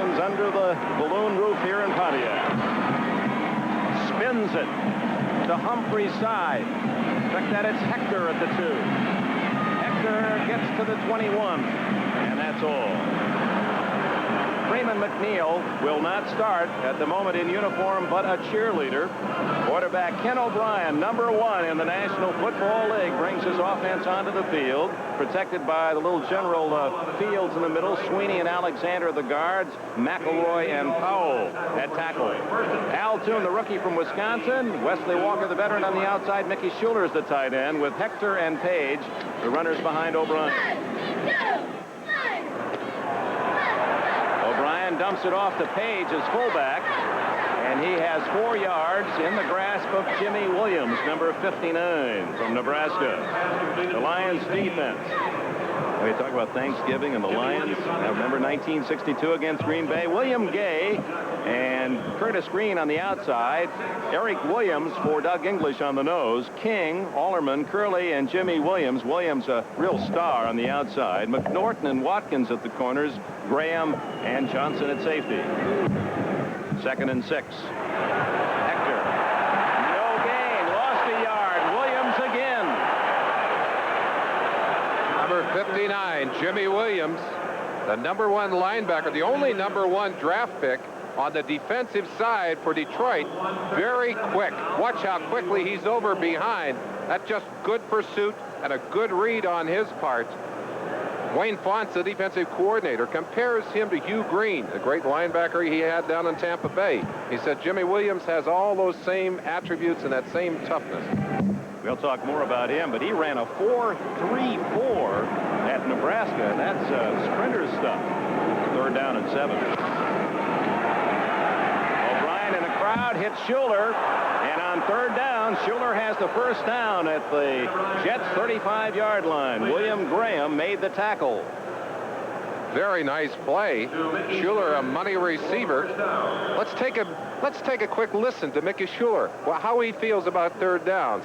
Lions under the balloon roof here in Pontiac. Spins it to Humphrey's side. Check that, it's Hector at the 2. Hector gets to the 21, and that's all. Freeman McNeil will not start at the moment in uniform, but a cheerleader. Quarterback Ken O'Brien, number 1 in the National Football League, brings his offense onto the field, protected by the little general Fields in the middle, Sweeney and Alexander the guards, McElroy and Powell at tackle. Al Toon, the rookie from Wisconsin, Wesley Walker, the veteran, on the outside. Mickey Schuler is the tight end, with Hector and Page, the runners behind O'Brien. O'Brien dumps it off to Page as fullback, and he has 4 yards in the grasp of Jimmy Williams, number 59 from Nebraska. The Lions defense. We talk about Thanksgiving and the Lions. Now remember 1962 against Green Bay. William Gay and Curtis Green on the outside. Eric Williams for Doug English on the nose. King, Allerman, Curley, and Jimmy Williams. Williams a real star on the outside. McNorton and Watkins at the corners. Graham and Johnson at safety. 2nd and 6. Hector. No gain. Lost a yard. Williams again. Number 59, Jimmy Williams, the number 1 linebacker, the only number 1 draft pick on the defensive side for Detroit. Very quick. Watch how quickly he's over behind. That's just good pursuit and a good read on his part. Wayne Fonts, the defensive coordinator, compares him to Hugh Green, the great linebacker he had down in Tampa Bay. He said Jimmy Williams has all those same attributes and that same toughness. We'll talk more about him, but he ran a 4.34 at Nebraska, and that's sprinter stuff. 3rd down and 7. O'Brien in the crowd hits Schuler, and on 3rd down, Schuler has the first down at the Jets' 35-yard line. William Graham made the tackle. Very nice play. Schuler, a money receiver. Let's take a quick listen to Mickey Schuler. Well, how he feels about 3rd downs.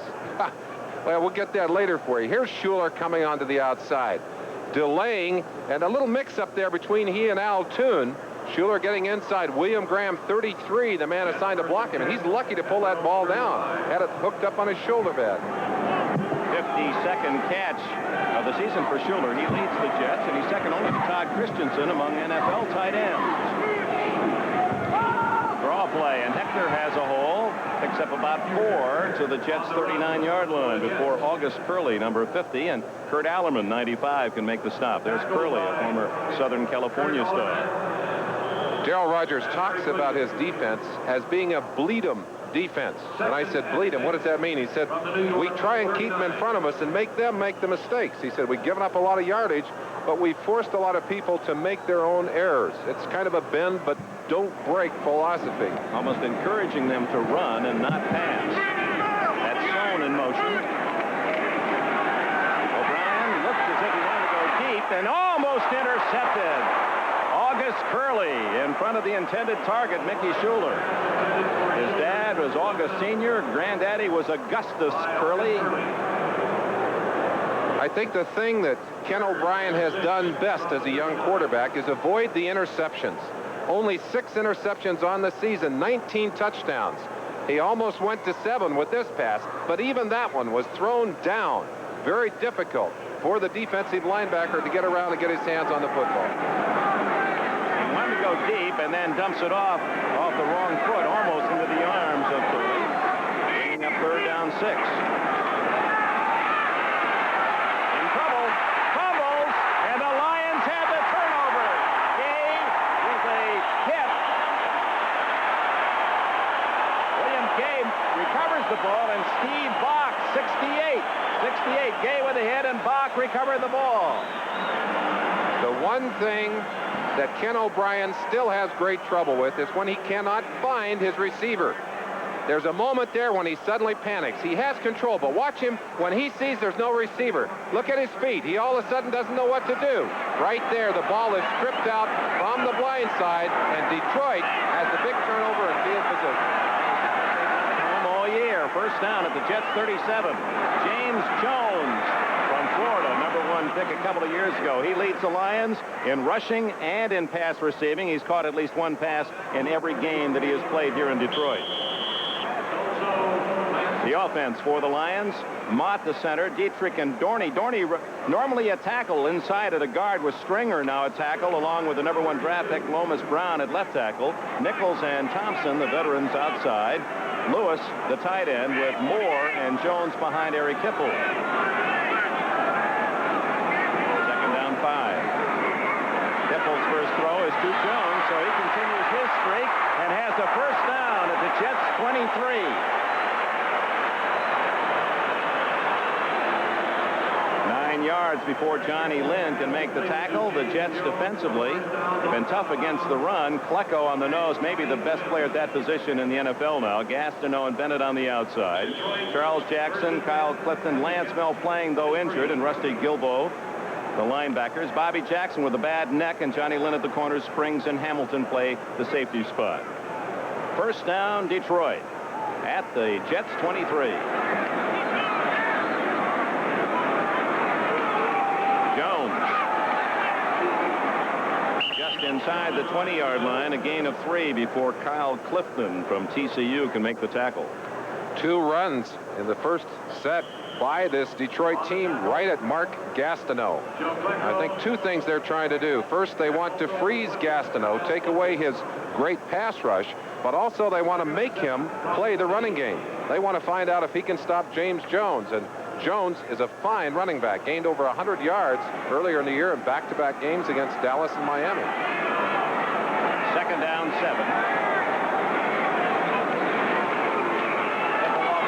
Well, we'll get that later for you. Here's Schuler coming onto the outside, delaying, and a little mix-up there between he and Al Toon. Schuler getting inside. William Graham, 33, the man assigned to block him, and he's lucky to pull that ball down. Had it hooked up on his shoulder pad. 52nd catch of the season for Schuler. He leads the Jets, and he's second only to Todd Christensen among NFL tight ends. Draw play, and Hector has a hole. Picks up about 4 to the Jets' 39-yard line before August Curley, number 50, and Kurt Allerman, 95, can make the stop. There's Curley, a former Southern California star. Darrell Rogers talks about his defense as being a bleed 'em defense. And I said, bleed 'em, what does that mean? He said, we try and keep them in front of us and make them make the mistakes. He said, we've given up a lot of yardage, but we forced a lot of people to make their own errors. It's kind of a bend but don't break philosophy. Almost encouraging them to run and not pass. That's shown in motion. O'Brien looked as if he wanted to go deep and almost intercepted. August Curley in front of the intended target, Mickey Schuler. His dad was August Sr. Granddaddy was Augustus Curley. I think the thing that Ken O'Brien has done best as a young quarterback is avoid the interceptions. Only 6 interceptions on the season, 19 touchdowns. He almost went to 7 with this pass, but even that one was thrown down. Very difficult for the defensive linebacker to get around and get his hands on the football. He wanted to go deep and then dumps it off the wrong foot, almost into the arms of Curley. Bringing up 3rd down 6. The ball, and Steve Bach, 68. Gay with a hit, and Bach recovered the ball. The one thing that Ken O'Brien still has great trouble with is when he cannot find his receiver. There's a moment there when he suddenly panics. He has control, but watch him when he sees there's no receiver. Look at his feet. He all of a sudden doesn't know what to do. Right there, the ball is stripped out from the blind side, and Detroit has the big turnover in field position. All year. there. First down at the Jets 37. James Jones from Florida, #1 pick a couple of years ago. He leads the Lions in rushing and in pass receiving. He's caught at least one pass in every game that he has played here in Detroit. The offense for the Lions, Mott the center, Dietrich and Dorney. Dorney normally a tackle inside of the guard, with Stringer now a tackle, along with the #1 draft pick Lomas Brown at left tackle. Nichols and Thompson, the veterans, outside. Lewis, the tight end, with Moore and Jones behind Eric Hipple. Second down 5. Hipple's first throw is to Jones, so he continues his streak and has the first down at the Jets 23. 9 yards before Johnny Lynn can make the tackle. The Jets defensively have been tough against the run. Klecko on the nose, maybe the best player at that position in the NFL now. Gastineau and Bennett on the outside. Charles Jackson, Kyle Clifton, Lance Mel playing, though injured, and Rusty Gilbo, the linebackers. Bobby Jackson with a bad neck, and Johnny Lynn at the corners. Springs and Hamilton play the safety spot. First down, Detroit at the Jets 23. Jones just inside the 20-yard line, a gain of 3 before Kyle Clifton from TCU can make the tackle. 2 runs in the first set by this Detroit team right at Mark Gastineau. I think 2 things they're trying to do. First, they want to freeze Gastineau, take away his great pass rush, but also they want to make him play the running game. They want to find out if he can stop James Jones, and Jones is a fine running back, gained over 100 yards earlier in the year in back-to-back games against Dallas and Miami. Second down 7.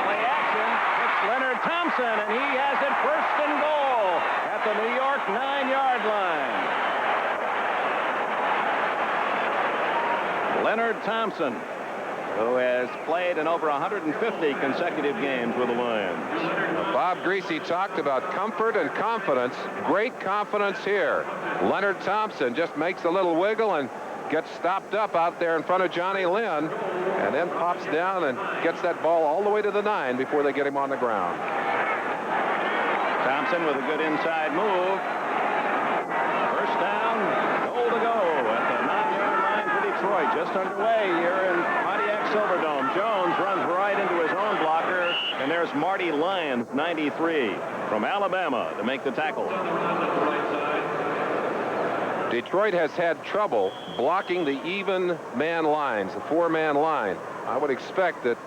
Play action. It's Leonard Thompson, and he has it first and goal at the New York 9-yard line. Leonard Thompson, who has played in over 150 consecutive games with the Lions. Bob Greasy talked about comfort and confidence. Great confidence here. Leonard Thompson just makes a little wiggle and gets stopped up out there in front of Johnny Lynn, and then pops down and gets that ball all the way to the 9 before they get him on the ground. Thompson with a good inside move. First down, goal to go at the 9-yard line for Detroit. Just underway here in Pontiac Silverdome. Jones runs right into his own blocker, and there's Marty Lyons, 93, from Alabama, to make the tackle. Detroit has had trouble blocking the even man lines, the 4-man line. I would expect that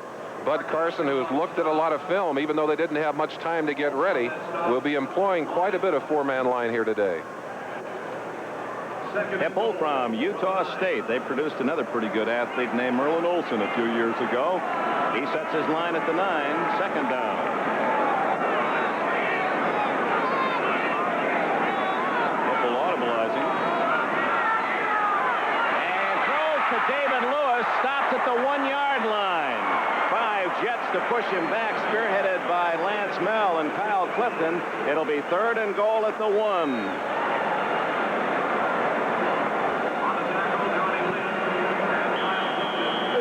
Bud Carson, who has looked at a lot of film, even though they didn't have much time to get ready, will be employing quite a bit of 4-man line here today. Hipple from Utah State. They produced another pretty good athlete named Merlin Olsen a few years ago. He sets his line at the 9, second down. Hipple audibilizing. And throws to David Lewis. Stops at the 1-yard line. 5 Jets to push him back, spearheaded by Lance Mel and Kyle Clifton. It'll be 3rd and goal at the 1.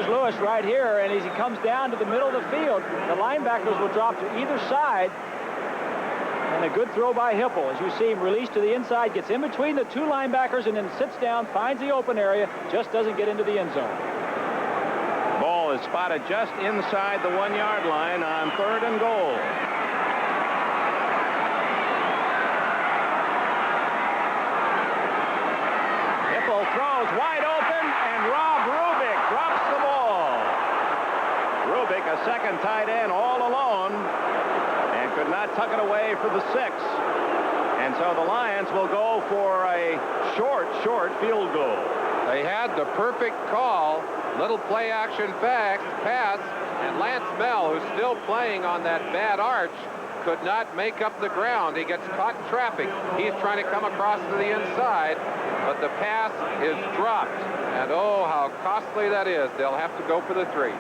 Lewis right here, and as he comes down to the middle of the field, the linebackers will drop to either side, and a good throw by Hipple. As you see him release to the inside, gets in between the 2 linebackers, and then sits down, finds the open area, just doesn't get into the end zone. Ball is spotted just inside the 1-yard line on 3rd and goal. Hipple throws wide open, and Rob Rubick drops the ball. Rubick, a second tight end, all alone, and could not tuck it away for the 6. And so the Lions will go for a short field goal. They had the perfect call, little play-action pass, and Lance Mel, who's still playing on that bad arch, could not make up the ground. He gets caught in traffic. He's trying to come across to the inside, but the pass is dropped. And oh, how costly that is. They'll have to go for the 3.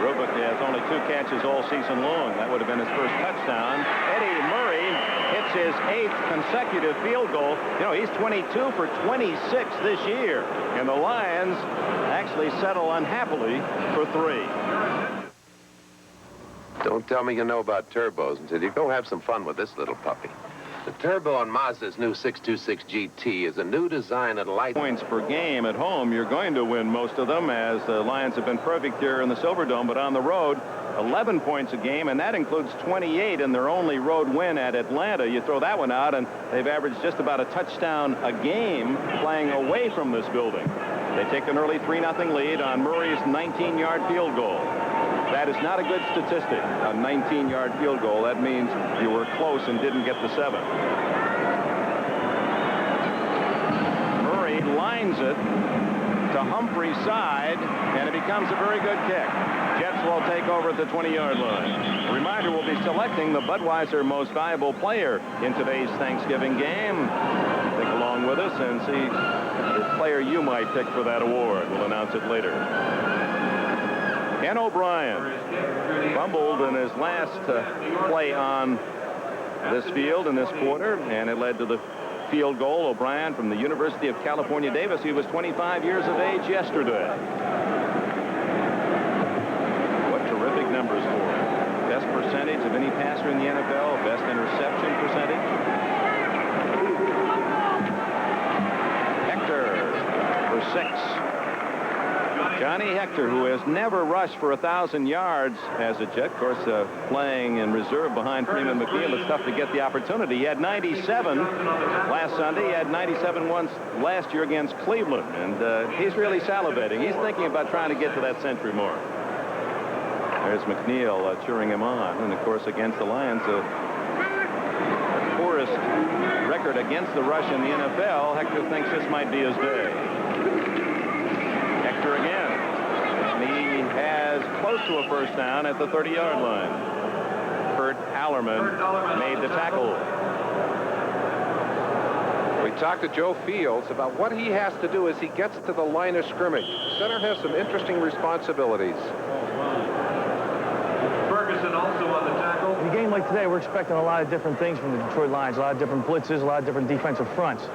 Rubick has only 2 catches all season long. That would have been his first touchdown. Eddie Murray hits his 8th consecutive field goal. You know, he's 22 for 26 this year. And the Lions actually settle unhappily for 3. Don't tell me you know about turbos until you go have some fun with this little puppy. The turbo on Mazda's new 626 GT is a new design at light points per game. At home, you're going to win most of them, as the Lions have been perfect here in the Silverdome, but on the road, 11 points a game, and that includes 28 in their only road win at Atlanta. You throw that one out, and they've averaged just about a touchdown a game playing away from this building. They take an early 3-0 lead on Murray's 19-yard field goal. That is not a good statistic, a 19-yard field goal. That means you were close and didn't get the 7. Murray lines it to Humphrey's side, and it becomes a very good kick. Jets will take over at the 20-yard line. A reminder, we'll be selecting the Budweiser Most Valuable Player in today's Thanksgiving game. Think along with us and see the player you might pick for that award. We'll announce it later. Ken O'Brien fumbled in his last play on this field in this quarter, and it led to the field goal. O'Brien from the University of California, Davis. He was 25 years of age yesterday. What terrific numbers for him. Best percentage of any passer in the NFL, best interception percentage. Hector for 6. Johnny Hector, who has never rushed for 1,000 yards as a Jet, of course, playing in reserve behind Freeman McNeil. It's tough to get the opportunity. He had 97 last Sunday. He had 97 once last year against Cleveland, and he's really salivating. He's thinking about trying to get to that century mark. There's McNeil cheering him on, and of course, against the Lions, the poorest record against the rush in the NFL. Hector thinks this might be his day. Hector again. He has close to a first down at the 30-yard line. Kurt Hallerman made the tackle. We talked to Joe Fields about what he has to do as he gets to the line of scrimmage. The center has some interesting responsibilities. Ferguson also on the tackle. In a game like today, we're expecting a lot of different things from the Detroit Lions, a lot of different blitzes, a lot of different defensive fronts.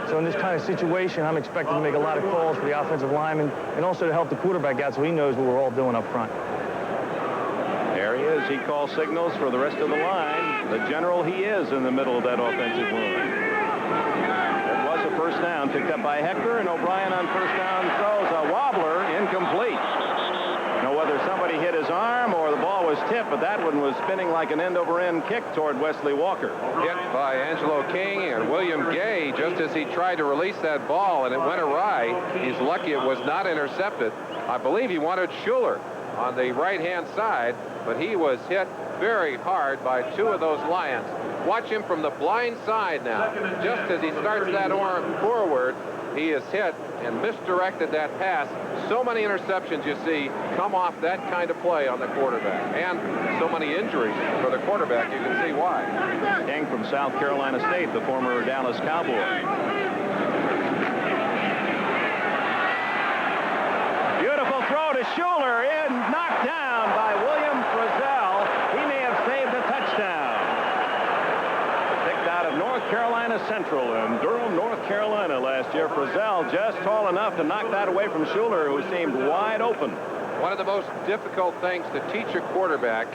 So in this kind of situation, I'm expecting to make a lot of calls for the offensive lineman and also to help the quarterback out so he knows what we're all doing up front. There he is. He calls signals for the rest of the line. The general he is in the middle of that offensive line. It was a first down picked up by Hector, and O'Brien on first down throws a wobbler, incomplete. Now, whether somebody hit his arm or the ball was tipped, but that one was spinning like an end-over-end kick toward Wesley Walker. Hit by Angelo King and William Gay just as he tried to release that ball, and it went awry. He's lucky it was not intercepted. I believe he wanted Schuler on the right-hand side, but he was hit very hard by 2 of those Lions. Watch him from the blind side now. Just as he starts that arm forward, he is hit and misdirected that pass. So many interceptions you see come off that kind of play on the quarterback, and so many injuries for the quarterback. You can see why. King from South Carolina State, the former Dallas Cowboy. Beautiful throw to Schuler, in, knocked down by William Frizzell. He may have saved a touchdown. Picked out of North Carolina Central in Durham, North Carolina last year. Frizzell just tall enough to knock that away from Schuler, who seemed wide open. One of the most difficult things to teach a quarterback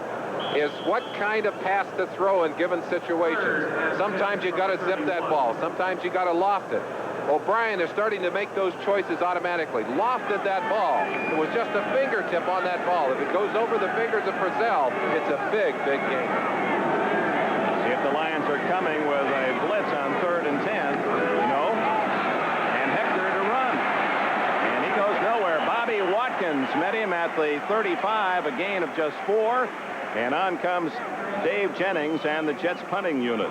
is what kind of pass to throw in given situations. Sometimes you got to zip that ball. Sometimes you got to loft it. O'Brien is starting to make those choices automatically. Lofted that ball. It was just a fingertip on that ball. If it goes over the fingers of Frizzell, it's a big, big game. See if the Lions are coming with a blitz on 3rd and 10. No. And Hector to run. And he goes nowhere. Bobby Watkins met him at the 35, a gain of just 4. And on comes Dave Jennings and the Jets punting unit.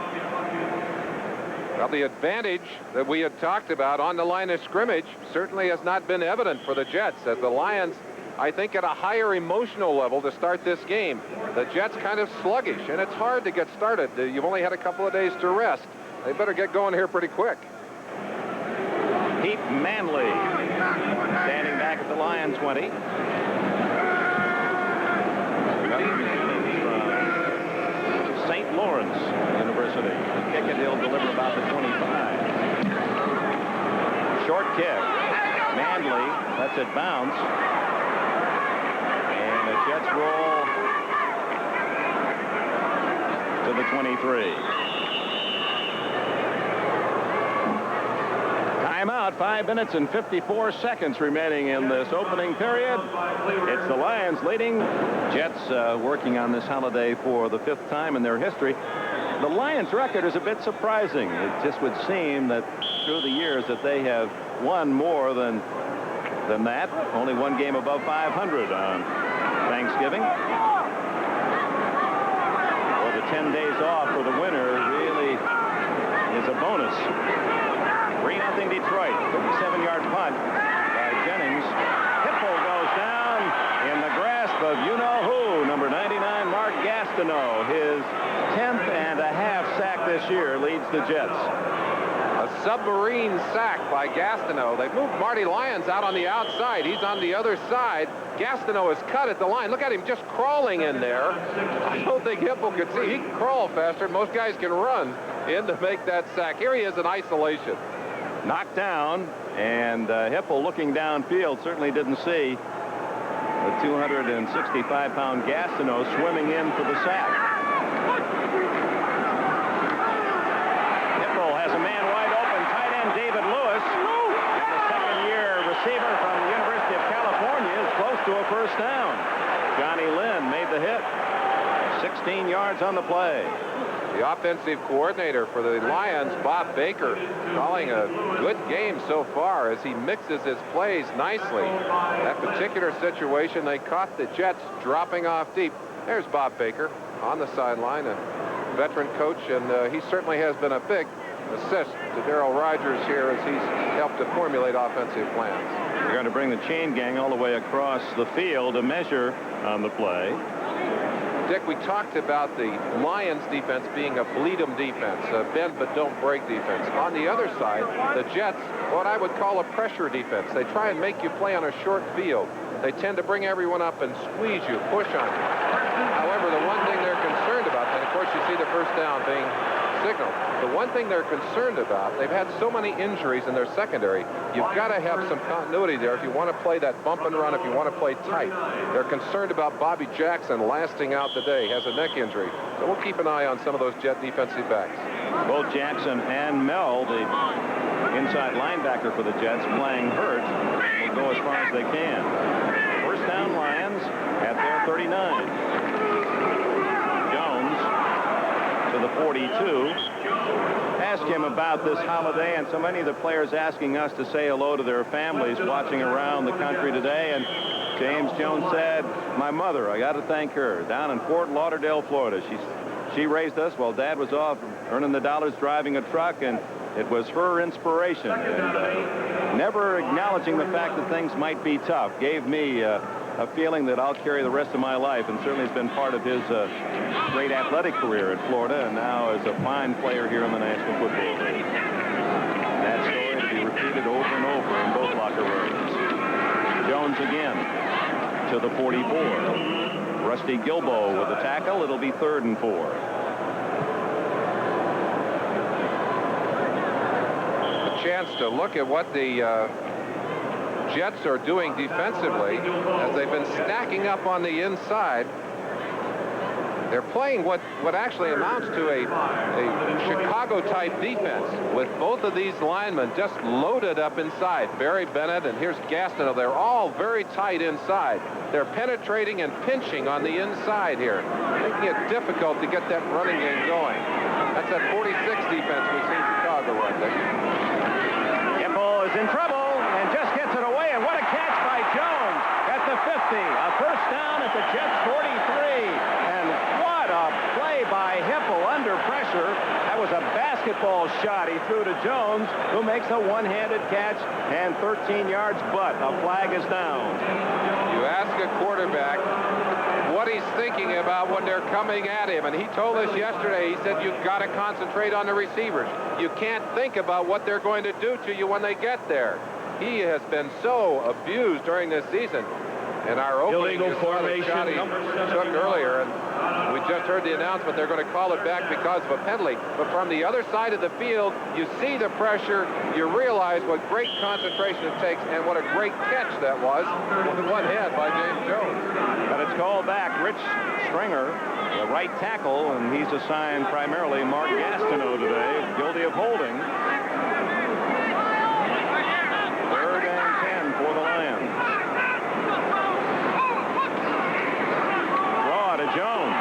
Well, the advantage that we had talked about on the line of scrimmage certainly has not been evident for the Jets, as the Lions, I think, at a higher emotional level to start this game. The Jets kind of sluggish, and it's hard to get started. You've only had a couple of days to rest. They better get going here pretty quick. Pete Manley standing back at the Lion 20. St. Lawrence University. Kick it, he'll deliver about the 25. Short kick. Manley lets it bounce. And the Jets roll to the 23. Timeout, 5 minutes and 54 seconds remaining in this opening period. It's the Lions leading. Jets working on this holiday for the 5th time in their history. The Lions record is a bit surprising. It just would seem that through the years that they have won more than that. Only one game above 500 on Thanksgiving. Well, the 10 days off for the winner really is a bonus. 3-0 Detroit. 37-yard punt by Jennings. Hipple goes down in the grasp of you-know-who, number 99, Mark Gastineau. His 10th and a half sack this year leads the Jets. A submarine sack by Gastineau. They've moved Marty Lyons out on the outside. He's on the other side. Gastineau is cut at the line. Look at him just crawling in there. I don't think Hipple could see. He can crawl faster. Most guys can run in to make that sack. Here he is in isolation. Knocked down, and Hipple looking downfield certainly didn't see the 265-pound Gastineau swimming in for the sack. Hipple has a man wide open, tight end David Lewis, and the second-year receiver from the University of California is close to a first down. Johnny Lynn made the hit. 16 yards on the play. The offensive coordinator for the Lions, Bob Baker, calling a good game so far as he mixes his plays nicely. That particular situation, they caught the Jets dropping off deep. There's Bob Baker on the sideline, a veteran coach, and he certainly has been a big assist to Darryl Rogers here as he's helped to formulate offensive plans. They're going to bring the chain gang all the way across the field to measure on the play. Dick, we talked about the Lions defense being a bleed 'em defense, a bend but don't break defense. On the other side, the Jets, what I would call a pressure defense. They try and make you play on a short field. They tend to bring everyone up and squeeze you, push on you. However, the one thing they're concerned about, and of course you see the first down being signaled. The one thing they're concerned about, they've had so many injuries in their secondary, you've got to have some continuity there if you want to play that bump and run, if you want to play tight. They're concerned about Bobby Jackson lasting out the day, has a neck injury. So we'll keep an eye on some of those Jet defensive backs. Both Jackson and Mel, the inside linebacker for the Jets, playing hurt, will go as far as they can. First down Lions at their 39. To the 42. Asked him about this holiday, and so many of the players asking us to say hello to their families watching around the country today. And James Jones said, my mother, I got to thank her, down in Fort Lauderdale, Florida. She raised us while Dad was off earning the dollars driving a truck, and it was her inspiration. And never acknowledging the fact that things might be tough gave me a feeling that I'll carry the rest of my life, and certainly has been part of his great athletic career at Florida, and now as a fine player here in the National Football League. That story to be repeated over and over in both locker rooms. Jones again to the 44. Rusty Gilbo with the tackle. It'll be 3rd and 4. A chance to look at what the Jets are doing defensively as they've been stacking up on the inside. They're playing what actually amounts to a Chicago-type defense with both of these linemen just loaded up inside. Barry Bennett and here's Gastineau. They're all very tight inside. They're penetrating and pinching on the inside here, making it difficult to get that running game going. That's that 46 defense we've seen Chicago run. Hipple is in trouble and just gets it away, and what a catch by Jones at the 50. A first down at the Jets 43, and what a play by Hipple under pressure. That was a basketball shot he threw to Jones, who makes a one-handed catch and 13 yards, but a flag is down. You ask a quarterback what he's thinking about when they're coming at him, and he told us yesterday, he said, you've got to concentrate on the receivers. You can't think about what they're going to do to you when they get there. He has been so abused during this season. in our opening. Illegal You saw the formation, shot he took earlier, and we just heard the announcement they're going to call it back because of a penalty. But from the other side of the field, you see the pressure. You realize what great concentration it takes and what a great catch that was with one hand by James Jones. But it's called back. Rich Stringer, the right tackle, and he's assigned primarily Mark Gastineau today, guilty of holding. 3rd and 10 for the Lions. Draw to Jones.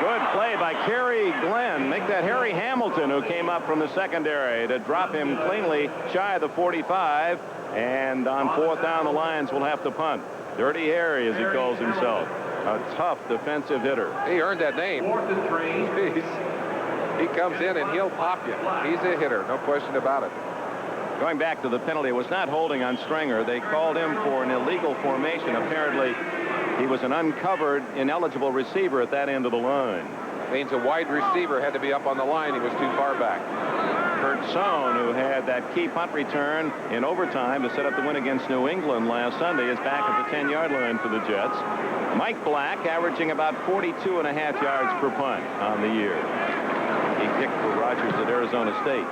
Good play by Kerry Glenn. Make that Harry Hamilton, who came up from the secondary, to drop him cleanly shy of the 45. And on 4th down, the Lions will have to punt. Dirty Harry, as he calls himself. A tough defensive hitter. He earned that name. 4th and 3. He comes in and he'll pop you. He's a hitter, no question about it. Going back to the penalty, it was not holding on Stringer. They called him for an illegal formation. Apparently, he was an uncovered, ineligible receiver at that end of the line. Means a wide receiver had to be up on the line. He was too far back. Kurt Sohn, who had that key punt return in overtime to set up the win against New England last Sunday, is back at the 10-yard line for the Jets. Mike Black averaging about 42.5 yards per punt on the year. He kicked for Rogers at Arizona State.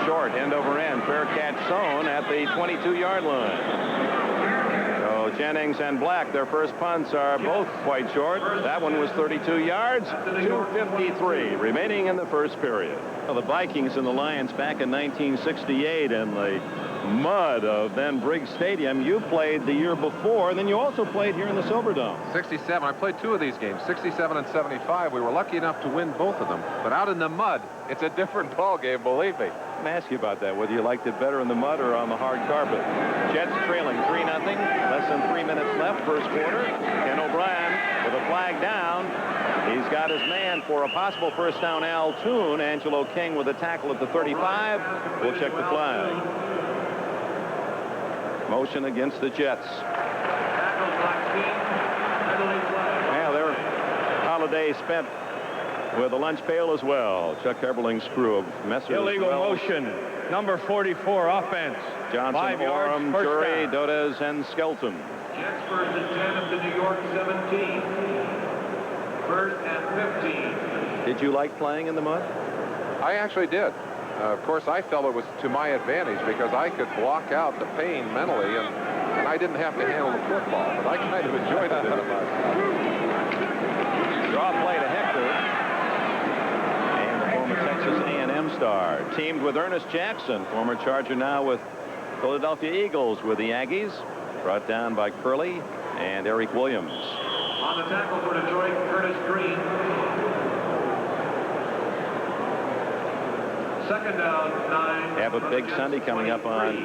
Short, end over end, fair catch Sohn at the 22-yard line. So Jennings and Black, their first punts are both quite short. That one was 32 yards, 2:53 remaining in the first period. Well, the Vikings and the Lions back in 1968 in the mud of then Briggs Stadium. You played the year before, and then you also played here in the Silverdome. 67. I played 2 of these games, 67 and 75. We were lucky enough to win both of them. But out in the mud, it's a different ball game, believe me. Let me ask you about that, whether you liked it better in the mud or on the hard carpet. Jets trailing 3-0. Less than 3 minutes left, first quarter. Ken O'Brien with a flag down. He's got his man for a possible first down, Al Toon. Angelo King with a tackle at the 35. We'll check the flag. Motion against the Jets. Well, their holiday spent with a lunch pail as well. Chuck Eberling's crew of Messer. Illegal motion. Number 44, offense. Johnson, 5 yards, Orem, first Jury, down. Dodes, and Skelton. Jets 1st and 10 at the New York 17. 1st and 15. Did you like playing in the mud? I actually did. Of course, I felt it was to my advantage because I could block out the pain mentally, and I didn't have to handle the football. But I kind of enjoyed it in the mud. Draw play to Hector. And the former Texas A&M star. Teamed with Ernest Jackson, former Charger now with Philadelphia Eagles with the Aggies. Brought down by Curley and Eric Williams. On the tackle for Detroit, Curtis Green. 2nd down, 9. Have a big Sunday coming up on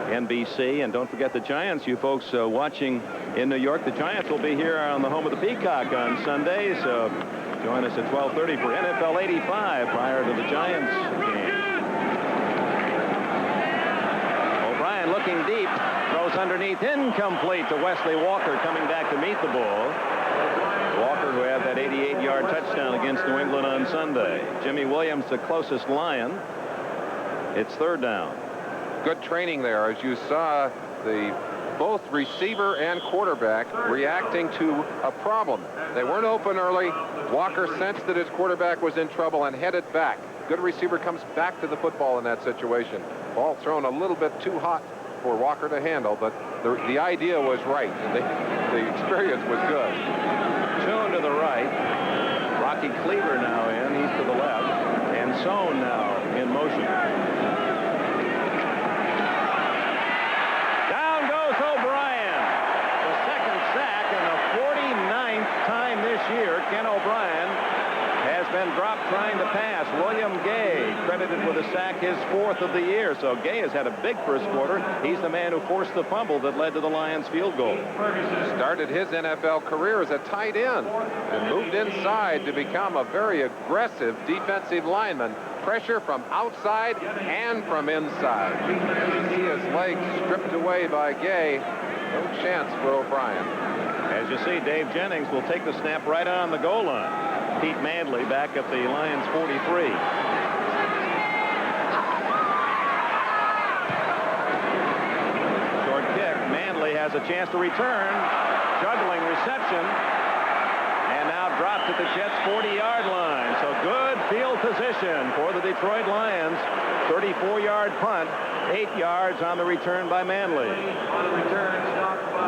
NBC. And don't forget the Giants, you folks watching in New York. The Giants will be here on the home of the Peacock on Sunday. So join us at 12:30 for NFL 85 prior to the Giants game. O'Brien looking deep. Throws underneath, incomplete to Wesley Walker coming back to meet the ball. Walker, who had that 88-yard touchdown against New England on Sunday. Jimmy Williams, the closest Lion. It's 3rd down. Good training there, as you saw both receiver and quarterback reacting to a problem. They weren't open early. Walker sensed that his quarterback was in trouble and headed back. Good receiver comes back to the football in that situation. Ball thrown a little bit too hot for Walker to handle, but the idea was right, and the experience was good. Toon to the right. Rocky Cleaver now in. He's to the left. And Sohn now in motion. Down goes O'Brien. The 2nd sack and the 49th time this year. Ken O'Brien has been dropped trying to pass. William Gay credited with a sack, his 4th of the year. So Gay has had a big first quarter. He's the man who forced the fumble that led to the Lions field goal. Started his NFL career as a tight end and moved inside to become a very aggressive defensive lineman. Pressure from outside and from inside. You see his legs stripped away by Gay. No chance for O'Brien. As you see, Dave Jennings will take the snap right on the goal line. Pete Manley back at the Lions 43. Short kick. has a chance to return. Juggling reception. And now dropped at the Jets' 40-yard line. So good field position for the Detroit Lions. 34-yard punt. 8 yards on the return by Manley.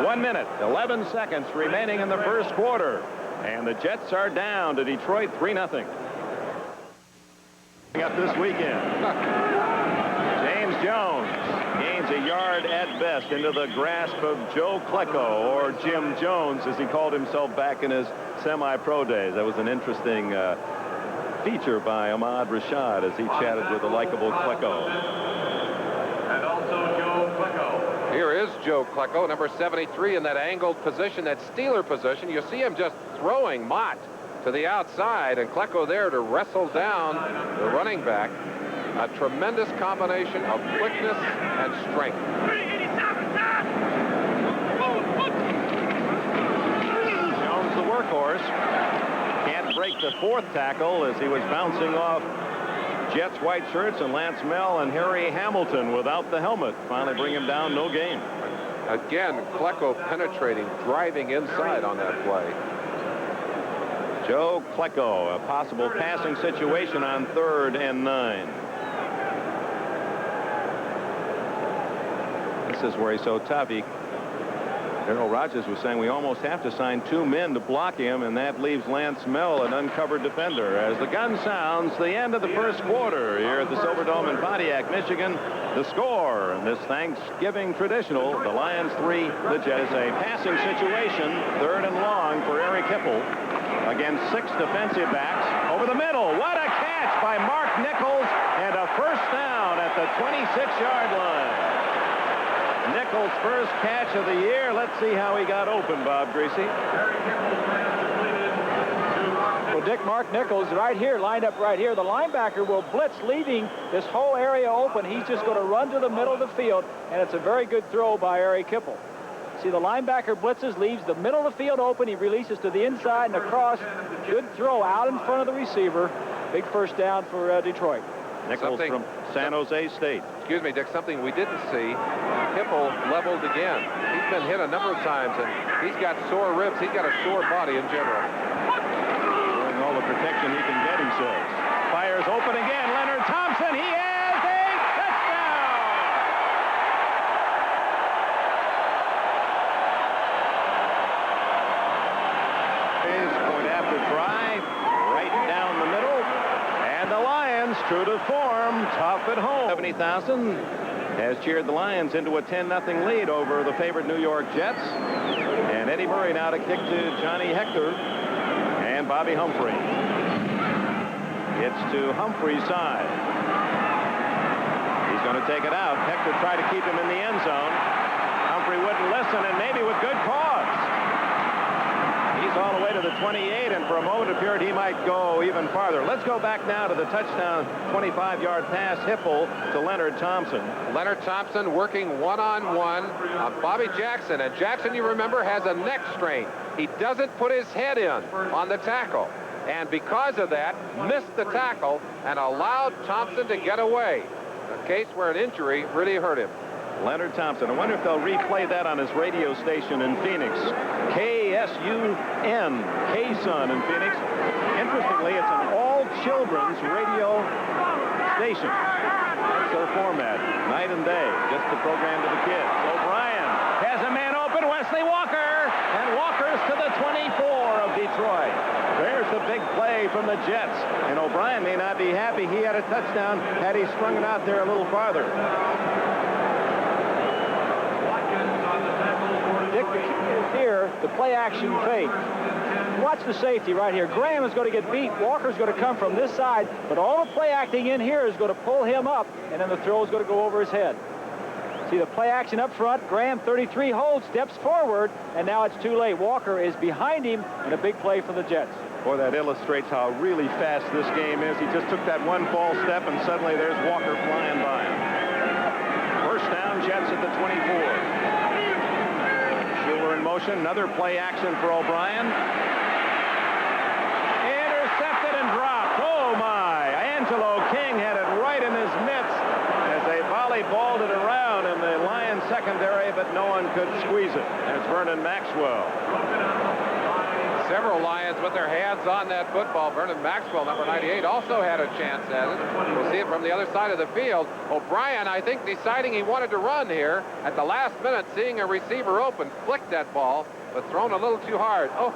1 minute, 11 seconds remaining in the first quarter. And the Jets are down to Detroit 3-0. Up this weekend. James Jones gains a yard at best into the grasp of Joe Klecko, or Jim Jones, as he called himself back in his semi-pro days. That was an interesting feature by Ahmad Rashad as he chatted with the likable Klecko. And also Joe Klecko. Here is Joe Klecko, number 73, in that angled position, that Steeler position. You see him just throwing Mott to the outside, and Klecko there to wrestle down the running back. A tremendous combination of quickness and strength. Jones, the workhorse, can't break the fourth tackle as he was bouncing off Jets white shirts, and Lance Mell and Harry Hamilton without the helmet finally bring him down. No gain. Again, Klecko penetrating, driving inside on that play. Joe Klecko, a possible passing situation on 3rd and 9. This is where he's so tough. Darrell Rogers was saying we almost have to sign 2 men to block him, and that leaves Lance Mell an uncovered defender. As the gun sounds, the end of the first quarter here at the Silverdome in Pontiac, Michigan. The score in this Thanksgiving traditional, the Lions 3, the Jets. A passing situation, 3rd and long for Eric Hipple against 6 defensive backs. Over the middle, what a catch by Mark Nichols, and a first down at the 26-yard line. Nichols' first catch of the year. Let's see how he got open, Bob Greasy. Well, Dick, Mark Nichols right here, lined up right here. The linebacker will blitz, leaving this whole area open. He's just going to run to the middle of the field, and it's a very good throw by Eric Hipple. See, the linebacker blitzes, leaves the middle of the field open. He releases to the inside and across. Good throw out in front of the receiver. Big first down for Detroit. Nichols from San Jose State. Excuse me, Dick, something we didn't see. Hipple leveled again. He's been hit a number of times, and he's got sore ribs. He's got a sore body in general. Doing all the protection he can get, he says. Fires open again. Leonard Thompson, he has a touchdown! His point after try, right down the middle. And the Lions, true to form, tough at home. 70,000 has cheered the Lions into a 10-0 lead over the favored New York Jets. And Eddie Murray now to kick to Johnny Hector and Bobby Humphrey. It's to Humphrey's side. He's going to take it out. Hector tried to keep him in the end zone. Humphrey wouldn't listen, and maybe with good cause. He's all the way to the 28, and for a moment it appeared he might go even farther. Let's go back now to the touchdown 25-yard pass, Hipple to Leonard Thompson. Leonard Thompson working one-on-one on Bobby Jackson. And Jackson, you remember, has a neck strain. He doesn't put his head in on the tackle. And because of that, missed the tackle and allowed Thompson to get away. A case where an injury really hurt him. Leonard Thompson. I wonder if they'll replay that on his radio station in Phoenix. KSUN, K-Sun in Phoenix. Interestingly, it's an all-children's radio station. That's their format, night and day, just the program to the kids. O'Brien has a man open, Wesley Walker, and Walker's to the 24 of Detroit. There's the big play from the Jets, and O'Brien may not be happy he had a touchdown had he strung it out there a little farther. Dick, here, the play-action fake. Watch the safety right here. Graham is going to get beat. Walker's going to come from this side, but all the play acting in here is going to pull him up, and then the throw is going to go over his head. See the play action up front. Graham, 33, holds, steps forward, and now it's too late. Walker is behind him, and a big play for the Jets. Boy, that illustrates how really fast this game is. He just took that one false step, and suddenly there's Walker flying by him. First down, Jets at the 24. Schuler in motion. Another play action for O'Brien. Intercepted and dropped. Oh, my. Angelo King had it right in his mitts as they volleyballed it around, and the Lions secondary, but no one could squeeze it. There's Vernon Maxwell. Several Lions with their hands on that football. Vernon Maxwell, number 98, also had a chance at it. We'll see it from the other side of the field. O'Brien, I think, deciding he wanted to run here at the last minute, seeing a receiver open, flicked that ball, but thrown a little too hard. Oh,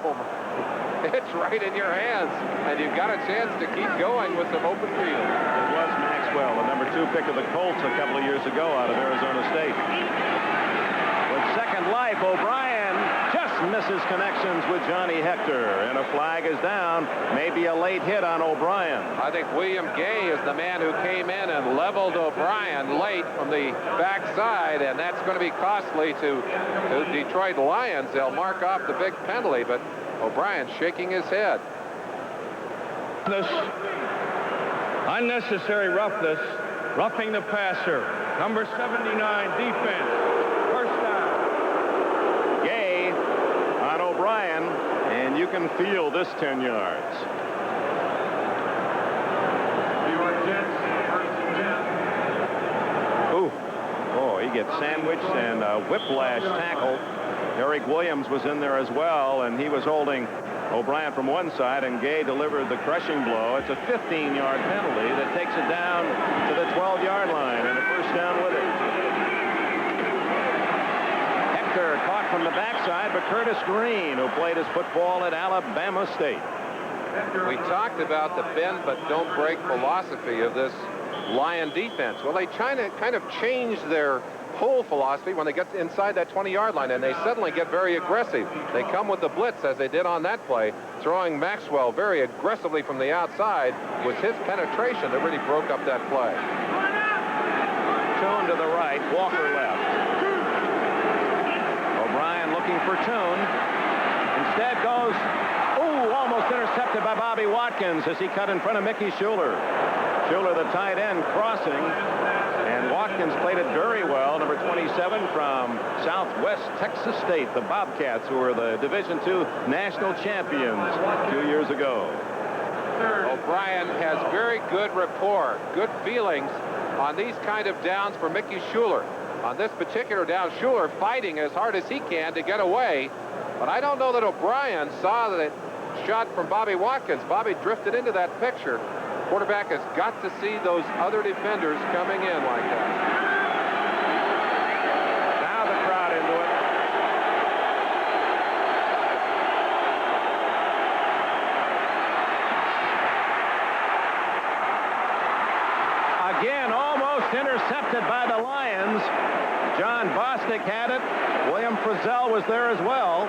it's right in your hands, and you've got a chance to keep going with some open field. It was Maxwell, the number 2 pick of the Colts a couple of years ago out of Arizona State. With second life, O'Brien just misses connections with Johnny Hector, and a flag is down. Maybe a late hit on O'Brien. I think William Gay is the man who came in and leveled O'Brien late from the backside, and that's going to be costly to Detroit Lions. They'll mark off the big penalty, but O'Brien shaking his head. Unnecessary roughness, roughing the passer. Number 79, defense. First down. Gay on O'Brien, and you can feel this 10 yards. New York Jets, first and 10. Ooh. Oh, he gets sandwiched and a whiplash tackle. Eric Williams was in there as well, and he was holding O'Brien from one side, and Gay delivered the crushing blow. It's a 15-yard penalty that takes it down to the 12-yard line, and a first down with it. Hector caught from the backside, but Curtis Green, who played his football at Alabama State. We talked about the bend but don't break philosophy of this Lion defense. Well, they kind of changed their whole philosophy when they get inside that 20-yard line, and they suddenly get very aggressive. They come with the blitz, as they did on that play, throwing Maxwell very aggressively from the outside. It was his penetration that really broke up that play. Toon to the right, Walker left. O'Brien looking for Toon. Instead goes, almost intercepted by Bobby Watkins as he cut in front of Mickey Schuler. Schuler, the tight end, crossing. And Watkins played it very well, number 27 from Southwest Texas State, the Bobcats, who were the Division II national champions 2 years ago. O'Brien has very good rapport, good feelings on these kind of downs for Mickey Schuler. On this particular down, Schuler fighting as hard as he can to get away. But I don't know that O'Brien saw that shot from Bobby Watkins. Bobby drifted into that picture. Quarterback has got to see those other defenders coming in like that. Now the crowd into it. Again, almost intercepted by the Lions. John Bostic had it. William Frizzell was there as well.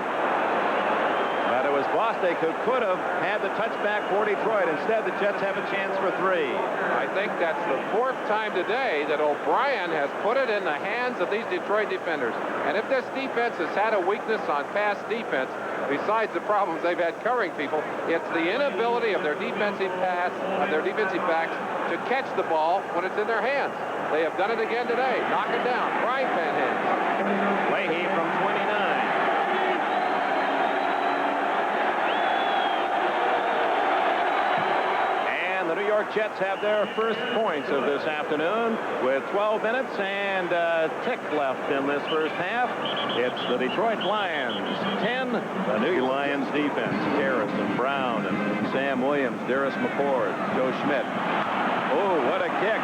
But it was Bostic who could have had the touchback for Detroit. Instead, the Jets have a chance for 3. I think that's the 4th time today that O'Brien has put it in the hands of these Detroit defenders. And if this defense has had a weakness on pass defense, besides the problems they've had covering people, it's the inability of their defensive backs to catch the ball when it's in their hands. They have done it again today. Knock it down. Frying pan hands. Leahy from 29. The New York Jets have their first points of this afternoon with 12 minutes and a tick left in this first half. It's the Detroit Lions 10, the New Lions defense. Harrison, Brown, and Sam Williams, Darius McCord, Joe Schmidt. Oh, what a kick.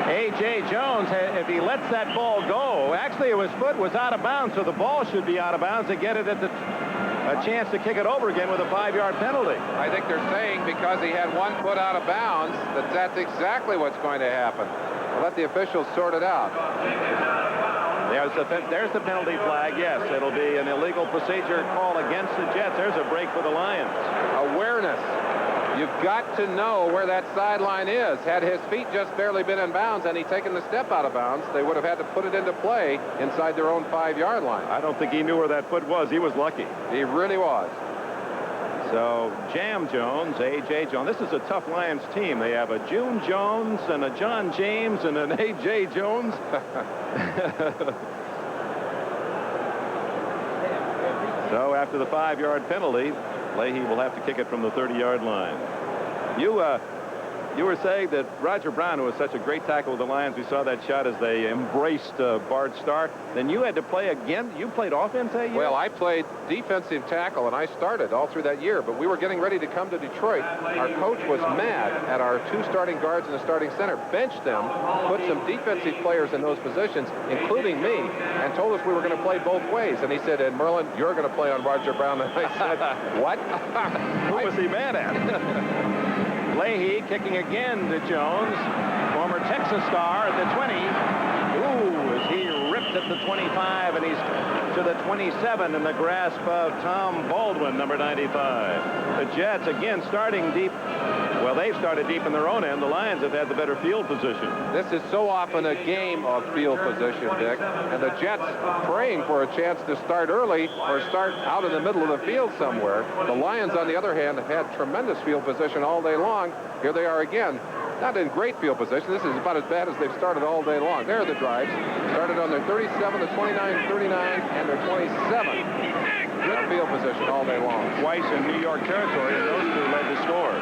A.J. Jones, if he lets that ball go, actually his foot was out of bounds, so the ball should be out of bounds to get it at a chance to kick it over again with a 5-yard penalty. I think they're saying because he had one foot out of bounds that that's exactly what's going to happen. We'll let the officials sort it out. There's the penalty flag. Yes, it'll be an illegal procedure call against the Jets. There's a break for the Lions. Awareness. You've got to know where that sideline is. Had his feet just barely been in bounds and he'd taken the step out of bounds, they would have had to put it into play inside their own 5-yard line. I don't think he knew where that foot was. He was lucky. He really was. So, Jam Jones, A.J. Jones. This is a tough Lions team. They have a June Jones and a John James and an A.J. Jones. So, after the 5-yard penalty, Leahy will have to kick it from the 30-yard line. you were saying that Roger Brown, who was such a great tackle with the Lions, we saw that shot as they embraced Bart Starr. Then you had to play again. You played offense that year? Well, I played defensive tackle, and I started all through that year. But we were getting ready to come to Detroit. Our coach was mad at our 2 starting guards and the starting center, benched them, put some defensive players in those positions, including me, and told us we were going to play both ways. And he said, "And Merlin, you're going to play on Roger Brown." And I said, "What?" Who was he mad at? Leahy kicking again to Jones, former Texas star at the 20. Ooh, as he ripped at the 25, and he's to the 27 in the grasp of Tom Baldwin, number 95. The Jets again starting deep. Well, they've started deep in their own end. The Lions have had the better field position. This is so often a game of field position, Dick, and the Jets praying for a chance to start early or start out in the middle of the field somewhere. The Lions, on the other hand, have had tremendous field position all day long. Here they are again. Not in great field position. This is about as bad as they've started all day long. There are the drives. Started on their 37, the 29, 39, and their 27. Good field position all day long. Twice in New York territory, and those two led the scores.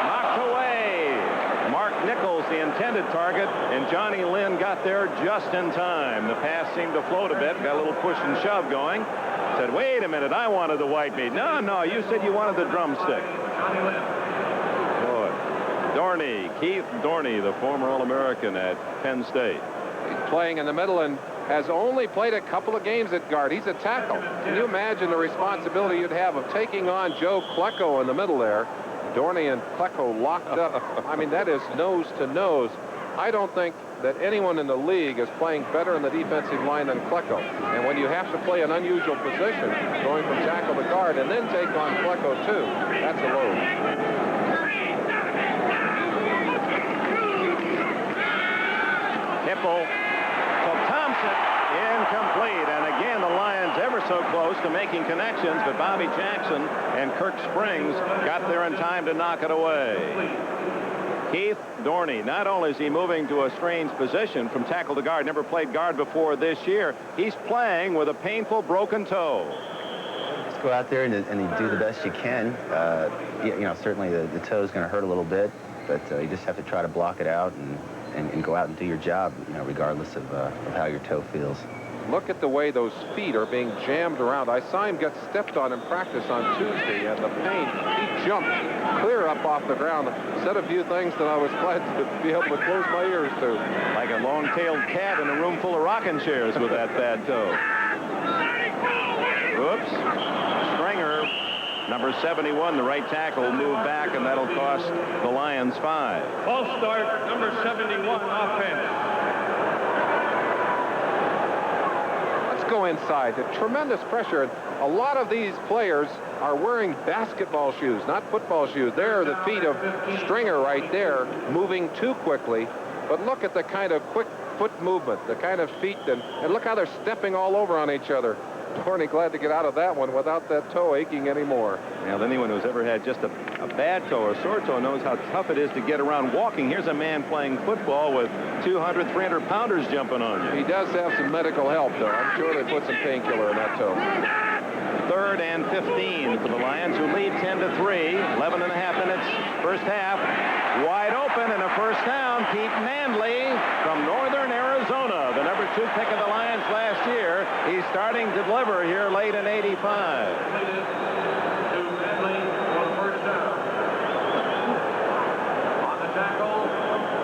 Knocked away. Mark Nichols, the intended target, and Johnny Lynn got there just in time. The pass seemed to float a bit, got a little push and shove going. Said, "Wait a minute, I wanted the white meat." No, you said you wanted the drumstick. Boy. Dorney, Keith Dorney, the former All-American at Penn State. He's playing in the middle and has only played a couple of games at guard. He's a tackle. Can you imagine the responsibility you'd have of taking on Joe Klecko in the middle there? Dorney and Klecko locked up. I mean, that is nose to nose. I don't think that anyone in the league is playing better in the defensive line than Klecko. And when you have to play an unusual position, going from tackle to guard, and then take on Klecko too, that's a load. Hipple to Thompson, incomplete. And again, the Lions ever so close to making connections, but Bobby Jackson and Kirk Springs got there in time to knock it away. Keith Dorney, not only is he moving to a strange position from tackle to guard, never played guard before this year, he's playing with a painful broken toe. Just go out there and you do the best you can. Certainly the toe's going to hurt a little bit, but you just have to try to block it out and go out and do your job, regardless of how your toe feels. Look at the way those feet are being jammed around. I saw him get stepped on in practice on Tuesday, and the pain, he jumped clear up off the ground, said a few things that I was glad to be able to close my ears to. Like a long-tailed cat in a room full of rocking chairs with that bad toe. Oops. Stringer, number 71, the right tackle, will move back, and that'll cost the Lions 5. False start, number 71, offense. Go inside. The tremendous pressure. A lot of these players are wearing basketball shoes, not football shoes. There are the feet of Stringer right there, moving too quickly. But look at the kind of quick foot movement, the kind of feet, and look how they're stepping all over on each other. Dorney glad to get out of that one without that toe aching anymore. Now, anyone who's ever had just a bad toe or a sore toe knows how tough it is to get around walking. Here's a man playing football with 200, 300-pounders jumping on you. He does have some medical help, though. I'm sure they put some painkiller in that toe. 3rd and 15 for the Lions, who lead 10-3. 11 and a half minutes, first half. Wide open and a first down. Pete Manley from Northern Arizona, the number 2 pick of the Lions last year. He's starting to deliver here late in 85.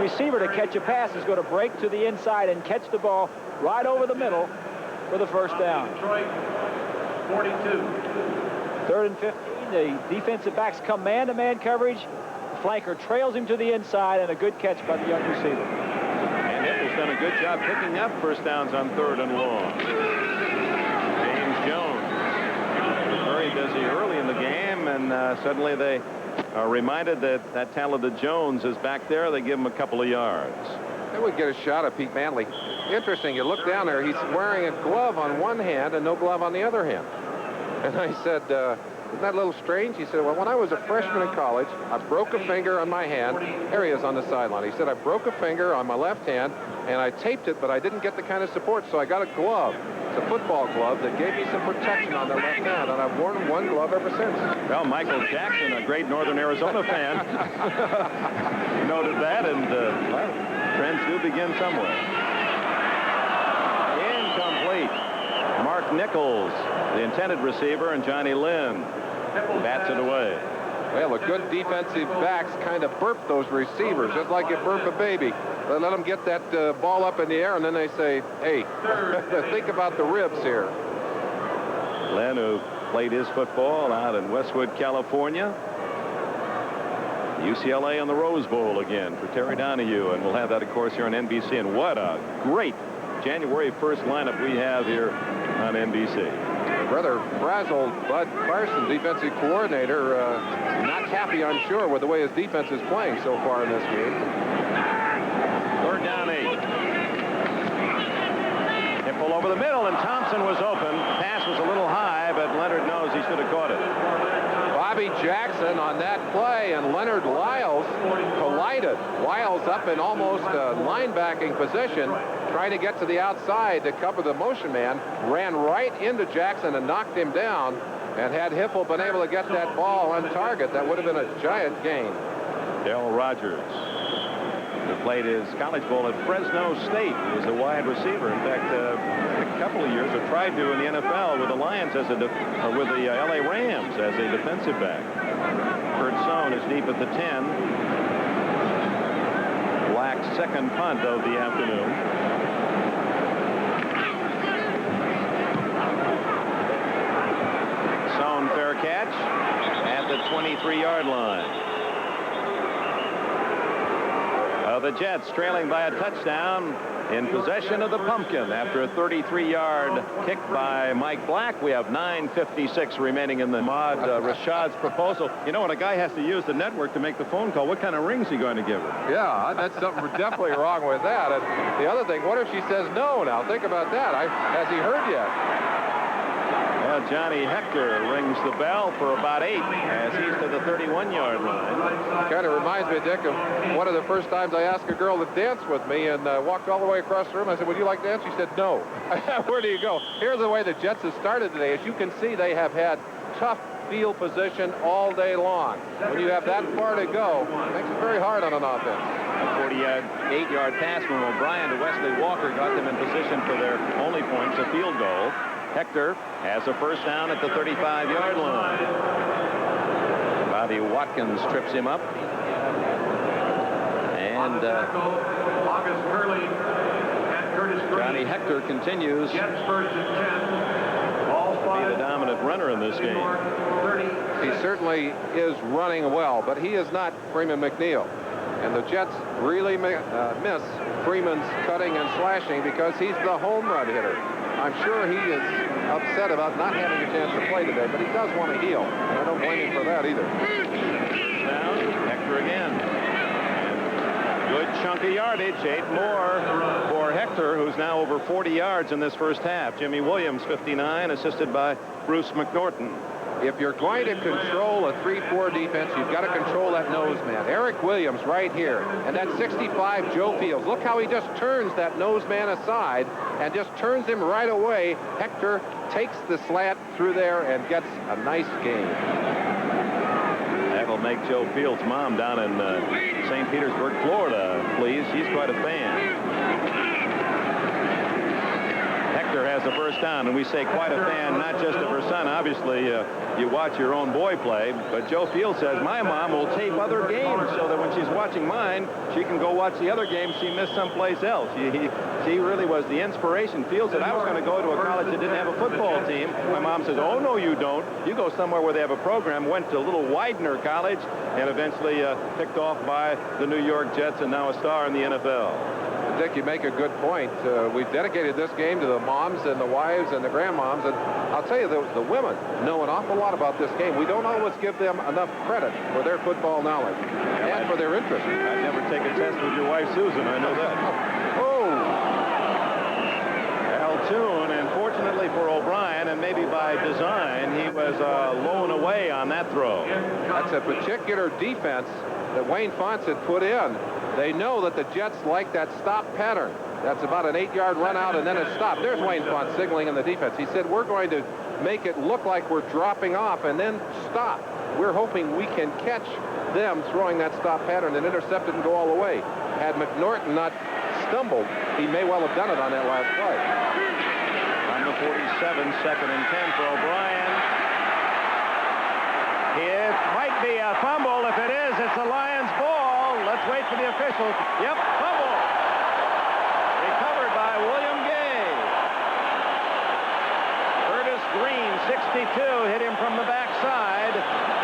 Receiver to catch a pass is going to break to the inside and catch the ball right over the middle for the first down. 42. 3rd and 15. The defensive backs come man-to-man coverage. The flanker trails him to the inside, and a good catch by the young receiver. And Hipple's done a good job picking up first downs on 3rd and long. James Jones was very busy early in the game, and suddenly they are reminded that talented Jones is back there. They give him a couple of yards. They would get a shot at Pete Manley. Interesting, you look down there, he's wearing a glove on one hand and no glove on the other hand. And I said, isn't that a little strange? He said, well, when I was a freshman in college, I broke a finger on my hand. There he is on the sideline. He said, I broke a finger on my left hand, and I taped it, but I didn't get the kind of support, so I got a glove. a football glove that gave me some protection on the left hand, and I've worn one glove ever since. Well, Michael Jackson, a great Northern Arizona fan, noted that, and well, trends do begin somewhere. Incomplete. Mark Nichols, the intended receiver, and Johnny Lynn bats it away. Well, the good defensive backs kind of burp those receivers, just like you burp a baby. They let them get that ball up in the air, and then they say, hey, think about the ribs here. Lynn, who played his football out in Westwood, California. UCLA on the Rose Bowl again for Terry Donahue, and we'll have that, of course, here on NBC. And what a great January 1st lineup we have here on NBC. Rather frazzled Bud Carson, defensive coordinator, not happy, I'm sure, with the way his defense is playing so far in this game. 3rd down 8. Hipple over the middle, and Thompson was open. Pass was a little high, but Leonard knows he should have caught it. Bobby Jackson on that play, and Leonard Lyles collided. Lyles up in almost a linebacking position, trying to get to the outside to cover the motion man, ran right into Jackson and knocked him down, and had Hipple been able to get that ball on target, that would have been a giant gain. Darrell Rogers, who played his college ball at Fresno State, was a wide receiver. In fact, a couple of years, or tried to in the NFL with the Lions as with the LA Rams as a defensive back. Kurt Sohn is deep at the 10. Black's second punt of the afternoon. Sohn, fair catch at the 23-yard line. The Jets trailing by a touchdown, in possession of the pumpkin after a 33-yard kick by Mike Black. We have 9:56 remaining in the Ahmad Rashad's proposal. You know, when a guy has to use the network to make the phone call, what kind of ring's he going to give her? Yeah, that's something definitely wrong with that. And the other thing, what if she says no now? Think about that. Has he heard yet? Well, Johnny Hector rings the bell for about 8 as he's to the 31-yard line. Kind of reminds me, Dick, of one of the first times I asked a girl to dance with me and walked all the way across the room. I said, would you like to dance? She said, no. Where do you go? Here's the way the Jets have started today. As you can see, they have had tough field position all day long. When you have that far to go, it makes it very hard on an offense. A 48-yard pass from O'Brien to Wesley Walker got them in position for their only points, a field goal. Hector has a first down at the 35-yard line. Bobby Watkins trips him up. And Johnny Hector continues to be the dominant runner in this game. He certainly is running well, but he is not Freeman McNeil. And the Jets really miss Freeman's cutting and slashing because he's the home run hitter. I'm sure he is upset about not having a chance to play today, but he does want to heal, and I don't blame him for that either. Down, Hector again. Good chunky yardage, 8 more for Hector, who's now over 40 yards in this first half. Jimmy Williams, 59, assisted by Bruce McNorton. If you're going to control a 3-4 defense, you've got to control that nose man. Eric Williams right here, and that 65 Joe Fields. Look how he just turns that nose man aside and just turns him right away. Hector takes the slant through there and gets a nice gain. That'll make Joe Fields' mom down in St. Petersburg, Florida, pleased. She's quite a fan. Hector has the first down, and we say quite a fan, not just of her son. Obviously, you watch your own boy play, but Joe Fields says, my mom will tape other games so that when she's watching mine, she can go watch the other games she missed someplace else. She really was the inspiration. Fields said, I was going to go to a college that didn't have a football team. My mom says, oh, no, you don't. You go somewhere where they have a program. Went to little Widener College and eventually picked off by the New York Jets and now a star in the NFL. Dick, you make a good point. We've dedicated this game to the moms and the wives and the grandmoms, and I'll tell you, the women know an awful lot about this game. We don't always give them enough credit for their football knowledge and for their interest. I'd never take a test with your wife, Susan. I know that. Oh! Al Toon, and fortunately for O'Brien, and maybe by design, he was blown away on that throw. That's a particular defense that Wayne Fonts had put in. They know that the Jets like that stop pattern. That's about an 8-yard run out and then a stop. There's Wayne Font signaling in the defense. He said, we're going to make it look like we're dropping off and then stop. We're hoping we can catch them throwing that stop pattern and intercept it and go all the way. Had McNorton not stumbled, he may well have done it on that last play. On the 47, 2nd and 10 for O'Brien. It might be a fumble. If it is, it's a Lions ball. Let's wait for the officials. Yep, fumble. Recovered by William Gay. Curtis Green, 62, hit him from the backside.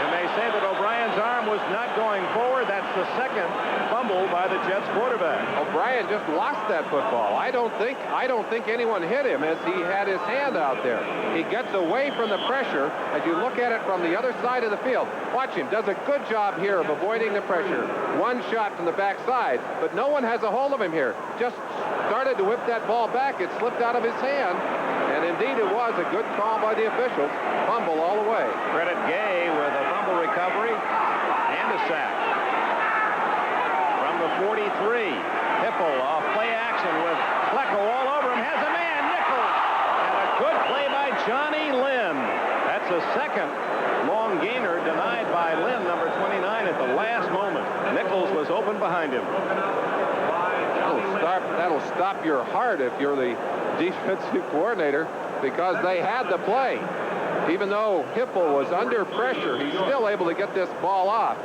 And they say that O'Brien's arm was not going forward. That's the second fumble by the Jets quarterback. O'Brien just lost that football. I don't think anyone hit him as he had his hand out there. He gets away from the pressure as you look at it from the other side of the field. Watch him. Does a good job here of avoiding the pressure. One shot from the backside, but no one has a hold of him here. Just started to whip that ball back. It slipped out of his hand. And indeed, it was a good call by the officials. Fumble all the way. Credit Gay with a fumble recovery and a sack. From the 43, Hipple off play action with Klecko all over him. Has a man, Nichols. And a good play by Johnny Lynn. That's a second long gainer denied by Lynn, number 29, at the last moment. Nichols was open behind him. That'll stop your heart if you're the defensive coordinator, because they had the play. Even though Hipple was under pressure, he's still able to get this ball off.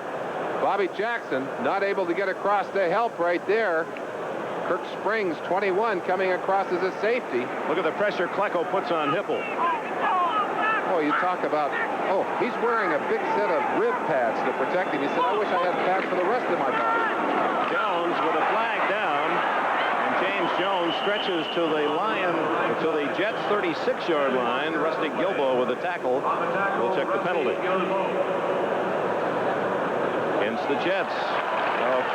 Bobby Jackson not able to get across to help right there. Kirk Springs, 21, coming across as a safety. Look at the pressure Klecko puts on Hipple. Oh, you talk about, he's wearing a big set of rib pads to protect him. He said, I wish I had pads for the rest of my body. Jones with a flag down, and James Jones stretches to the Jets' 36-yard line. Rusty Gilbo with a tackle. We'll check the penalty. Against the Jets.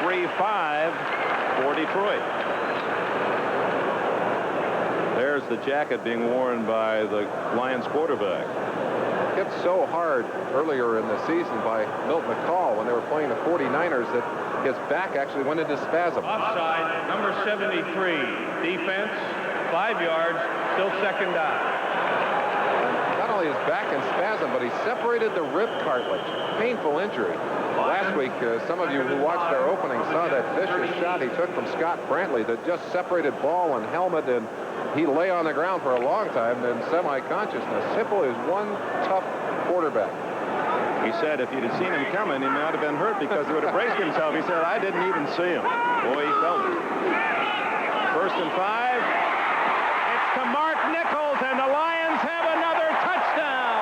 3-5 for Detroit. There's the jacket being worn by the Lions quarterback. Hit so hard earlier in the season by Milt McCall when they were playing the 49ers that his back actually went into spasm. Offside, number 73. Defense, 5 yards, still second down. Not only his back in spasm, but he separated the rib cartilage. Painful injury. Last week, some of you who watched our opening saw that vicious shot he took from Scott Brantley that just separated ball and helmet, and he lay on the ground for a long time in semi-consciousness. Hipple is one tough quarterback. He said if you'd have seen him coming, he might have been hurt because he would have braced himself. He said, I didn't even see him. Boy, he felt it. 1st and 5. It's to Mark Nichols, and the Lions have another touchdown.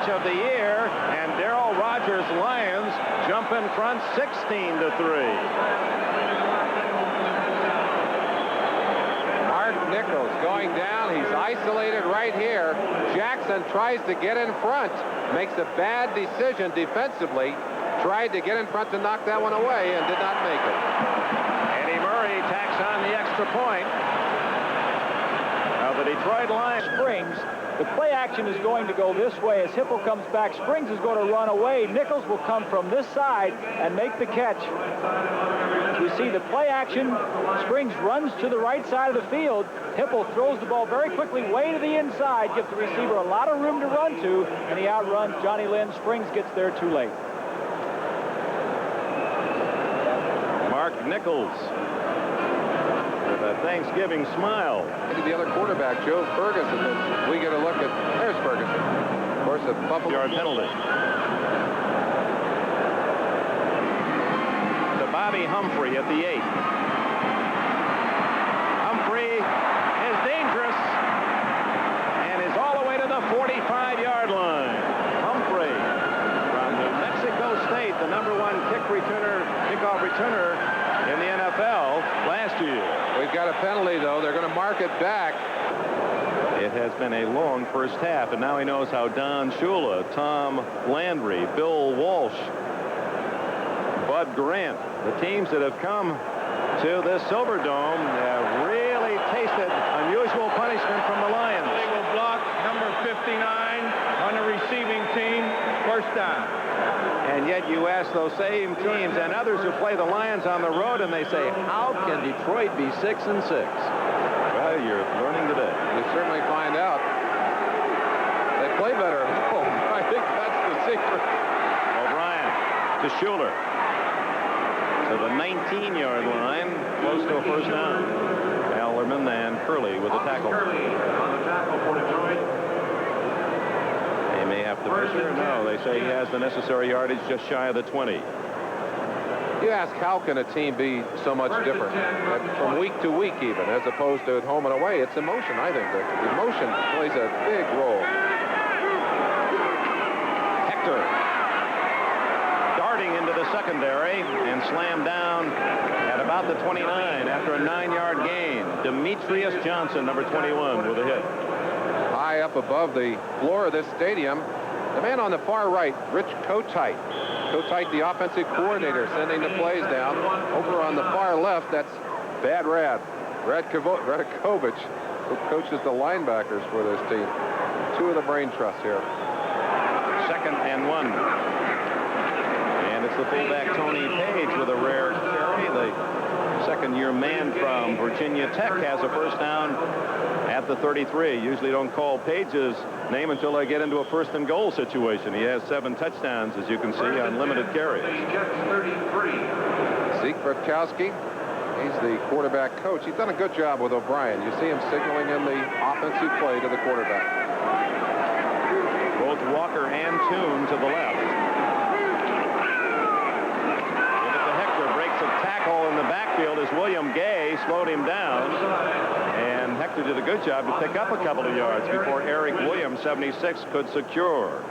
Of the year, and Darrell Rogers' Lions jump in front 16-3. Mark Nichols going down. He's isolated right here. Jackson tries to get in front, makes a bad decision defensively, tried to get in front to knock that one away and did not make it. Eddie Murray tacks on the extra point. Now the Detroit Lions. Springs. The play action is going to go this way. As Hipple comes back, Springs is going to run away. Nichols will come from this side and make the catch. We see the play action. Springs runs to the right side of the field. Hipple throws the ball very quickly way to the inside, gives the receiver a lot of room to run to, and he outruns Johnny Lynn. Springs gets there too late. Mark Nichols with a Thanksgiving smile. Maybe the other quarterback, Joe Ferguson, as we get a look at, there's Ferguson. Of course, a Buffalo yard penalty. To Bobby Humphrey at the 8. Humphrey is dangerous and is all the way to the 45-yard line. Humphrey from New Mexico State, the #1 kickoff returner in the NFL last year. We've got a penalty, though. They're going to mark it back. It It has been a long first half, and now he knows how Don Shula, Tom Landry, Bill Walsh, Bud Grant, the teams that have come to this Silverdome have really tasted unusual punishment from the Lions. They will block number 59 on the receiving team, first down. And yet you ask those same teams and others who play the Lions on the road, and they say, how can Detroit be 6-6? Well, you're learning today. You certainly find out. They play better at home. I think that's the secret. O'Brien to Schuler. To the 19-yard line, close to a first down. Ellerman and Curley with the tackle. Curley on the tackle for Detroit. They may have to measure. No, they say he has the necessary yardage just shy of the 20. You ask, how can a team be so much different from week to week even, as opposed to at home and away? It's emotion, I think. That emotion plays a big role. Hector darting into the secondary and slammed down at about the 29 after a 9-yard gain. Demetrius Johnson, number 21, with a hit. High up above the floor of this stadium, the man on the far right, Rich Kotite. Kotite, the offensive coordinator, sending the plays down. Over on the far left, that's Bad Rad. Radakovich, who coaches the linebackers for this team. Two of the brain trusts here. 2nd and 1. And it's the fullback Tony Page with a rare carry. The second-year man from Virginia Tech has a first down at the 33. Usually don't call Page's name until they get into a 1st and goal situation. He has 7 touchdowns, as you can see, on limited carries. Zeke Bratkowski, he's the quarterback coach. He's done a good job with O'Brien. You see him signaling in the offensive play to the quarterback. Both Walker and Toon to the left. Give it to Hector. Breaks a tackle in the backfield as William Gay slowed him down. And Hector did a good job to pick up a couple of yards before Eric Williams, 76, could secure.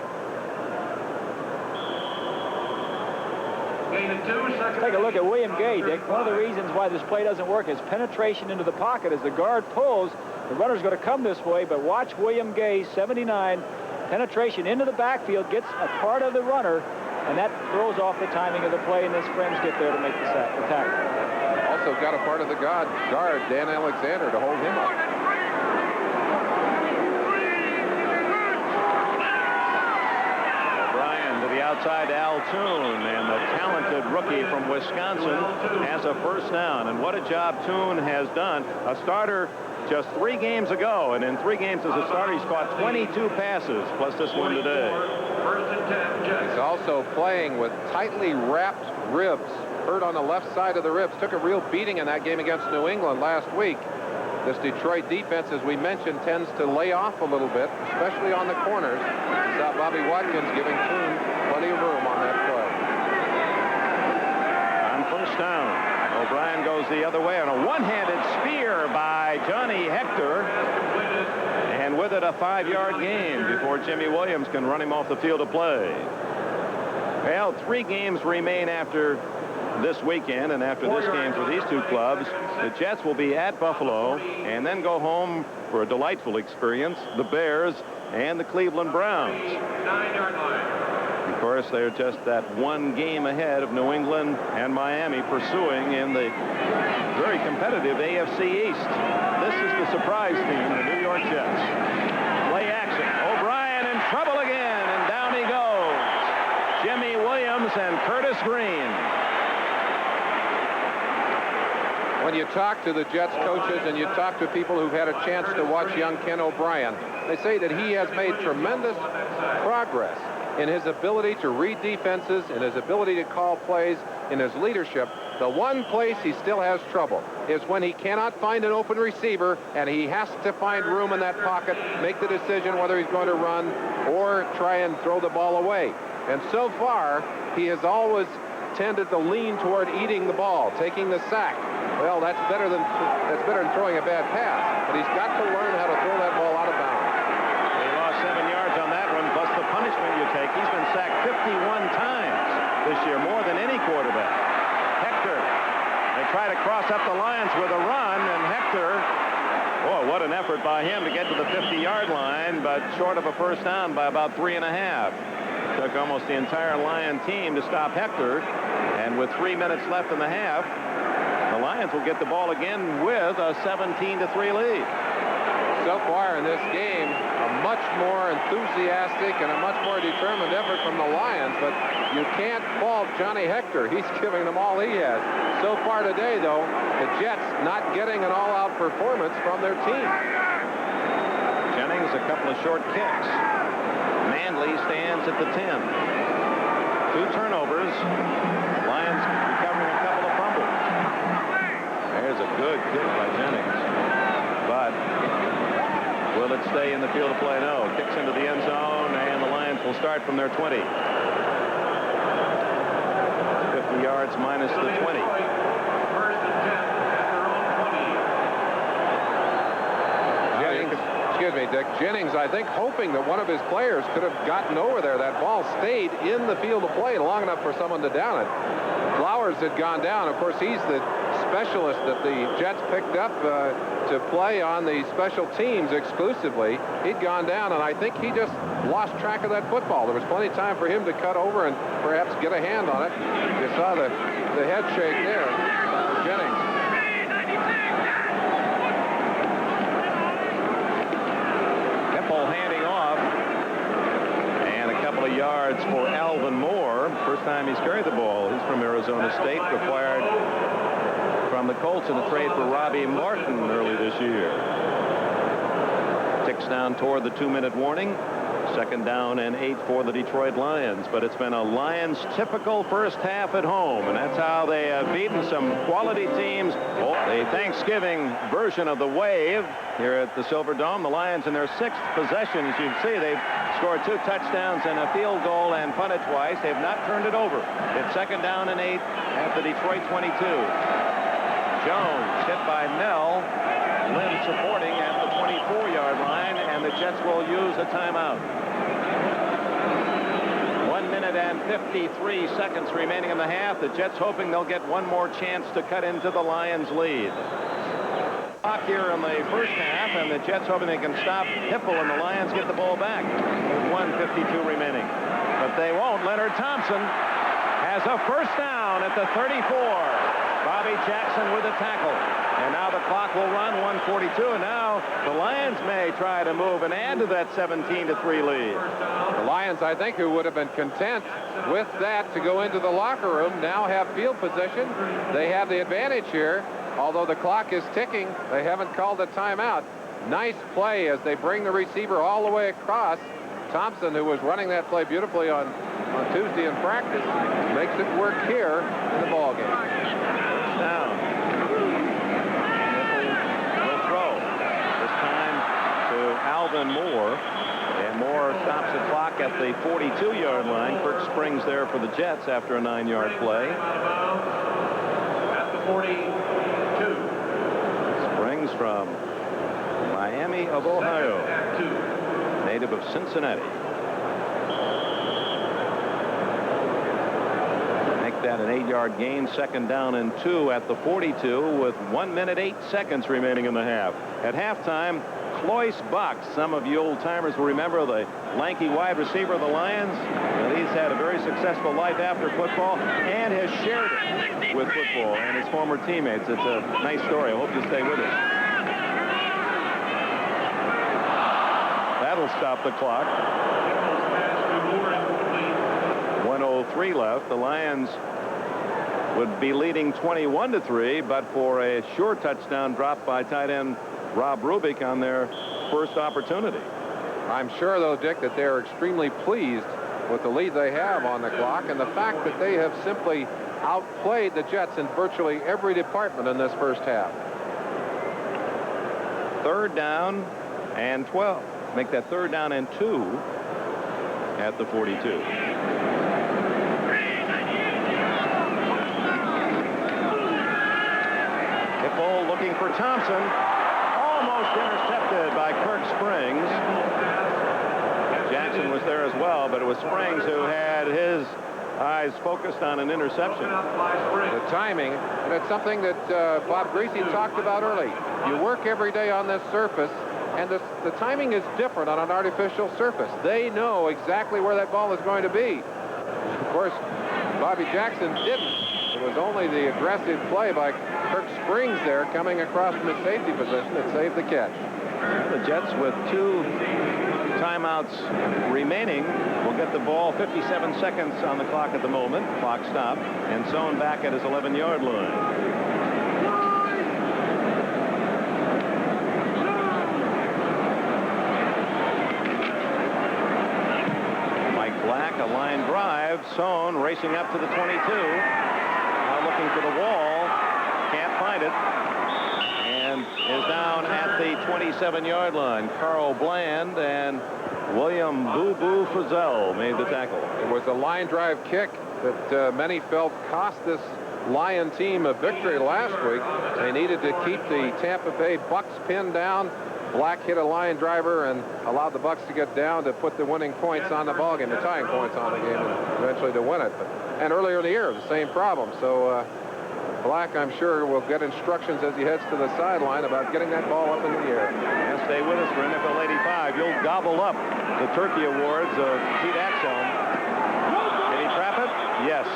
Take a look at William Gay, Dick. One of the reasons why this play doesn't work is penetration into the pocket. As the guard pulls, the runner's going to come this way, but watch William Gay, 79, penetration into the backfield, gets a part of the runner, and that throws off the timing of the play, and his friends get there to make the tackle. Also got a part of the guard, Dan Alexander, to hold him up. O'Brien to the outside to Al Toon, and the talented rookie from Wisconsin has a first down. And what a job Toon has done. A starter just 3 games ago, and in 3 games as a starter, he's caught 22 passes, plus this one today. He's also playing with tightly wrapped ribs. Hurt on the left side of the ribs. Took a real beating in that game against New England last week. This Detroit defense, as we mentioned, tends to lay off a little bit, especially on the corners. You saw Bobby Watkins giving Toon plenty of room on that play. On first down, O'Brien goes the other way on a one-handed spear by Johnny Hector. And with it, a 5-yard gain before Jimmy Williams can run him off the field of play. Well, 3 games remain after this weekend, and after this game for these two clubs, the Jets will be at Buffalo and then go home for a delightful experience, the Bears and the Cleveland Browns. 9-yard line. Of course, they're just that 1 game ahead of New England and Miami pursuing in the very competitive AFC East. This is the surprise team, the New York Jets. Play action. O'Brien in trouble again, and down he goes. Jimmy Williams and Curtis Green. When you talk to the Jets coaches and you talk to people who've had a chance to watch young Ken O'Brien, they say that he has made tremendous progress in his ability to read defenses, in his ability to call plays, in his leadership. The one place he still has trouble is when he cannot find an open receiver and he has to find room in that pocket, make the decision whether he's going to run or try and throw the ball away. And so far, he has always tended to lean toward eating the ball, taking the sack. Well, that's better than throwing a bad pass, but he's got to learn how to throw that ball out of bounds. He lost 7 yards on that one, plus the punishment you take. He's been sacked 51 times this year, more than any quarterback. Hector, they try to cross up the lines with a run, and Hector Boy, what an effort by him to get to the 50-yard line, but short of a first down by about 3.5. Took almost the entire Lion team to stop Hector, and with 3 minutes left in the half, the Lions will get the ball again with a 17-3 lead. So far in this game, a much more enthusiastic and a much more determined effort from the Lions, but you can't fault Johnny Hector. He's giving them all he has. So far today, though, the Jets not getting an all-out performance from their team. Jennings, a couple of short kicks. Manley stands at the 10. 2 turnovers. Lions recovering a couple of fumbles. There's a good kick by Jennings. But will it stay in the field of play? No. Kicks into the end zone, and the Lions will start from their 20. 50 yards minus the 20. First and 10 at their own 20. Jennings, excuse me, Dick. Jennings, I think, hoping that one of his players could have gotten over there. That ball stayed in the field of play long enough for someone to down it. Flowers had gone down. Of course, he's the specialist that the Jets picked up to play on the special teams exclusively. He'd gone down, and I think he just lost track of that football. There was plenty of time for him to cut over and perhaps get a hand on it. You saw the head shake there. Jennings. Keppel handing off, and a couple of yards for Alvin Moore. First time he's carried the ball. He's from Arizona State, acquired from the Colts in a trade for Robbie Martin early this year. Ticks down toward the 2-minute warning. 2nd down and 8 for the Detroit Lions. But it's been a Lions typical first half at home, and that's how they have beaten some quality teams. The Thanksgiving version of the wave here at the Silver Dome. The Lions in their 6th possession. As you can see, they've scored 2 touchdowns and a field goal and punted twice. They've not turned it over. It's 2nd down and 8 at the Detroit 22. Jones hit by Mel. Lynn supporting at the 24-yard line, and the Jets will use a timeout. 1 minute and 53 seconds remaining in the half. The Jets hoping they'll get one more chance to cut into the Lions' lead. Clock here in the first half, and the Jets hoping they can stop Hipple, and the Lions get the ball back with 1:52 remaining. But they won't. Leonard Thompson has a first down at the 34. Bobby Jackson with a tackle. And now the clock will run, 1:42, and now the Lions may try to move and add to that 17-3 lead. The Lions, I think, who would have been content with that to go into the locker room, now have field position. They have the advantage here. Although the clock is ticking, they haven't called a timeout. Nice play as they bring the receiver all the way across. Thompson, who was running that play beautifully on Tuesday in practice, makes it work here in the ball game. Down. Will throw. This time to Alvin Moore. And Moore stops the clock at the 42-yard line. Kirk Springs there for the Jets after a 9-yard play. At the 42. Springs from Miami of Ohio. Native of Cincinnati. That an 8-yard gain, 2nd down and 2 at the 42 with 1 minute 8 seconds remaining in the half. At halftime, Cloyce Buck. Some of you old-timers will remember the lanky wide receiver of the Lions. Well, he's had a very successful life after football and has shared it with football and his former teammates. It's a nice story. I hope you stay with us. That'll stop the clock. 1:03 left. The Lions would be leading 21-3, but for a sure touchdown drop by tight end Rob Rubik on their first opportunity. I'm sure, though, Dick, that they're extremely pleased with the lead they have on the clock and the fact that they have simply outplayed the Jets in virtually every department in this first half. 3rd down and 12. Make that 3rd down and 2 at the 42. Hipple looking for Thompson. Almost intercepted by Kirk Springs. Jackson was there as well, but it was Springs who had his eyes focused on an interception. The timing, and it's something that Bob Greasy talked about early. You work every day on this surface, and the timing is different on an artificial surface. They know exactly where that ball is going to be. Of course, Bobby Jackson didn't. It was only the aggressive play by Kirk Springs there coming across from his safety position that saved the catch. The Jets, with 2 timeouts remaining, will get the ball. 57 seconds on the clock at the moment. Clock stopped, and Sohn back at his 11-yard line. Mike Black, a line drive. Sohn racing up to the 22. Now looking for the wall. Can't find it. And is down at the 27-yard line. Carl Bland and William Boo Boo Frizzell made the tackle. It was a line drive kick that many felt cost this Lion team a victory last week. They needed to keep the Tampa Bay Bucks pinned down. Black hit a line driver and allowed the Bucks to get down to put the winning points on the ballgame, the tying points on the game, and eventually to win it. And earlier in the year, the same problem. So Black, I'm sure, will get instructions as he heads to the sideline about getting that ball up in the air. And stay with us for NFL 85. You'll gobble up the Turkey Awards of Pete Axel. Did he trap it? Yes.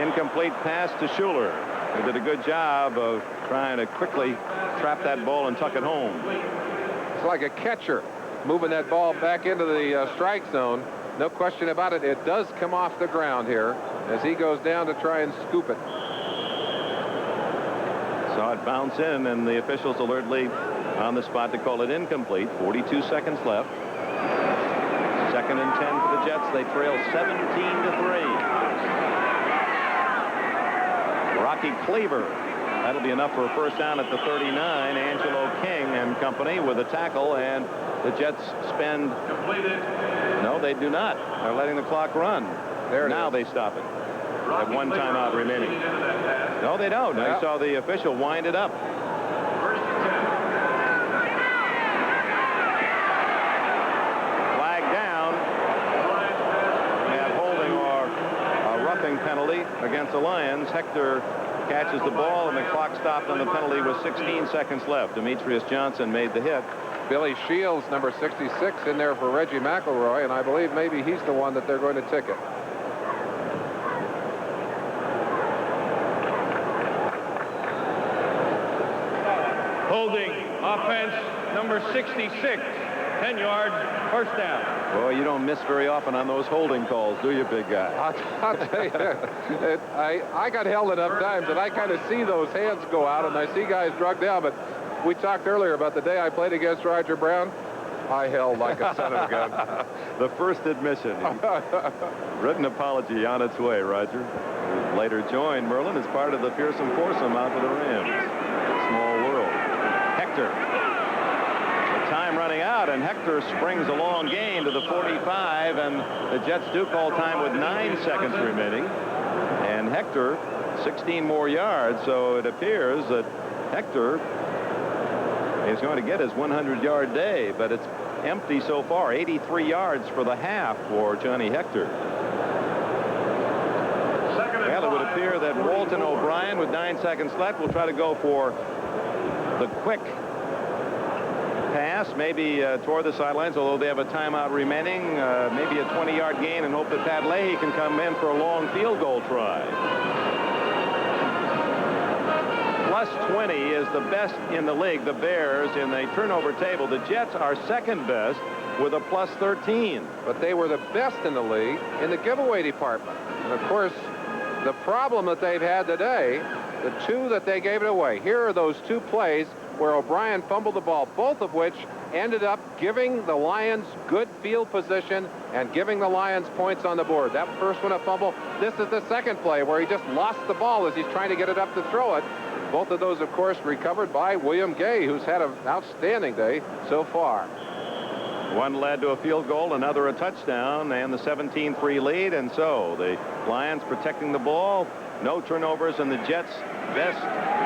Incomplete pass to Schuler, who did a good job of trying to quickly trap that ball and tuck it home. It's like a catcher moving that ball back into the strike zone. No question about it. It does come off the ground here as he goes down to try and scoop it. Saw it bounce in, and the officials alertly on the spot to call it incomplete. 42 seconds left. 2nd and 10 for the Jets. They trail 17-3. Rocky Cleaver. That'll be enough for a first down at the 39. Angelo King and company with a tackle, and the Jets spend. No, they do not. They're letting the clock run. There now they stop it. They have 1 timeout remaining. No, they don't. I saw the official wind it up. Flag down. They have holding or a roughing penalty against the Lions. Hector catches the ball, and the clock stopped on the penalty with 16 seconds left. Demetrius Johnson made the hit. Billy Shields, number 66, in there for Reggie McElroy, and I believe maybe he's the one that they're going to ticket. Holding offense number 66. 10 yards, first down. Boy, you don't miss very often on those holding calls, do you, big guy? I'll tell you, I got held enough times that I kind of see those hands go out, and I see guys drug down. But we talked earlier about the day I played against Roger Brown. I held like a son of a gun. The first admission. Written apology on its way, Roger. Who later joined Merlin as part of the fearsome foursome out for the Rams. Small world. Hector. The time running out, and Hector springs a long gain to the 45, and the Jets do call time with 9 seconds remaining. And Hector, 16 more yards, so it appears that Hector is going to get his 100-yard day, but it's empty so far. 83 yards for the half for Johnny Hector. Well, it would appear that Walton O'Brien, with 9 seconds left, will try to go for the quick pass, maybe toward the sidelines, although they have a timeout remaining, maybe a 20-yard gain, and hope that Pat Leahy can come in for a long field goal try. Plus 20 is the best in the league, the Bears, in the turnover table. The Jets are second best with a plus 13. But they were the best in the league in the giveaway department. And, of course, the problem that they've had today, the 2 that they gave it away. Here are those 2 plays where O'Brien fumbled the ball, both of which ended up giving the Lions good field position and giving the Lions points on the board. That first one, a fumble. This is the second play where he just lost the ball as he's trying to get it up to throw it. Both of those, of course, recovered by William Gay, who's had an outstanding day so far. One led to a field goal, another a touchdown, and the 17-3 lead. And so the Lions protecting the ball. No turnovers, and the Jets best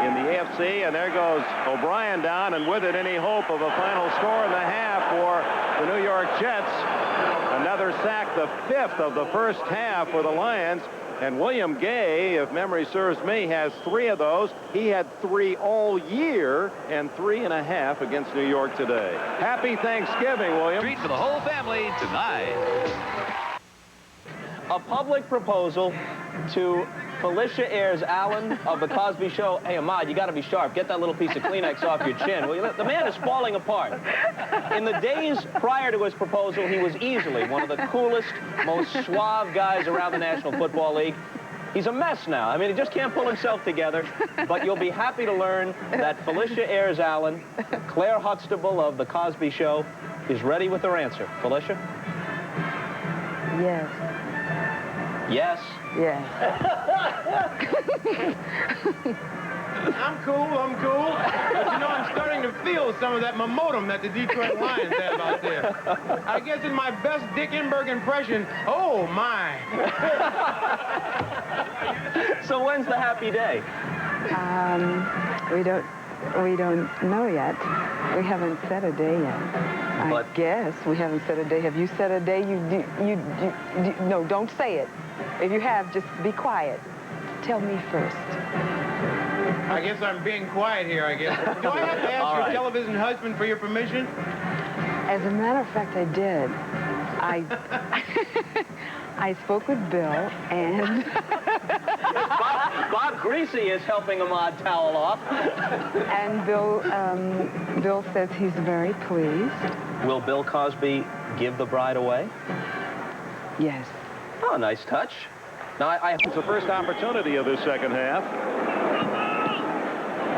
in the AFC. And there goes O'Brien down, and with it any hope of a final score in the half for the New York Jets. Another sack, the 5th of the first half for the Lions. And William Gay, if memory serves me, has 3 of those. He had 3 all year and 3.5 against New York today. Happy Thanksgiving, William. Treat for the whole family tonight. A public proposal to Felicia Ayres Allen of The Cosby Show. Hey, Ahmad, you got to be sharp. Get that little piece of Kleenex off your chin. Well, the man is falling apart. In the days prior to his proposal, he was easily one of the coolest, most suave guys around the National Football League. He's a mess now. I mean, he just can't pull himself together. But you'll be happy to learn that Felicia Ayres Allen, Claire Huxtable of The Cosby Show, is ready with her answer. Felicia? Yes. Yes. Yes. I'm cool. But you know, I'm starting to feel some of that momentum that the Detroit Lions have out there. I guess in my best Dick Enberg impression, oh my. So when's the happy day? We don't know yet. We haven't set a day yet. I guess we haven't set a day. Have you set a day? No, don't say it. If you have, just be quiet. Tell me first. I guess I'm being quiet here, I guess. Do I have to ask your television husband for your permission? As a matter of fact, I did. I spoke with Bill, and... Bob Greasy is helping Ahmad towel off. And Bill says he's very pleased. Will Bill Cosby give the bride away? Yes. Oh, nice touch. Now, It's the first opportunity of this second half.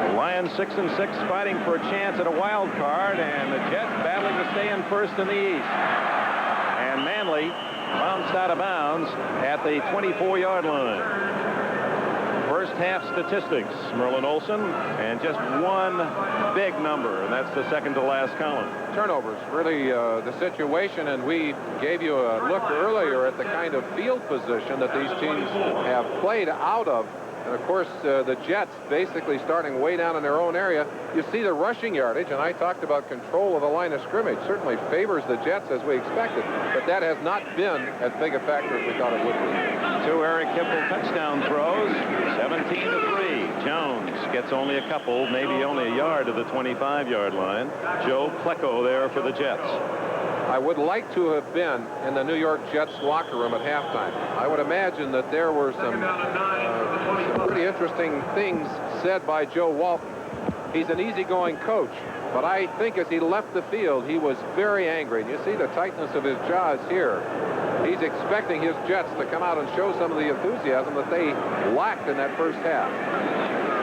The Lions 6-6 fighting for a chance at a wild card, and the Jets battling to stay in first in the East. And Manley bounced out of bounds at the 24-yard line. First half statistics, Merlin Olsen, and just one big number, and that's the second to last column. Turnovers, really the situation, and we gave you a look earlier at the kind of field position that these teams have played out of. And, of course, the Jets basically starting way down in their own area. You see the rushing yardage, and I talked about control of the line of scrimmage. Certainly favors the Jets as we expected, but that has not been as big a factor as we thought it would be. 2 Eric Hipple touchdown throws, 17-3. Jones gets only a couple, maybe only a yard to the 25-yard line. Joe Klecko there for the Jets. I would like to have been in the New York Jets locker room at halftime. I would imagine that there were some pretty interesting things said by Joe Walton. He's an easygoing coach, but I think as he left the field, he was very angry. And you see the tightness of his jaws here. He's expecting his Jets to come out and show some of the enthusiasm that they lacked in that first half.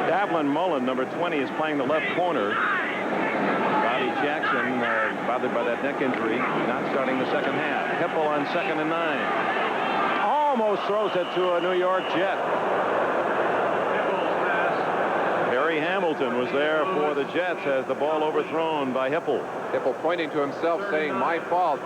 Davlin Mullen, number 20, is playing the left corner. Bobby Jackson, bothered by that neck injury, not starting the second half. Hipple on 2nd and 9. Almost throws it to a New York Jet. Harry Hamilton was there for the Jets as the ball overthrown by Hipple. Hipple pointing to himself saying, my fault.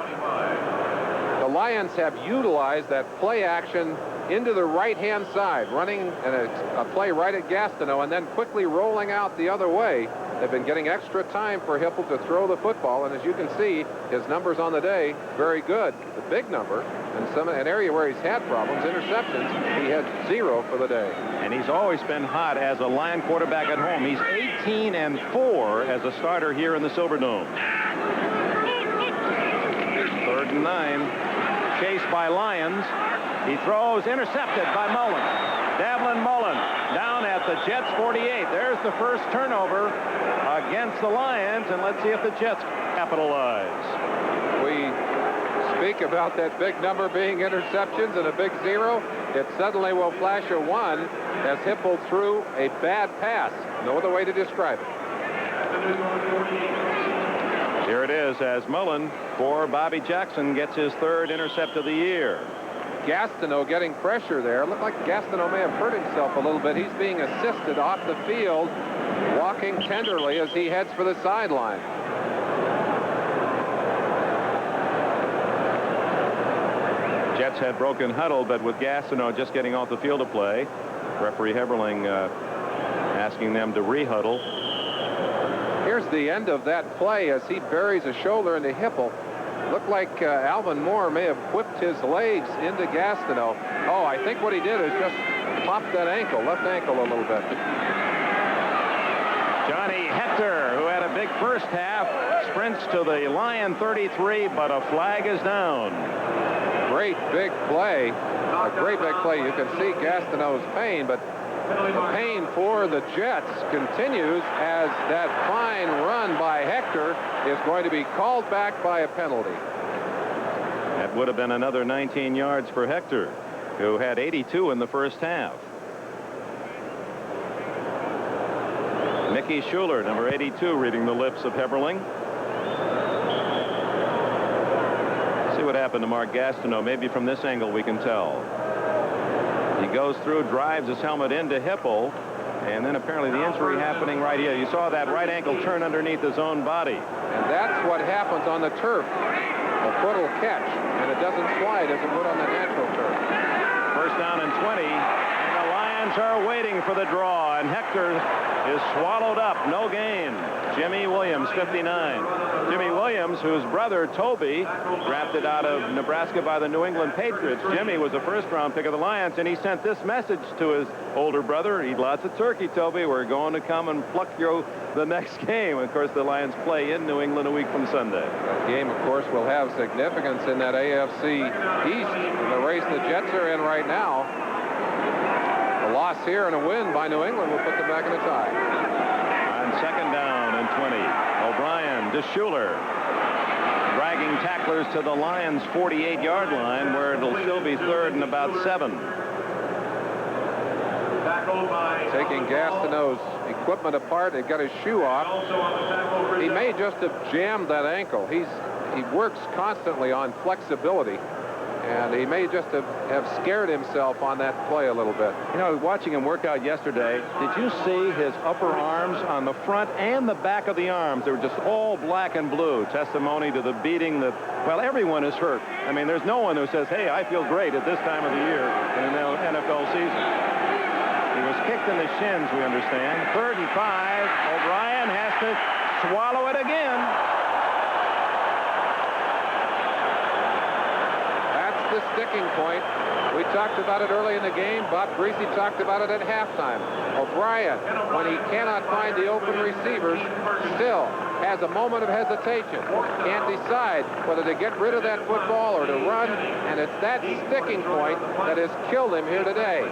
The Lions have utilized that play action into the right-hand side, running a play right at Gastineau and then quickly rolling out the other way. They've been getting extra time for Hipple to throw the football, and as you can see, his numbers on the day, very good. The big number, and an area where he's had problems, interceptions, he had 0 for the day. And he's always been hot as a Lion quarterback at home. He's 18-4 as a starter here in the Silverdome. 3rd and 9. Chased by Lions. He throws, intercepted by Mullen. Davlin Mullen down at the Jets 48. There's the first turnover against the Lions, and let's see if the Jets capitalize. We speak about that big number being interceptions and a big 0. It suddenly will flash a 1 as Hipple threw a bad pass. No other way to describe it. Here it is as Mullen for Bobby Jackson gets his 3rd intercept of the year. Gastineau getting pressure there. Looked like Gastineau may have hurt himself a little bit. He's being assisted off the field, walking tenderly as he heads for the sideline. Jets had broken huddle, but with Gastineau just getting off the field to play, referee Heberling asking them to re-huddle. Here's the end of that play as he buries a shoulder into Hipple. Looked like Alvin Moore may have whipped his legs into Gastineau. Oh, I think what he did is just pop that ankle, left ankle a little bit. Johnny Hector, who had a big first half, sprints to the Lion 33, but a flag is down. Great big play. A great big play. You can see Gastineau's pain, but the pain for the Jets continues as that fine run by Hector is going to be called back by a penalty. That would have been another 19 yards for Hector, who had 82 in the first half. Mickey Schuler, number 82, reading the lips of Heberling. See what happened to Mark Gastineau. Maybe from this angle we can tell. He goes through, drives his helmet into Hipple, and then apparently the injury happening right here. You saw that right ankle turn underneath his own body. And that's what happens on the turf. The foot will catch, and it doesn't slide as it would on the natural turf. First down and 20, and the Lions are waiting for the draw, and Hector is swallowed up. No gain. Jimmy Williams, 59. Jimmy Williams, whose brother Toby drafted out of Nebraska by the New England Patriots. Jimmy was a first-round pick of the Lions, and he sent this message to his older brother: eat lots of turkey, Toby. We're going to come and pluck you the next game. Of course, the Lions play in New England a week from Sunday. That game, of course, will have significance in that AFC East, the race the Jets are in right now. A loss here and a win by New England will put them back in a tie. On second down and 20, O'Brien to Schuler, dragging tacklers to the Lions' 48-yard line, where it'll still be third and about 7. Taking Gastineau's equipment apart, they got his shoe off. He may just have jammed that ankle. He works constantly on flexibility, and he may just have scared himself on that play a little bit. You know, watching him work out yesterday, did you see his upper arms on the front and the back of the arms? They were just all black and blue, testimony to the beating that, well, everyone is hurt. I mean, there's no one who says, hey, I feel great at this time of the year in an NFL season. He was kicked in the shins, we understand. 3rd and 5. O'Brien has to swallow it again. That's the sticking point. We talked about it early in the game. Bob Greasy talked about it at halftime. O'Brien, when he cannot find the open receivers, still has a moment of hesitation. Can't decide whether to get rid of that football or to run, and it's that sticking point that has killed him here today.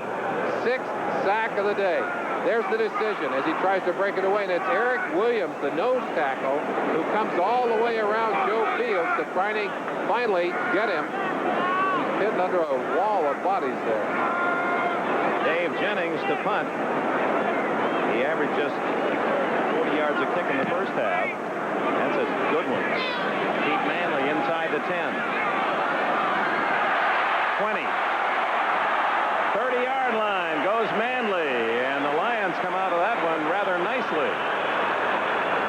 6th sack of the day. There's the decision as he tries to break it away, and it's Eric Williams, the nose tackle, who comes all the way around Joe Fields to finally get him. He's hidden under a wall of bodies there. Dave Jennings to punt. He averaged just 40 yards a kick in the first half. That's a good one. Keep Manley inside the 10. 20. 30-yard line goes Manley, and the Lions come out of that one rather nicely.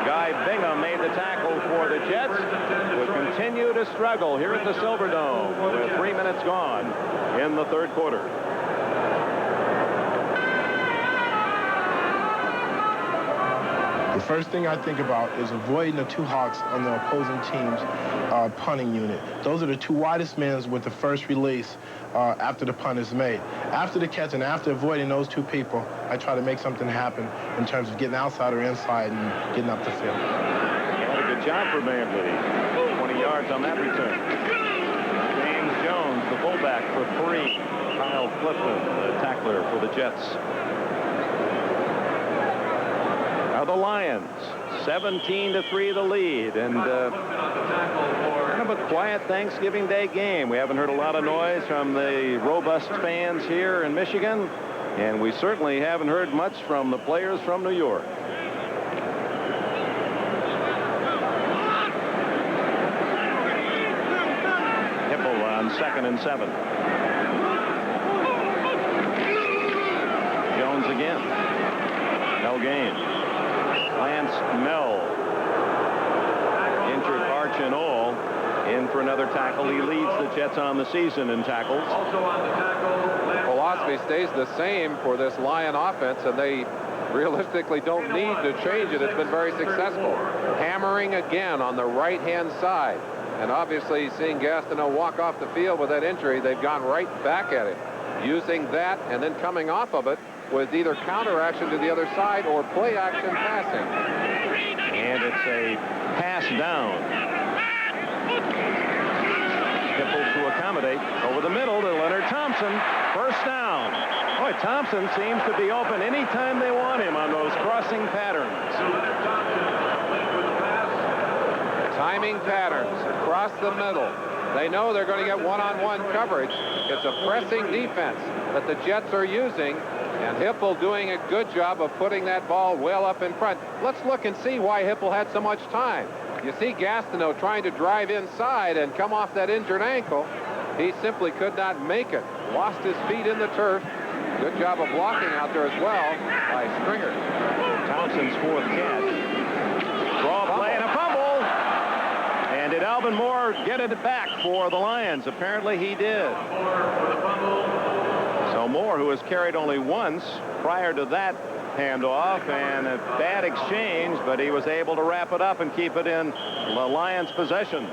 Guy Bingham made the tackle for the Jets, who continue to struggle here at the Silverdome with 3 minutes gone in the third quarter. The first thing I think about is avoiding the two hawks on the opposing team's punting unit. Those are the two widest men with the first release after the punt is made. After the catch and after avoiding those two people, I try to make something happen in terms of getting outside or inside and getting up the field. What a good job for Manley. 20 yards on that return. James Jones, the fullback, for 3. Kyle Clifton, the tackler for the Jets. Now the Lions, 17-3 the lead, and kind of a quiet Thanksgiving Day game. We haven't heard a lot of noise from the robust fans here in Michigan, and we certainly haven't heard much from the players from New York. Hipple on 2nd and 7. Jones again. No gain. Lance Mell, injured arch and all, in for another tackle. He leads the Jets on the season in tackles. Philosophy stays the same for this Lion offense, and they realistically don't need to change it. It's been very successful. Hammering again on the right-hand side. And obviously, seeing Gastineau walk off the field with that injury, they've gone right back at him, using that and then coming off of it with either counter action to the other side or play action passing. And it's a pass down. Hipple to accommodate over the middle to Leonard Thompson. First down. Boy, Thompson seems to be open anytime they want him on those crossing patterns. Timing patterns across the middle. They know they're going to get one-on-one coverage. It's a pressing defense that the Jets are using, and Hipple doing a good job of putting that ball well up in front. Let's look and see why Hipple had so much time. You see Gastineau trying to drive inside and come off that injured ankle. He simply could not make it. Lost his feet in the turf. Good job of blocking out there as well by Stringer. Thompson's fourth catch. Draw play and a fumble. And did Alvin Moore get it back for the Lions? Apparently he did. So Moore, who was carried only once prior to that handoff, and a bad exchange, but he was able to wrap it up and keep it in the Lions' possession.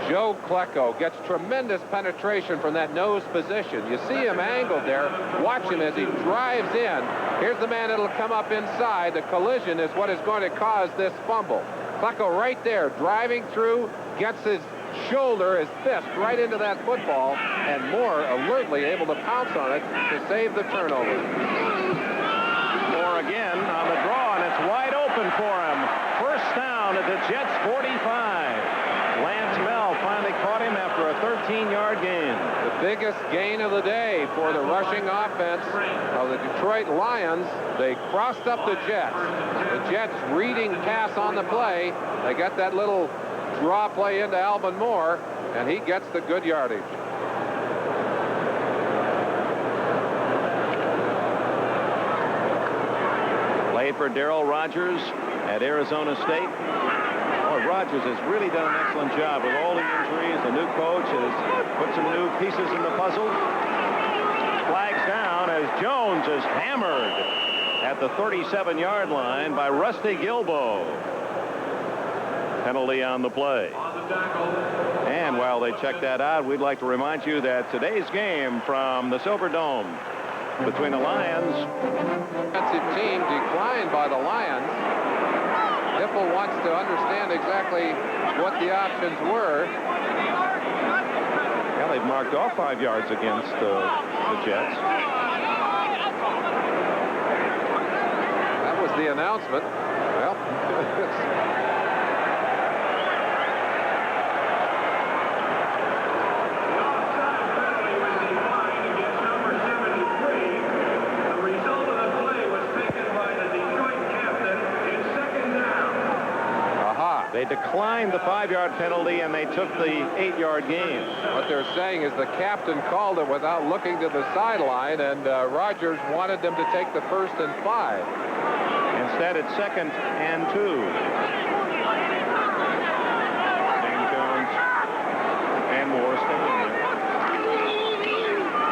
Joe Klecko gets tremendous penetration from that nose position. You see him angled there. Watch him as he drives in. Here's the man that'll come up inside. The collision is what is going to cause this fumble. Klecko right there, driving through, gets his shoulder, his fist right into that football, and Moore alertly able to pounce on it to save the turnover. Moore again on the draw, and it's wide open for him. First down at the Jets' 45. Lance Mel finally caught him after a 13-yard gain. The biggest gain of the day for the rushing offense of the Detroit Lions. They crossed up the Jets. The Jets reading pass on the play. They got that little draw play into Alvin Moore, and he gets the good yardage. Played for Darrell Rogers at Arizona State. Rogers has really done an excellent job with all the injuries. The new coach has put some new pieces in the puzzle. Flags down as Jones is hammered at the 37-yard line by Rusty Gilbo. Penalty on the play. And while they check that out, we'd like to remind you that today's game from the Silverdome between the Lions. Defensive team declined by the Lions. Hipple wants to understand exactly what the options were. Yeah, they've marked off 5 yards against the Jets. That was the announcement. Well, they declined the 5-yard penalty, and they took the 8-yard gain. What they're saying is the captain called it without looking to the sideline, and Rogers wanted them to take the 1st and 5. Instead, it's 2nd and 2. St. Jones and Moore staying there.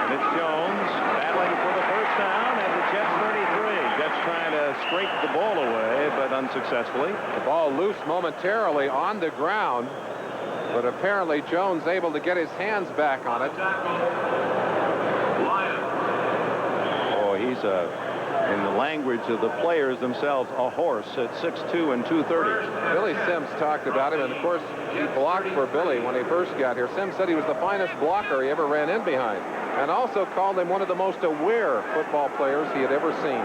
And it's Jones battling for the first down at the Jets 33. Jets trying to scrape the ball away, but unsuccessfully. The ball loose momentarily on the ground, but apparently Jones able to get his hands back on it. Oh, he's in the language of the players themselves, a horse at 6'2" and 230. Billy Sims talked about him, and of course he blocked for Billy when he first got here. Sims said he was the finest blocker he ever ran in behind, and also called him one of the most aware football players he had ever seen.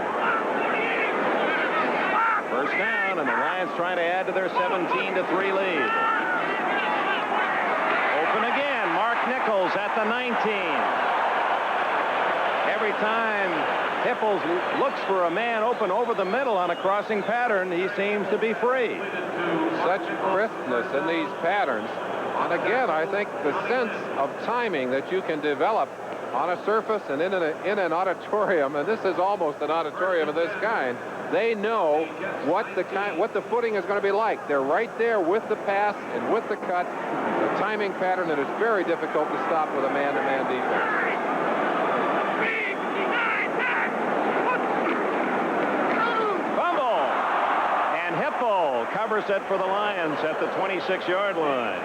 First down, and the Lions trying to add to their 17-3 lead. Open again, Mark Nichols at the 19. Every time Hipples looks for a man open over the middle on a crossing pattern, he seems to be free. Such crispness in these patterns. And again, I think the sense of timing that you can develop on a surface and in an auditorium, and this is almost an auditorium of this kind, they know what the footing is going to be like. They're right there with the pass and with the cut, the timing pattern that is very difficult to stop with a man-to-man defense. snapper set for the Lions at the 26-yard line.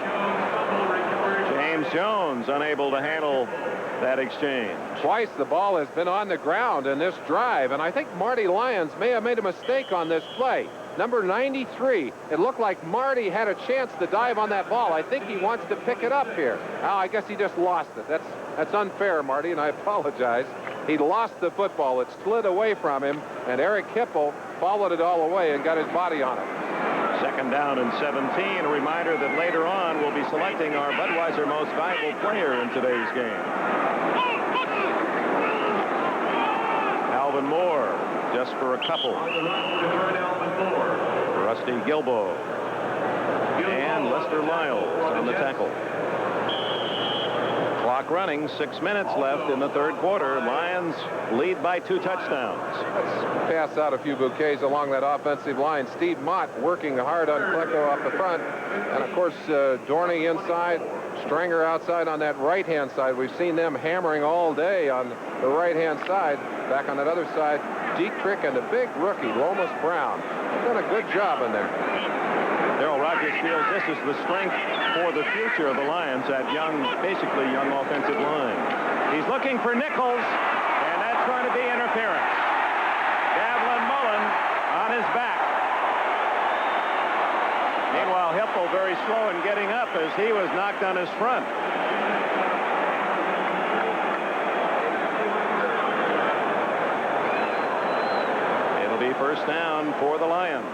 James Jones unable to handle that exchange. Twice the ball has been on the ground in this drive, and I think Marty Lyons may have made a mistake on this play. Number 93, it looked like Marty had a chance to dive on that ball. I think he wants to pick it up here. Oh, I guess he just lost it. That's unfair, Marty, and I apologize. He lost the football. It slid away from him, and Eric Hipple followed it all away and got his body on it. 2nd down and 17. A reminder that later on we'll be selecting our Budweiser most valuable player in today's game. Alvin Moore, just for a couple. Rusty Gilbo. And Lester Lyles on the tackle. Clock running, 6 minutes left in the 3rd quarter. Lions lead by 2 touchdowns. Let's pass out a few bouquets along that offensive line. Steve Mott working hard on Klecko up the front. And, of course, Dorney inside, Stringer outside on that right-hand side. We've seen them hammering all day on the right-hand side. Back on that other side, Dietrich and the big rookie, Lomas Brown. They've done a good job in there. Darrell Rogers feels this is the strength for the future of the Lions, that basically young offensive line. He's looking for Nichols, and that's going to be interference. Davlin Mullen on his back. Meanwhile, Hipple very slow in getting up as he was knocked on his front. It'll be 1st down for the Lions.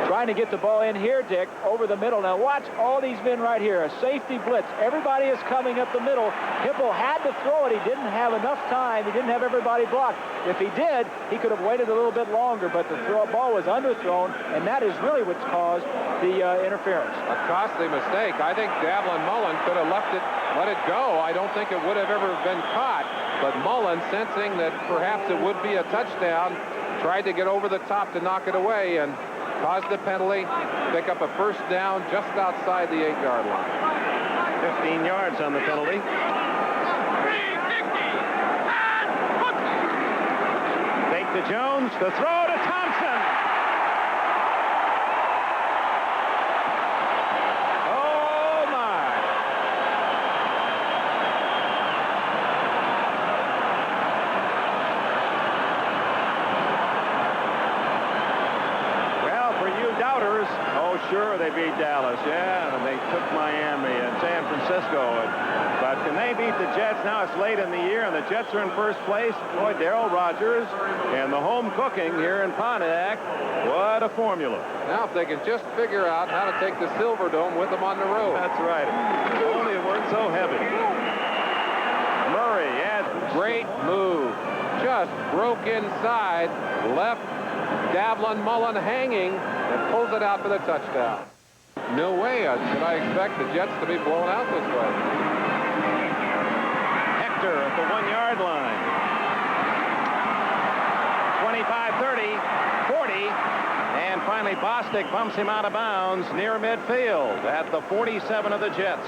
Trying to get the ball in here, Dick, over the middle. Now watch all these men right here. A safety blitz. Everybody is coming up the middle. Hipple had to throw it. He didn't have enough time. He didn't have everybody blocked. If he did, he could have waited a little bit longer, but the ball was underthrown, and that is really what's caused the interference. A costly mistake. I think Davlin Mullen could have let it go. I don't think it would have ever been caught, but Mullen, sensing that perhaps it would be a touchdown, tried to get over the top to knock it away and caused the penalty, pick up a 1st down just outside the 8-yard line. 15 yards on the penalty. Fake to Jones, the throw to Thompson. Oh, my. Doubters, oh sure they beat Dallas, yeah, and they took Miami and San Francisco, but can they beat the Jets? Now it's late in the year and the Jets are in 1st place. Boy, Darrell Rogers and the home cooking here in Pontiac, what a formula. Now if they can just figure out how to take the Silverdome with them on the road. That's right, if only it weren't so heavy. Murray, yeah, great move, just broke inside, left Davlin Mullen hanging and pulls it out for the touchdown. No way should I expect the Jets to be blown out this way. Hector at the 1-yard line. 25, 30, 40, and finally Bostic bumps him out of bounds near midfield at the 47 of the Jets.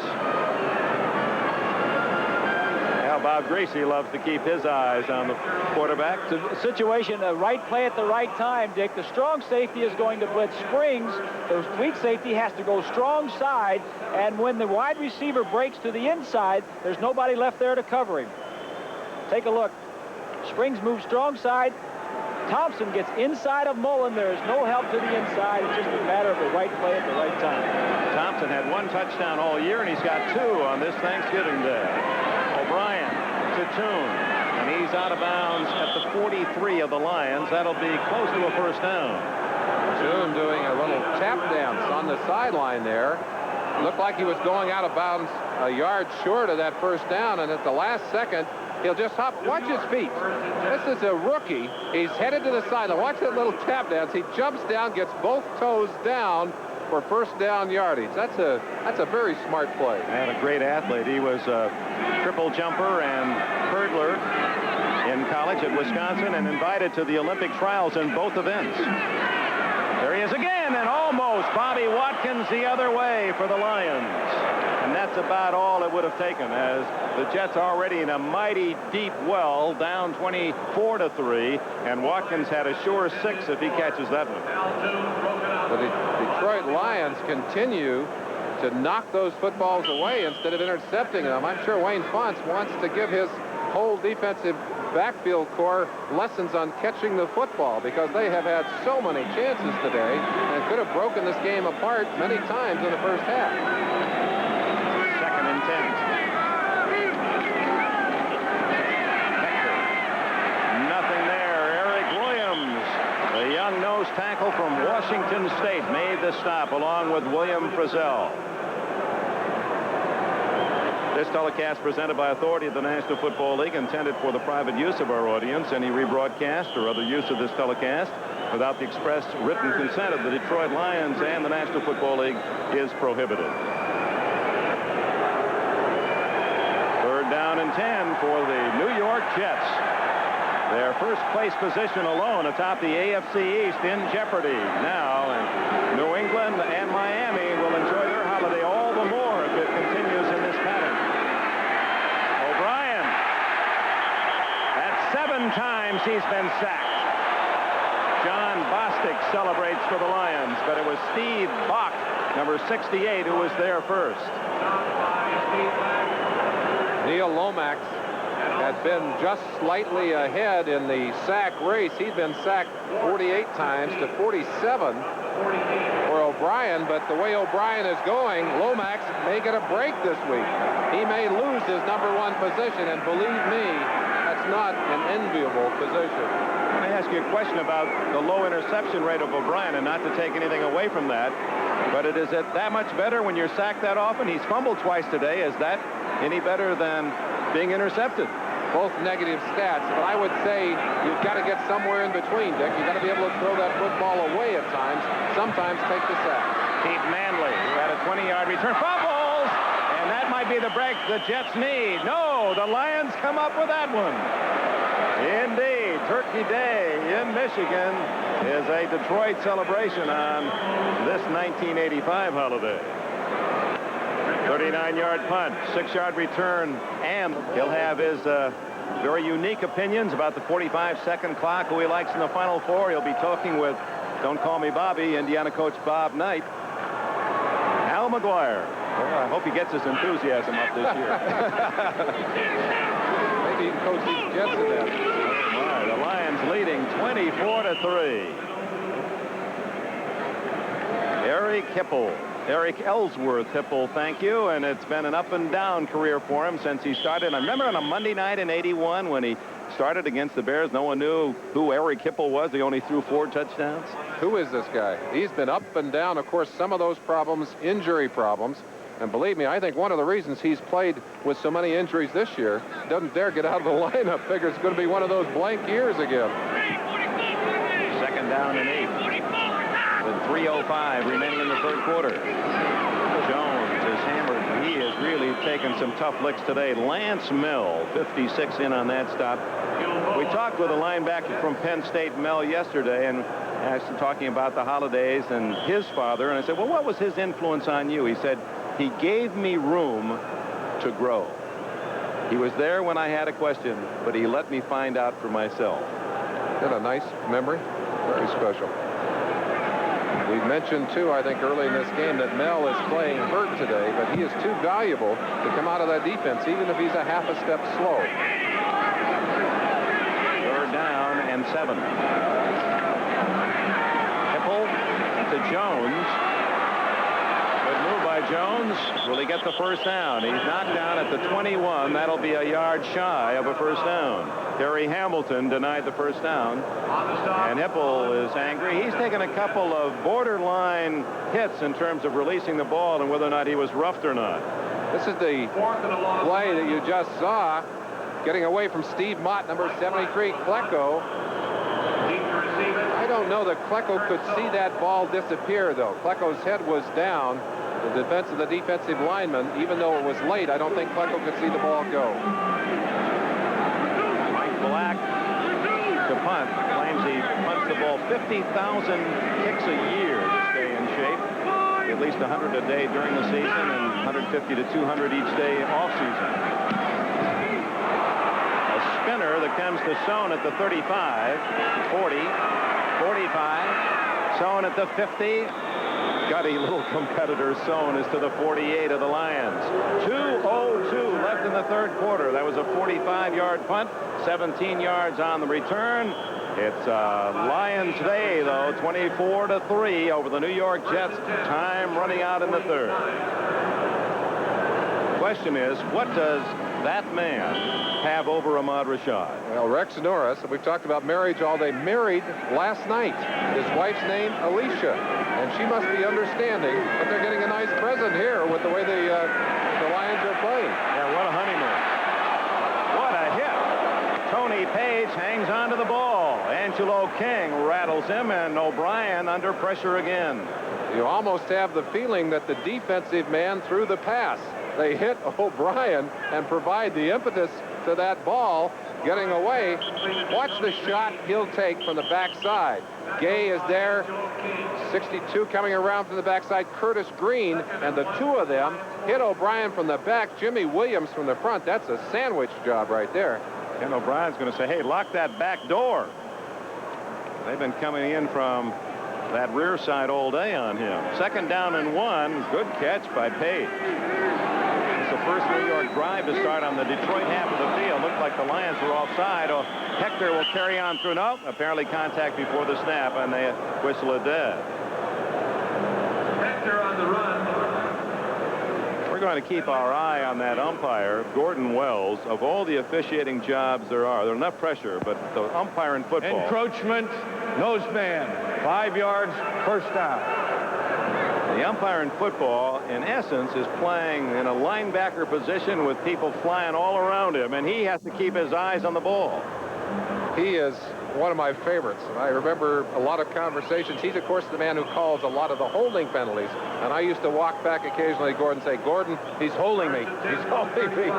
Bob Gracie loves to keep his eyes on the quarterback. It's a situation, the right play at the right time, Dick. The strong safety is going to blitz Springs. The weak safety has to go strong side, and when the wide receiver breaks to the inside, there's nobody left there to cover him. Take a look. Springs moves strong side. Thompson gets inside of Mullen. There is no help to the inside. It's just a matter of the right play at the right time. Thompson had 1 touchdown all year, and he's got 2 on this Thanksgiving Day. O'Brien to Toon, and he's out of bounds at the 43 of the Lions. That'll be close to a 1st down. Toon doing a little tap dance on the sideline there. Looked like he was going out of bounds a yard short of that 1st down, and at the last second, he'll just hop. Watch his feet. This is a rookie. He's headed to the sideline. Watch that little tap dance. He jumps down, gets both toes down for 1st down yardage. That's a very smart play. And a great athlete. He was a triple jumper and hurdler in college at Wisconsin and invited to the Olympic trials in both events. There he is again, and almost Bobby Watkins the other way for the Lions. And that's about all it would have taken, as the Jets are already in a mighty deep well, down 24-3, and Watkins had a sure 6 if he catches that one. The Detroit Lions continue to knock those footballs away instead of intercepting them. I'm sure Wayne Fonts wants to give his whole defensive backfield core lessons on catching the football, because they have had so many chances today and could have broken this game apart many times in the first half. 2nd and 10. Hector. Nothing there. Eric Williams, the young nose tackle from Washington State, made the stop along with William Frizzell. This telecast presented by authority of the National Football League, intended for the private use of our audience. Any rebroadcast or other use of this telecast without the express written consent of the Detroit Lions and the National Football League is prohibited. 3rd down and 10 for the New York Jets. Their first place position alone atop the AFC East in jeopardy now, and New England and Miami will enjoy their holiday all the more if it continues in this pattern. O'Brien. That's 7 times he's been sacked. John Bostic celebrates for the Lions, but it was Steve Bach, number 68, who was there first. Neil Lomax had been just slightly ahead in the sack race. He'd been sacked 48 times to 47 for O'Brien, but the way O'Brien is going, Lomax may get a break this week. He may lose his #1 position, and believe me, that's not an enviable position. Let me ask you a question about the low interception rate of O'Brien, and not to take anything away from that, but is it that much better when you're sacked that often? He's fumbled twice today. Is that any better than being intercepted? Both negative stats, but I would say you've got to get somewhere in between, Dick. You've got to be able to throw that football away at times, sometimes take the sack. Pete Manley, who had a 20-yard return, fumbles, and that might be the break the Jets need. No, the Lions come up with that one. Indeed, Turkey Day in Michigan is a Detroit celebration on this 1985 holiday. 39-yard punt, 6-yard return, and he'll have his very unique opinions about the 45-second clock, who he likes in the Final Four. He'll be talking with, don't call me Bobby, Indiana coach Bob Knight. Al McGuire. Well, I hope he gets his enthusiasm up this year. Maybe he can coach these Jets to that. Right, the Lions leading 24-3. Eric Ellsworth Hipple, thank you. And it's been an up and down career for him since he started. I remember on a Monday night in '81 when he started against the Bears, no one knew who Eric Hipple was. He only threw 4 touchdowns. Who is this guy? He's been up and down. Of course, some of those problems, injury problems. And believe me, I think one of the reasons he's played with so many injuries this year, doesn't dare get out of the lineup, figures it's going to be one of those blank years again. 2nd down and 8. With 3:05 remaining in the 3rd quarter. Jones is hammered. He has really taken some tough licks today. Lance Mel, 56 in on that stop. We talked with a linebacker from Penn State, Mel, yesterday, and asked him talking about the holidays and his father. And I said, well, what was his influence on you? He said, he gave me room to grow. He was there when I had a question, but he let me find out for myself. Got a nice memory. Very special. We mentioned, too, I think, early in this game that Mel is playing hurt today, but he is too valuable to come out of that defense, even if he's a half a step slow. 3rd down and 7. Hipple to Jones. Good move by Jones. Will he get the first down? He's knocked down at the 21. That'll be a yard shy of a first down. Terry Hamilton denied the first down. And Hipple is angry. He's taken a couple of borderline hits in terms of releasing the ball and whether or not he was roughed or not. This is the play that you just saw. Getting away from Steve Mott, number 73, Klecko. I don't know that Klecko could see that ball disappear, though. Klecko's head was down. The defense of the defensive lineman, even though it was late, I don't think Klecko could see the ball go. Mike Black to punt. Claims he punts the ball 50,000 kicks a year to stay in shape. at least 100 a day during the season and 150 to 200 each day off season. A spinner that comes to Sohn at the 35, 40, 45. Sohn at the 50. Gutty little competitor Sohn is to the 48 of the Lions. 2:02 left in the third quarter. That was a 45-yard punt, 17 yards on the return. It's Lions day, though, 24-3 over the New York Jets. Time running out in the third. Question is, what does that man have over Ahmad Rashad? Well, Rex Norris, we've talked about marriage all day, married last night. His wife's name, Alicia. And she must be understanding that they're getting a nice present here with the way the Lions are playing. Yeah, what a honeymoon. What a hit. Tony Page hangs on to the ball. Angelo King rattles him, and O'Brien under pressure again. You almost have the feeling that the defensive man threw the pass. They hit O'Brien and provide the impetus to that ball getting away. Watch the shot he'll take from the backside. Gay is there. 62 coming around from the backside. Curtis Green, and the two of them hit O'Brien from the back. Jimmy Williams from the front. That's a sandwich job right there. Ken O'Brien's going to say, hey, lock that back door. They've been coming in from that rear side all day on him. Second down and 1. Good catch by Page. It's the first New York drive to start on the Detroit half of the field. Looked like the Lions were offside. Oh, Hector will carry on through. No, apparently contact before the snap, and they whistle it dead. Hector on the run. We're going to keep our eye on that umpire, Gordon Wells. Of all the officiating jobs there's enough pressure, but the umpire in football. Encroachment, nose man, 5 yards, first down. The umpire in football, in essence, is playing in a linebacker position with people flying all around him, and he has to keep his eyes on the ball. He is one of my favorites. I remember a lot of conversations. He's, of course, the man who calls a lot of the holding penalties. And I used to walk back occasionally, Gordon, and say, Gordon, he's holding me. He's holding me.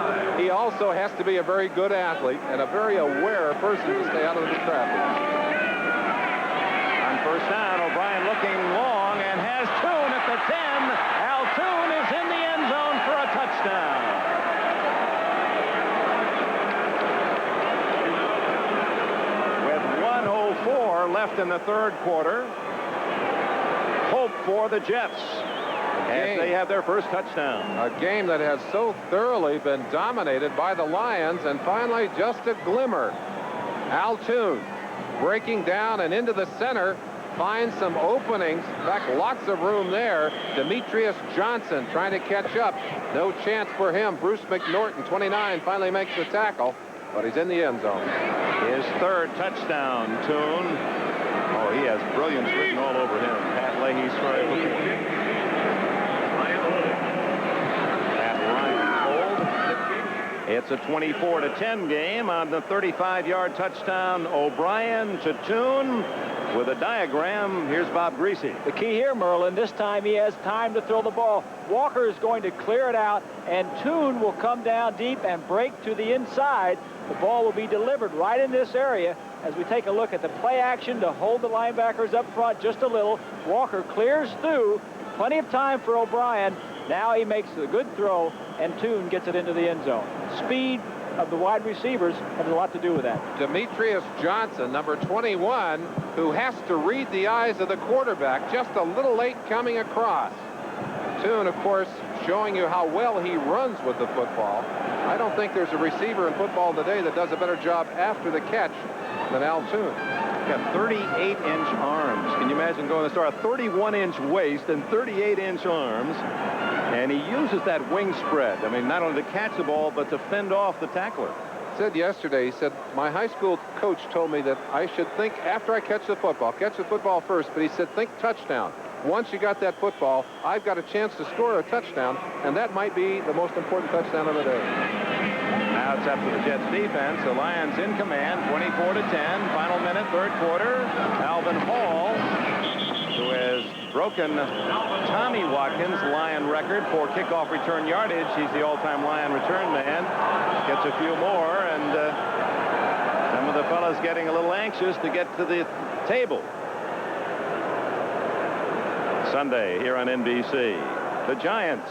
He also has to be a very good athlete and a very aware person to stay out of the traffic. On first down, O'Brien looking long and has Toon at the 10. Al Toon is in the end zone for a touchdown. Left in the third quarter. Hope for the Jets as they have their first touchdown. A game that has so thoroughly been dominated by the Lions, and finally just a glimmer. Al Toon breaking down and into the center, finds some openings. In fact, lots of room there. Demetrius Johnson trying to catch up. No chance for him. Bruce McNorton, 29, finally makes the tackle, but he's in the end zone. His third touchdown, Toon. Oh, he has brilliance written all over him. Pat Leahy's trying to Pat Ryan Gold. It's a 24-10 game on the 35-yard touchdown. O'Brien to Toon. With a diagram, here's Bob Greasy. The key here, Merlin, this time he has time to throw the ball. Walker is going to clear it out, and Toon will come down deep and break to the inside. The ball will be delivered right in this area. As we take a look at the play action to hold the linebackers up front just a little, Walker clears through. Plenty of time for O'Brien. Now he makes a good throw, and Toon gets it into the end zone. Speed of the wide receivers has a lot to do with that. Demetrius Johnson, number 21, who has to read the eyes of the quarterback, just a little late coming across. Toon, of course, showing you how well he runs with the football. I don't think there's a receiver in football today that does a better job after the catch than Al Toon. Got 38-inch arms. Can you imagine going to start a 31-inch waist and 38-inch arms? And he uses that wing spread. I mean, not only to catch the ball, but to fend off the tackler. Said yesterday, he said, my high school coach told me that I should think after I catch the football first, but he said, think touchdown. Once you got that football, I've got a chance to score a touchdown, and that might be the most important touchdown of the day. Now it's up to the Jets defense. The Lions in command, 24-10. Final minute, third quarter. Alvin Hall, who has broken Tommy Watkins' Lion record for kickoff return yardage. He's the all-time Lion return man. Gets a few more, and some of the fellas getting a little anxious to get to the table. Sunday here on NBC. The Giants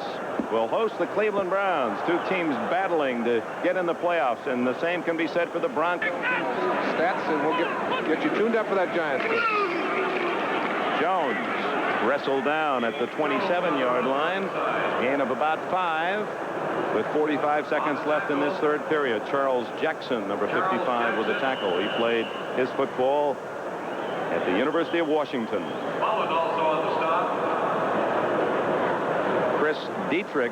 will host the Cleveland Browns. Two teams battling to get in the playoffs, and the same can be said for the Broncos. Stats, and we'll get you tuned up for that Giants game. Jones wrestled down at the 27-yard line. Gain of about 5 with 45 seconds left in this third period. Charles Jackson, number 55, with a tackle. He played his football at the University of Washington. Mullen also on the stop. Chris Dietrich,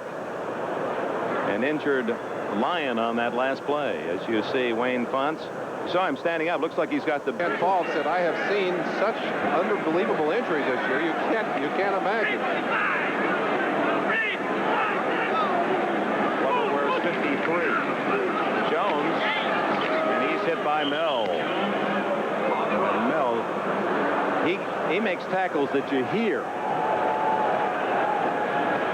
an injured Lion on that last play. As you see, Wayne Fonts, you saw him standing up. Looks like he's got the... And Paul said, I have seen such unbelievable injuries this year. You can't imagine. Glover wears 53. Jones, and he's hit by Mel. And Mel, he makes tackles that you hear.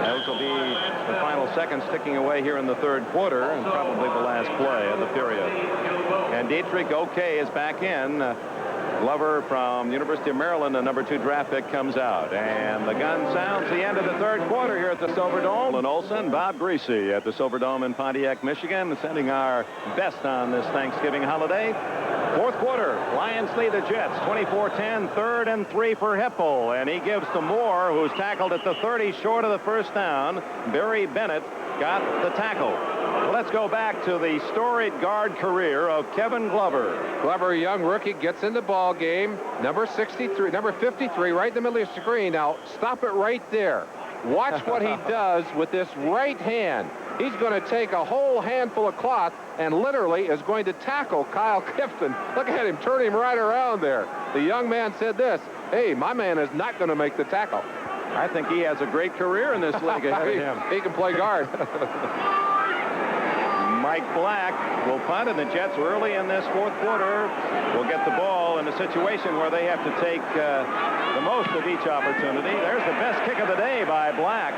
Those will be the final seconds ticking away here in the third quarter, and probably the last play of the period. And Dietrich, okay, is back in. Glover from the University of Maryland, the number 2 draft pick, comes out. And the gun sounds the end of the third quarter here at the Silverdome. And Olson, Bob Greasy at the Silverdome in Pontiac, Michigan, sending our best on this Thanksgiving holiday. Fourth quarter, Lions lead the Jets 24-10, 3rd and 3 for Hippel, and he gives to Moore, who's tackled at the 30 short of the first down. Barry Bennett got the tackle. Well, let's go back to the storied guard career of Kevin Glover. Glover, a young rookie, gets in the ball game. Number 53, number 53, right in the middle of the screen. Now, stop it right there. Watch what he does with this right hand. He's going to take a whole handful of cloth and literally is going to tackle Kyle Clifton. Look at him, turn him right around there. The young man said this, hey, my man is not going to make the tackle. I think he has a great career in this league ahead of him. He can play guard. Mike Black will punt, and the Jets early in this fourth quarter will get the ball in a situation where they have to take the most of each opportunity. There's the best kick of the day by Black.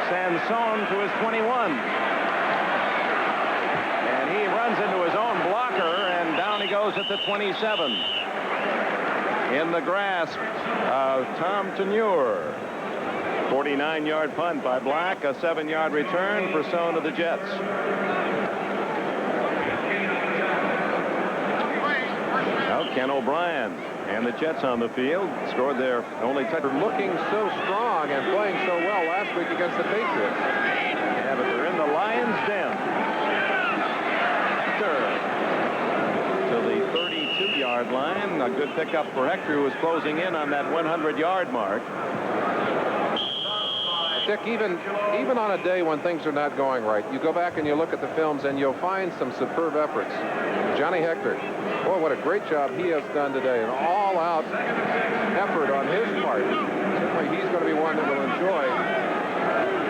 Sanson to his 21. And he runs into his own blocker, and down he goes at the 27. In the grasp of Tom Tenure. 49-yard punt by Black, a 7-yard return for Sohn to the Jets. Now Ken O'Brien and the Jets on the field scored their only touch. Looking so strong and playing so well last week against the Patriots. Yeah, but they're in the Lions' den. Hector to the 32-yard line. A good pickup for Hector, who was closing in on that 100-yard mark. Dick, even on a day when things are not going right, you go back and you look at the films and you'll find some superb efforts. Johnny Hector, boy, what a great job he has done today. An all-out effort on his part. Certainly he's going to be one that will enjoy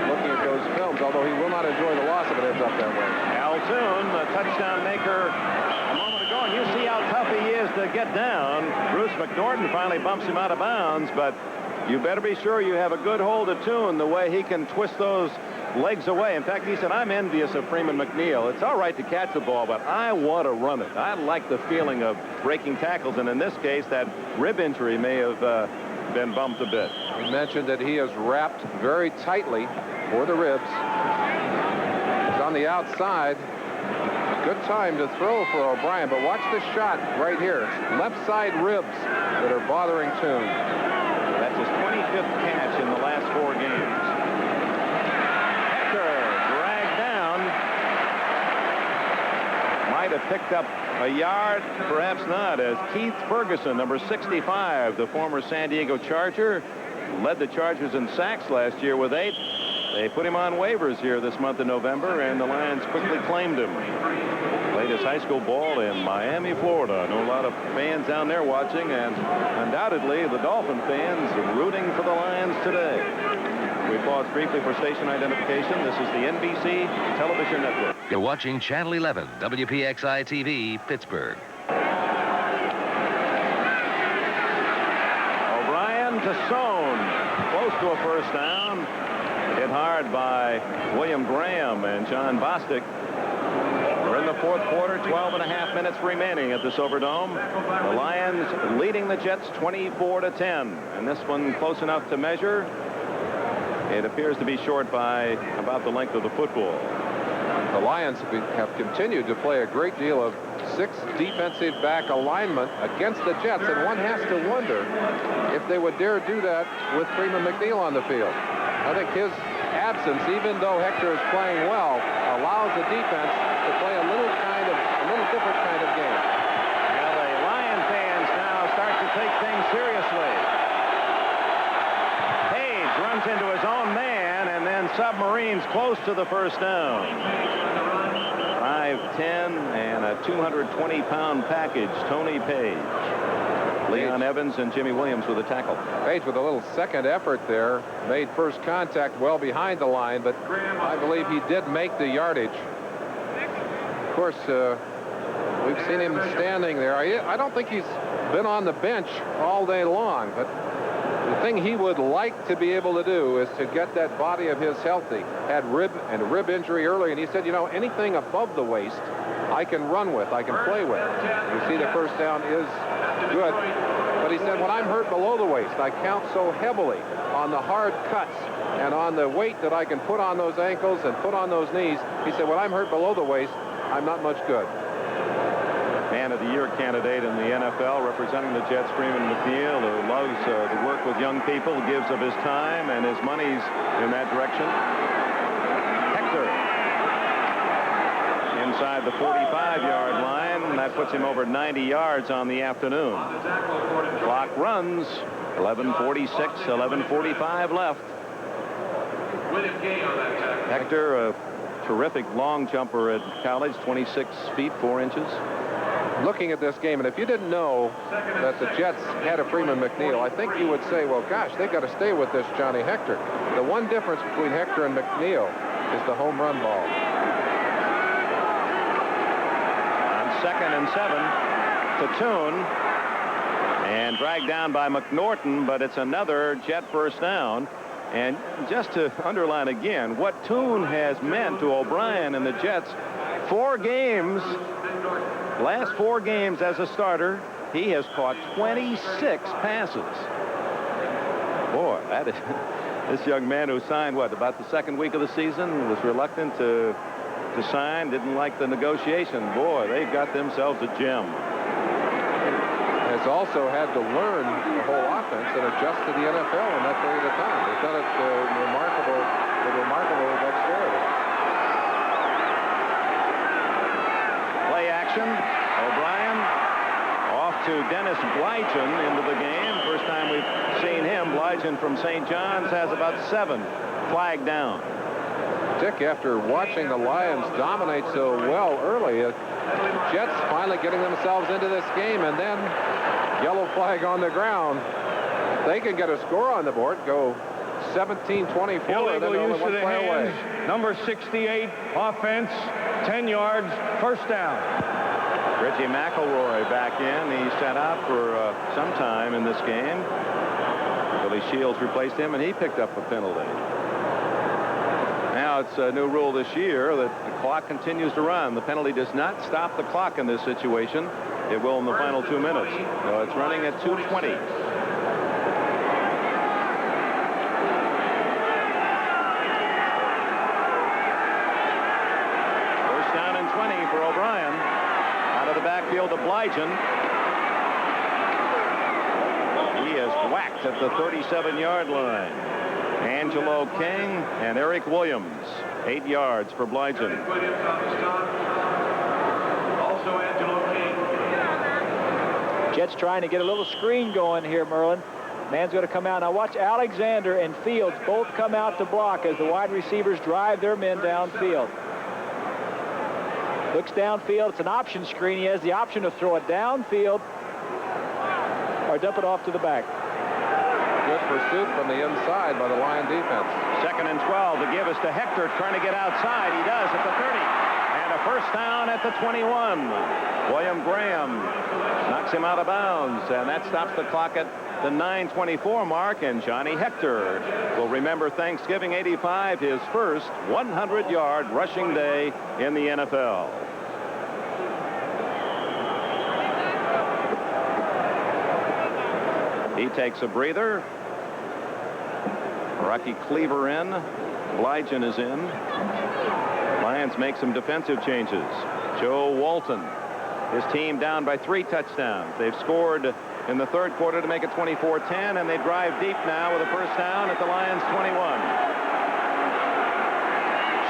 looking at those films, although he will not enjoy the loss if it ends up that way. Altoon, the touchdown maker a moment ago, and you see how tough he is to get down. Bruce McNorton finally bumps him out of bounds, but you better be sure you have a good hold of Toon, the way he can twist those legs away. In fact, he said, I'm envious of Freeman McNeil. It's all right to catch the ball, but I want to run it. I like the feeling of breaking tackles, and in this case, that rib injury may have been bumped a bit. He mentioned that he is wrapped very tightly for the ribs. He's on the outside. Good time to throw for O'Brien, but watch the shot right here. It's left side ribs that are bothering Toon. That's his 25th catch in the last 4 games. Hector dragged down. Might have picked up a yard, perhaps not, as Keith Ferguson, number 65, the former San Diego Charger, led the Chargers in sacks last year with 8. They put him on waivers here this month of November, and the Lions quickly claimed him. Played his high school ball in Miami, Florida. I know a lot of fans down there watching, and undoubtedly the Dolphin fans rooting for the Lions today. We pause briefly for station identification. This is the NBC Television Network. You're watching Channel 11, WPXI-TV, Pittsburgh. O'Brien to Sohn. Close to a first down. Hit hard by William Graham and John Bostic. We're in the fourth quarter, 12.5 minutes remaining at the Silverdome. The Lions leading the Jets 24-10. And this one close enough to measure. It appears to be short by about the length of the football. The Lions have continued to play a great deal of 6 defensive back alignment against the Jets, and one has to wonder if they would dare do that with Freeman McNeil on the field. I think his absence, even though Hector is playing well, allows the defense to play a little different kind of game. Well, the Lion fans now start to take things seriously. Page runs into his own man and then submarines close to the first down. 5'10" and a 220-pound package, Tony Page. Leon Evans and Jimmy Williams with a tackle. Page with a little second effort there. Made first contact well behind the line, but I believe he did make the yardage. Of course, we've seen him standing there. I don't think he's been on the bench all day long, but the thing he would like to be able to do is to get that body of his healthy. Had rib injury early, and he said, you know, anything above the waist I can run with, I can play with. You see the first down is good. But he said, when I'm hurt below the waist, I count so heavily on the hard cuts and on the weight that I can put on those ankles and put on those knees. He said, when I'm hurt below the waist, I'm not much good. Man of the Year candidate in the NFL, representing the Jets, Freeman McNeil, who loves to work with young people, gives of his time and his money's in that direction. Hector inside the 45-yard line. That puts him over 90 yards on the afternoon. Clock runs. 11:46, 11:45 left. Hector, a terrific long jumper at college, 26 feet 4 inches. Looking at this game, and if you didn't know that the Jets had a Freeman McNeil, I think you would say, well, gosh, they've got to stay with this Johnny Hector. The one difference between Hector and McNeil is the home run ball. On 2nd and 7, Tatoon, and dragged down by McNorton, but it's another Jet first down. And just to underline again what Toon has meant to O'Brien and the Jets, 4 games, last 4 games as a starter, he has caught 26 passes. Boy, that is this young man who signed, what, about the second week of the season, was reluctant to sign, didn't like the negotiation. Boy, they've got themselves a gem. Has also had to learn the whole offense and adjust to the NFL in that period of time. They've done it with remarkable dexterity. Play action. O'Brien off to Dennis Blygen into the game. First time we've seen him. Blygen from St. John's has about 7. Flag down. Dick, after watching the Lions dominate so well early, Jets finally getting themselves into this game, and then yellow flag on the ground. They can get a score on the board, go 17-24, and then only one play away. Number 68, offense, 10 yards, first down. Reggie McElroy back in. He sat out for some time in this game. Billy Shields replaced him, and he picked up a penalty. Now it's a new rule this year that the clock continues to run. The penalty does not stop the clock in this situation. It will in the final 2 minutes. So it's running at 2:20. First down and 20 for O'Brien. Out of the backfield to Blygen. He is whacked at the 37-yard line. Angelo King and Eric Williams. 8 yards for Blygen. Also Angelo King. Jets trying to get a little screen going here, Merlin. Man's going to come out. Now watch Alexander and Fields both come out to block as the wide receivers drive their men downfield. Looks downfield. It's an option screen. He has the option to throw it downfield or dump it off to the back. Good pursuit from the inside by the Lion defense. 2nd and 12. The give is to Hector, trying to get outside. He does at the 30. And a first down at the 21. William Graham knocks him out of bounds, and that stops the clock at the 9:24 mark. And Johnny Hector will remember Thanksgiving '85, his first 100-yard rushing day in the NFL. He takes a breather. Rocky Cleaver in. Blygen is in. Lions make some defensive changes. Joe Walton, his team down by 3 touchdowns. They've scored in the third quarter to make it 24-10, and they drive deep now with a first down at the Lions' 21.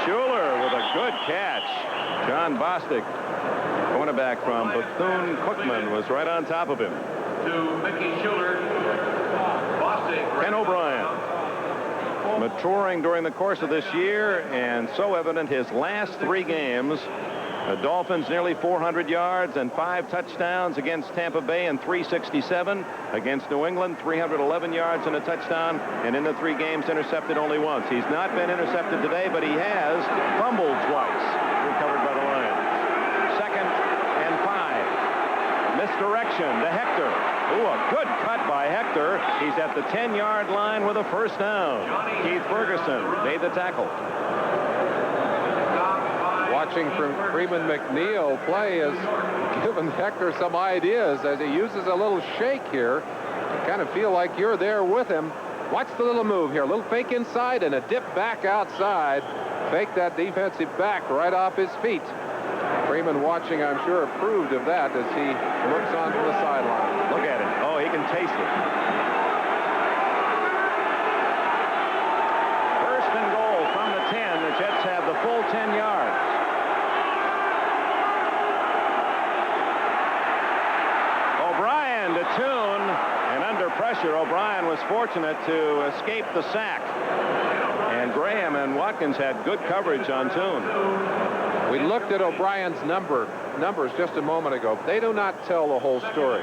Schuler with a good catch. John Bostic, cornerback from Bethune-Cookman, was right on top of him. To Mickey Schuler, Bostic. Ken O'Brien, maturing during the course of this year, and so evident his last 3 games. The Dolphins nearly 400 yards and 5 touchdowns against Tampa Bay and 367. Against New England, 311 yards and a touchdown, and in the 3 games intercepted only once. He's not been intercepted today, but he has fumbled twice, recovered by the Lions. 2nd and 5. Misdirection to Hector. Ooh, a good cut by Hector. He's at the 10-yard line with a first down. Keith Ferguson made the tackle. Watching from Freeman McNeil play has given Hector some ideas as he uses a little shake here. You kind of feel like you're there with him. Watch the little move here. A little fake inside and a dip back outside. Fake that defensive back right off his feet. Freeman watching, I'm sure, approved of that as he looks onto the sideline. Look at him. Oh, he can taste it. First and goal from the 10. The Jets have the full 10 yards. O'Brien to Tune, and under pressure, O'Brien was fortunate to escape the sack. And Graham and Watkins had good coverage on Tune. We looked at O'Brien's numbers just a moment ago. They do not tell the whole story.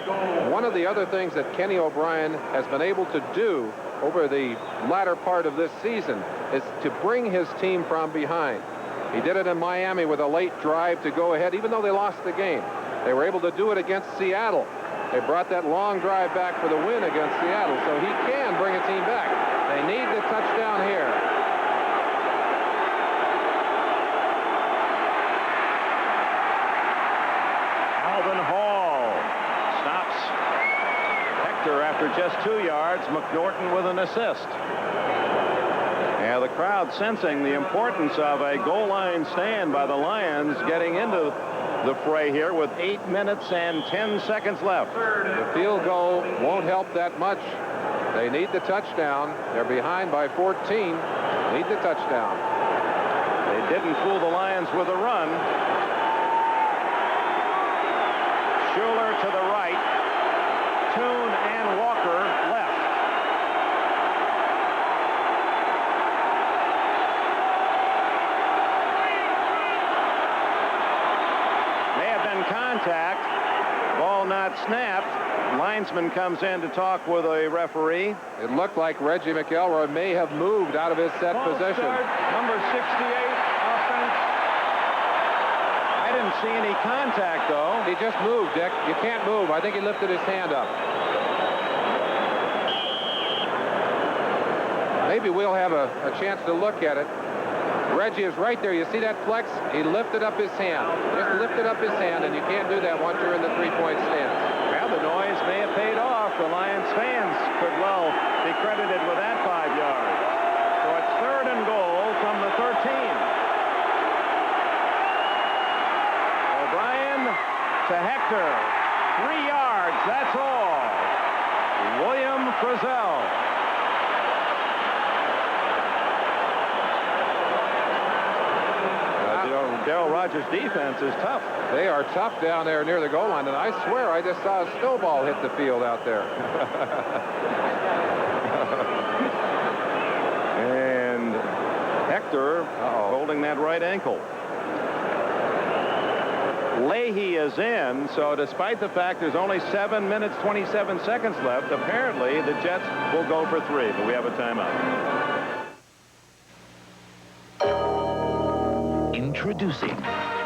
One of the other things that Kenny O'Brien has been able to do over the latter part of this season is to bring his team from behind. He did it in Miami with a late drive to go ahead, even though they lost the game. They were able to do it against Seattle. They brought that long drive back for the win against Seattle, so he can bring a team back. They need the touchdown here. Alvin Hall stops Hector after just 2 yards. McNorton with an assist. Yeah, the crowd sensing the importance of a goal line stand by the Lions, getting into the fray here with 8 minutes and 10 seconds left. The field goal won't help that much. They need the touchdown. They're behind by 14. Need the touchdown. They didn't fool the Lions with a run. Schuler to the right. Tune and Walker left. Contact. Ball not snapped. Linesman comes in to talk with a referee. It looked like Reggie McElroy may have moved out of his set position. Number 68, offense. I didn't see any contact, though. He just moved, Dick. You can't move. I think he lifted his hand up. Maybe we'll have a chance to look at it. Reggie is right there. You see that flex? He lifted up his hand. Just lifted up his hand, and you can't do that once you're in the three-point stance. Well, the noise may have paid off. The Lions fans could well be credited with that 5 yards. So it's 3rd and goal from the 13. O'Brien to Hector. 3 yards, that's all. William Frizzell. Darrell Rogers' defense is tough. They are tough down there near the goal line, and I swear I just saw a snowball hit the field out there. And Hector holding that right ankle. Leahy is in, so despite the fact there's only 7 minutes, 27 seconds left, apparently the Jets will go for 3, but we have a timeout. Introducing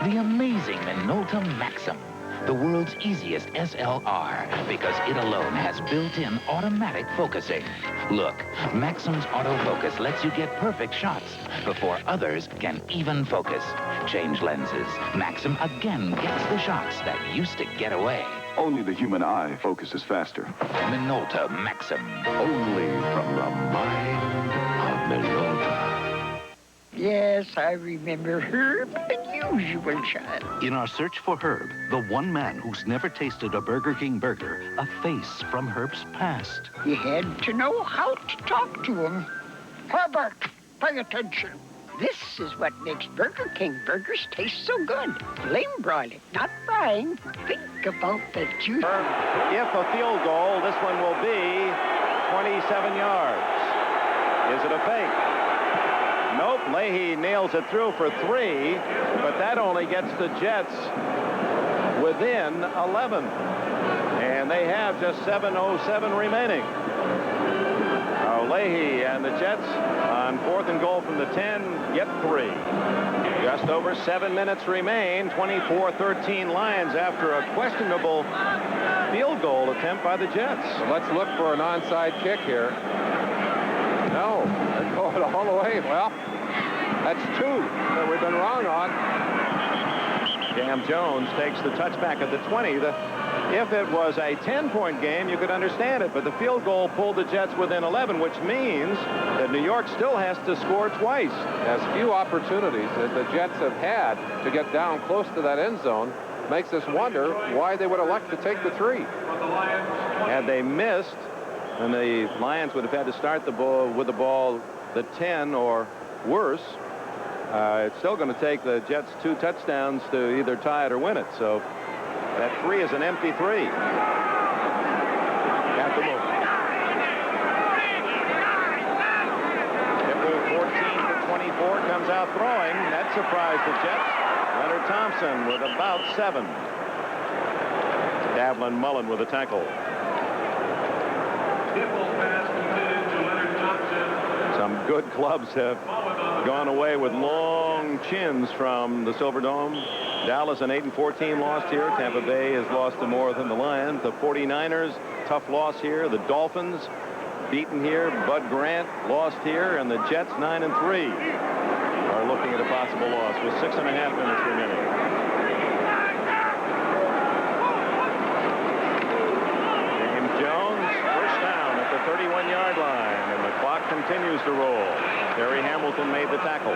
the amazing Minolta Maxim, the world's easiest SLR, because it alone has built-in automatic focusing. Look, Maxim's autofocus lets you get perfect shots before others can even focus. Change lenses. Maxim again gets the shots that used to get away. Only the human eye focuses faster. Minolta Maxim. Only from the mind of I remember Herb, unusual child. In our search for Herb, the one man who's never tasted a Burger King burger, a face from Herb's past. You had to know how to talk to him. Herbert, pay attention. This is what makes Burger King burgers taste so good. Flame broil it, not frying. Think about the juice. If a field goal, this one will be 27 yards. Is it a fake? Nope. Leahy nails it through for 3, but that only gets the Jets within 11. And they have just 7:07 remaining. Leahy and the Jets on 4th and goal from the 10 get 3. Just over 7 minutes remain. 24-13 Lions after a questionable field goal attempt by the Jets. So let's look for an onside kick here. No, they're going all the way. Well, that's 2 that we've been wrong on. Cam Jones takes the touchback at the 20. If it was a 10-point game, you could understand it, but the field goal pulled the Jets within 11, which means that New York still has to score twice. As few opportunities as the Jets have had to get down close to that end zone makes us wonder why they would elect to take the 3. Had they missed, then the Lions would have had to start the ball with the ball the 10 or worse. It's still going to take the Jets 2 touchdowns to either tie it or win it. So that 3 is an empty 3. Got the move. Hipple 14-24 comes out throwing. That surprised the Jets. Leonard Thompson with about 7. Davlin Mullen with a tackle. Some good clubs have gone away with long chins from the Silver Dome. Dallas an 8-14 lost here. Tampa Bay has lost to more than the Lions. The 49ers, tough loss here. The Dolphins beaten here. Bud Grant lost here. And the Jets 9-3 are looking at a possible loss with 6.5 minutes remaining. James Jones, first down at the 31-yard line. And the clock continues to roll. Terry Hamilton made the tackle.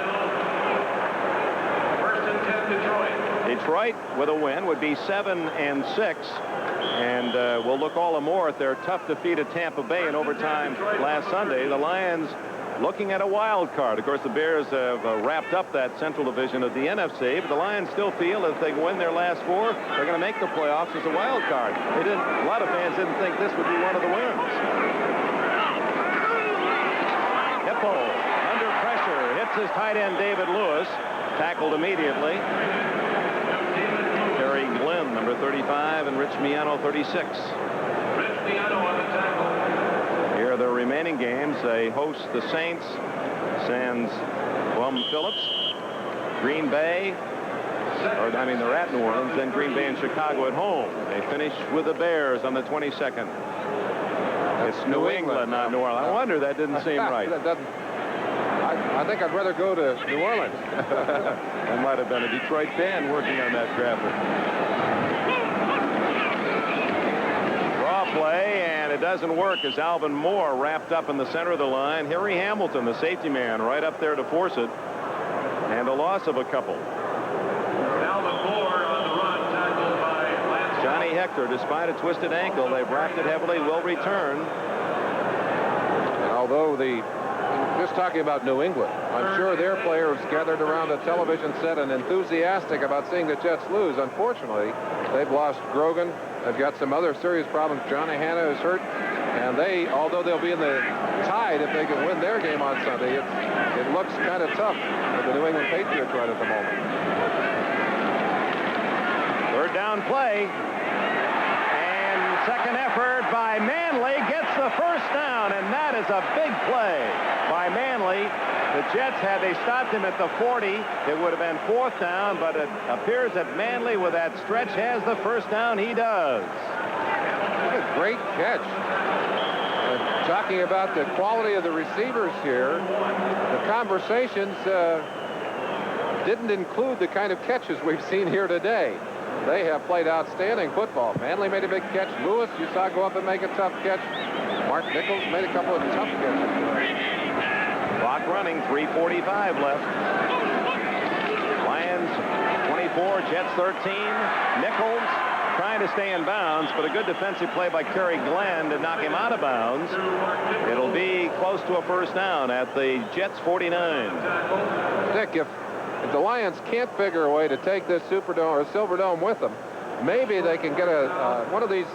First and 10, Detroit. Detroit with a win would be 7-6, and will look all the more at their tough defeat at Tampa Bay in overtime last Sunday. The Lions looking at a wild card. Of course, the Bears have wrapped up that Central Division of the NFC, but the Lions still feel if they win their last 4, they're going to make the playoffs as a wild card. A lot of fans didn't think this would be one of the wins. Hippo under pressure hits his tight end David Lewis, tackled immediately. Terry Glenn, number 35, and Rich Miano, 36. Rich Miano on the tackle. Here are the remaining games. They host the Saints, Sans Plum Phillips, Green Bay, they're at New Orleans, then Green Bay and Chicago at home. They finish with the Bears on the 22nd. It's New England, not New Orleans. I wonder, that didn't seem right. I think I'd rather go to New Orleans. That might have been a Detroit fan working on that graphic. Draw play, and it doesn't work as Alvin Moore wrapped up in the center of the line. Harry Hamilton, the safety man, right up there to force it. And a loss of a couple. Alvin Moore on the run, tackled by Lance. Johnny Hector, despite a twisted ankle, they've wrapped it heavily, will return. And although just talking about New England, I'm sure their players gathered around a television set and enthusiastic about seeing the Jets lose. Unfortunately, they've lost Grogan. They've got some other serious problems. Johnny Hanna is hurt. And although they'll be in the tide if they can win their game on Sunday, it looks kind of tough for the New England Patriots right at the moment. Third down play. And second effort by Manley gets the first down, and that is a big play by Manley. The Jets, had they stopped him at the 40, it would have been 4th down, but it appears that Manley, with that stretch, has the first down. He does. What a great catch. Talking about the quality of the receivers here, the conversations didn't include the kind of catches we've seen here today. They have played outstanding football. Manley made a big catch. Lewis, you saw go up and make a tough catch. Mark Nichols made a couple of tough catches. Clock running, 3:45 left. Lions 24, Jets 13. Nichols trying to stay in bounds, but a good defensive play by Kerry Glenn to knock him out of bounds. It'll be close to a first down at the Jets 49. Dick, if the Lions can't figure a way to take this Superdome or Silverdome with them, maybe they can get one of these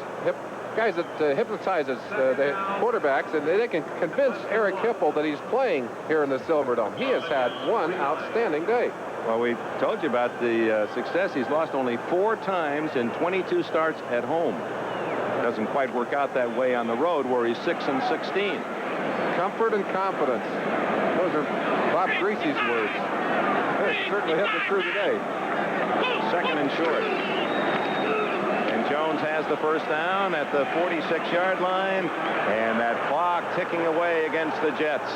guys that hypnotizes the quarterbacks, and they can convince Eric Hipple that he's playing here in the Silverdome. He has had one outstanding day. Well, we told you about the success. He's lost only 4 times in 22 starts at home. Doesn't quite work out that way on the road, where he's 6-16. Comfort and confidence. Those are Bob Greasy's words. They're certainly hitting the true today. Second and short. And Jones has the first down at the 46-yard line, and that clock ticking away against the Jets.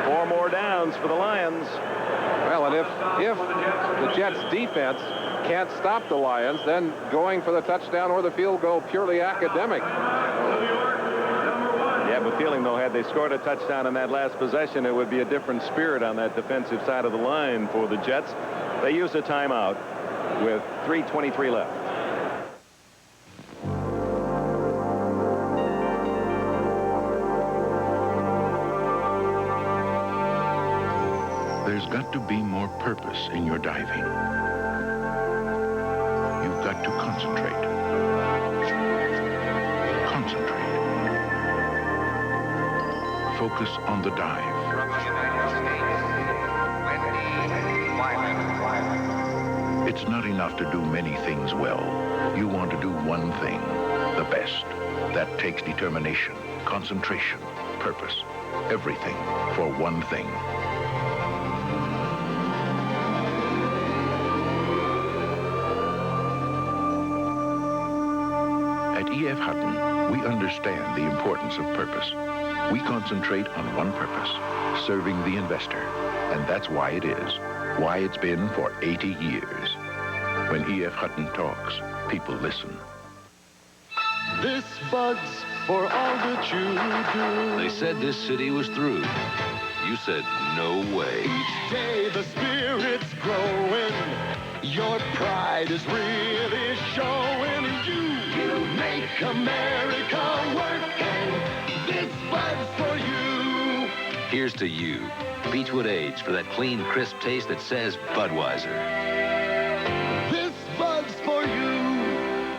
4 more downs for the Lions. Well, and if the Jets defense can't stop the Lions, then going for the touchdown or the field goal purely academic. Yeah, but feeling, though, had they scored a touchdown in that last possession, it would be a different spirit on that defensive side of the line for the Jets. They used a timeout with 3:23 left. There's got to be more purpose in your diving. You've got to concentrate. Concentrate. Focus on the dive. It's not enough to do many things well. You want to do one thing, the best. That takes determination, concentration, purpose, everything for one thing. At E.F. Hutton, we understand the importance of purpose. We concentrate on one purpose, serving the investor. And that's why it is, why it's been for 80 years. When E.F. Hutton talks, people listen. This Bud's for all that you do. They said this city was through. You said, no way. Each day the spirit's growing. Your pride is really showing. You make America work, and this Bud's for you. Here's to you. Beechwood Age for that clean, crisp taste that says Budweiser. This Bud's for you.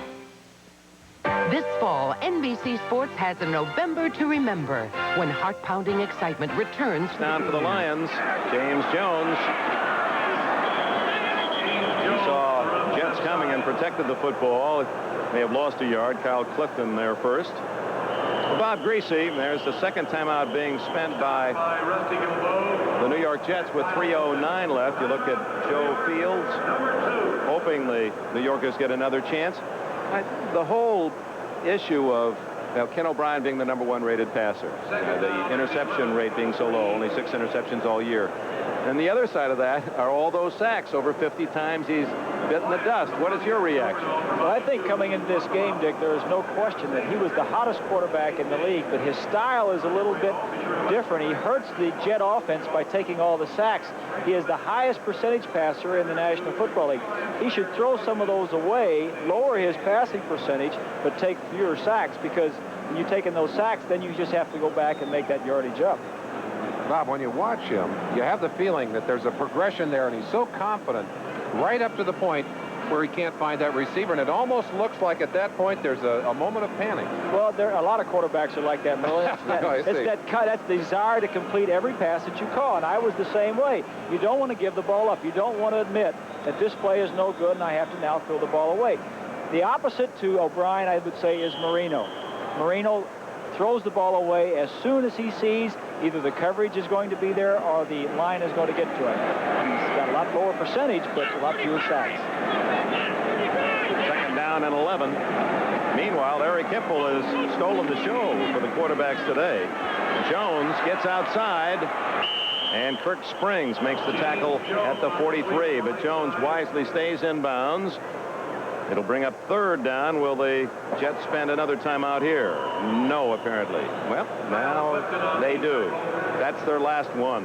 This fall, NBC Sports has a November to remember when heart-pounding excitement returns. Down for the Lions, James Jones. Saw Jets coming and protected the football. They have lost a yard. Kyle Clifton there first. Bob Greasy, there's the second timeout being spent by the New York Jets with 3:09 left. You look at Joe Fields, hoping the New Yorkers get another chance. The whole issue of Ken O'Brien being the #1 rated passer, the interception rate being so low, only 6 interceptions all year. And the other side of that are all those sacks. Over 50 times he's bitten the dust. What is your reaction? Well, I think coming into this game, Dick, there is no question that he was the hottest quarterback in the league, but his style is a little bit different. He hurts the Jet offense by taking all the sacks. He is the highest percentage passer in the National Football League. He should throw some of those away, lower his passing percentage, but take fewer sacks, because when you're taking those sacks, then you just have to go back and make that yardage up. Bob, when you watch him, you have the feeling that there's a progression there, and he's so confident right up to the point where he can't find that receiver, and it almost looks like at that point there's a moment of panic. Well, there are a lot of quarterbacks are like that, Miller. It's that desire to complete every pass that you call, and I was the same way. You don't want to give the ball up. You don't want to admit that this play is no good and I have to now throw the ball away. The opposite to O'Brien, I would say, is Marino. Marino throws the ball away as soon as he sees either the coverage is going to be there or the line is going to get to him. He's got a lot lower percentage, but a lot fewer sacks. Second down and 11. Meanwhile, Eric Hipple has stolen the show for the quarterbacks today. Jones gets outside, and Kirk Springs makes the tackle at the 43, but Jones wisely stays in bounds. It'll bring up 3rd down. Will the Jets spend another timeout here? No, apparently. Well, now they do. That's their last one.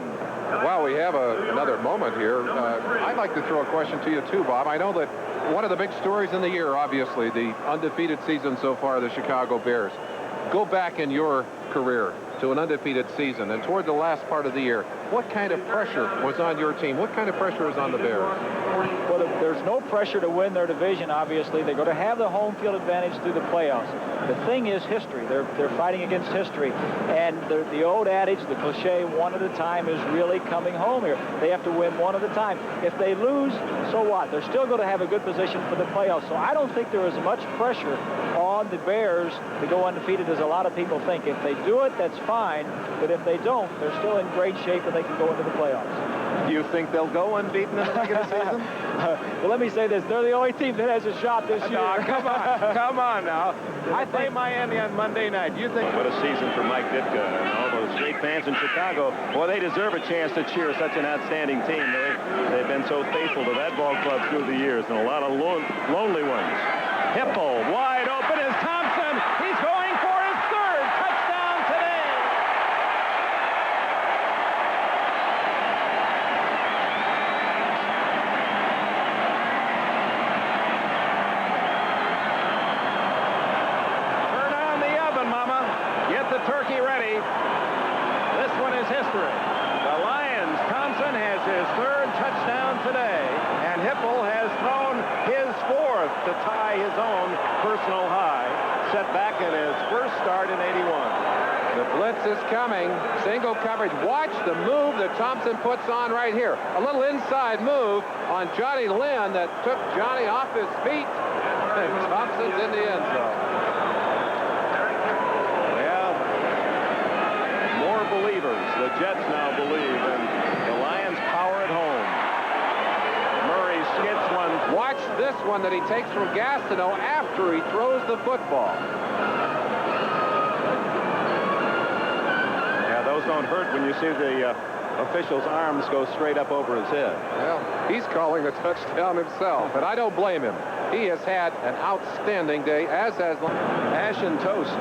Well, we have another moment here. I'd like to throw a question to you, too, Bob. I know that one of the big stories in the year, obviously, the undefeated season so far of the Chicago Bears. Go back in your career to an undefeated season, and toward the last part of the year, what kind of pressure was on your team? What kind of pressure is on the Bears? Well, there's no pressure to win their division, obviously. They're going to have the home field advantage through the playoffs. The thing is history. They're fighting against history. And the old adage, the cliche, one at a time is really coming home here. They have to win one at a time. If they lose, so what? They're still going to have a good position for the playoffs. So I don't think there is much pressure on the Bears to go undefeated as a lot of people think. If they do it, that's fine. But if they don't, they're still in great shape and they can go into the playoffs. Do you think they'll go unbeaten in the regular season? Well, let me say this. They're the only team that has a shot this year. No, come on. Come on now. I play Miami on Monday night. You think... What a season for Mike Ditka and all those great fans in Chicago. Boy, they deserve a chance to cheer such an outstanding team. They've been so faithful to that ball club through the years, and a lot of lonely ones. Hipple wide open is Thompson. He's going for his 3rd touchdown today. Turn on the oven, Mama. Get the turkey ready. This one is history. The Lions, Thompson has his 3rd touchdown today, and Hipple has thrown his 4th to tie his own personal high, set back in his first start in '81. The blitz is coming. Single coverage. Watch the move that Thompson puts on right here. A little inside move on Johnny Lynn that took Johnny off his feet. And Thompson's in the end zone. Well, more believers. The Jets now believe in the Lions' power at home. Murray skids one. Watch this one that he takes from Gastineau after he throws the football. Yeah, those don't hurt when you see the official's arms go straight up over his head. Well, he's calling the touchdown himself, and I don't blame him. He has had an outstanding day, as has Ashen toast.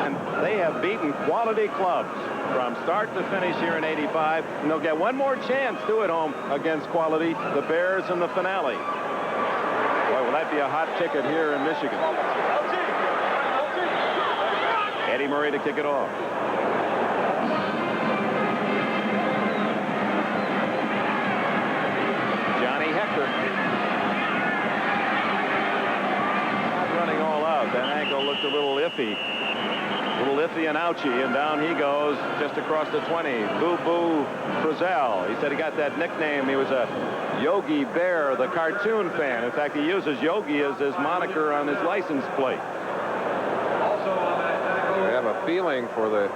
And they have beaten quality clubs from start to finish here in '85, and they'll get one more chance to at home against quality, the Bears in the finale. Boy, will that be a hot ticket here in Michigan. Eddie Murray to kick it off. Johnny Hector. Not running all out. That ankle looked a little iffy. A little iffy and ouchy, and down he goes just across the 20. Boo-Boo Frizzell. He said he got that nickname. He was a Yogi Bear, the cartoon fan. In fact, he uses Yogi as his moniker on his license plate. I have a feeling for the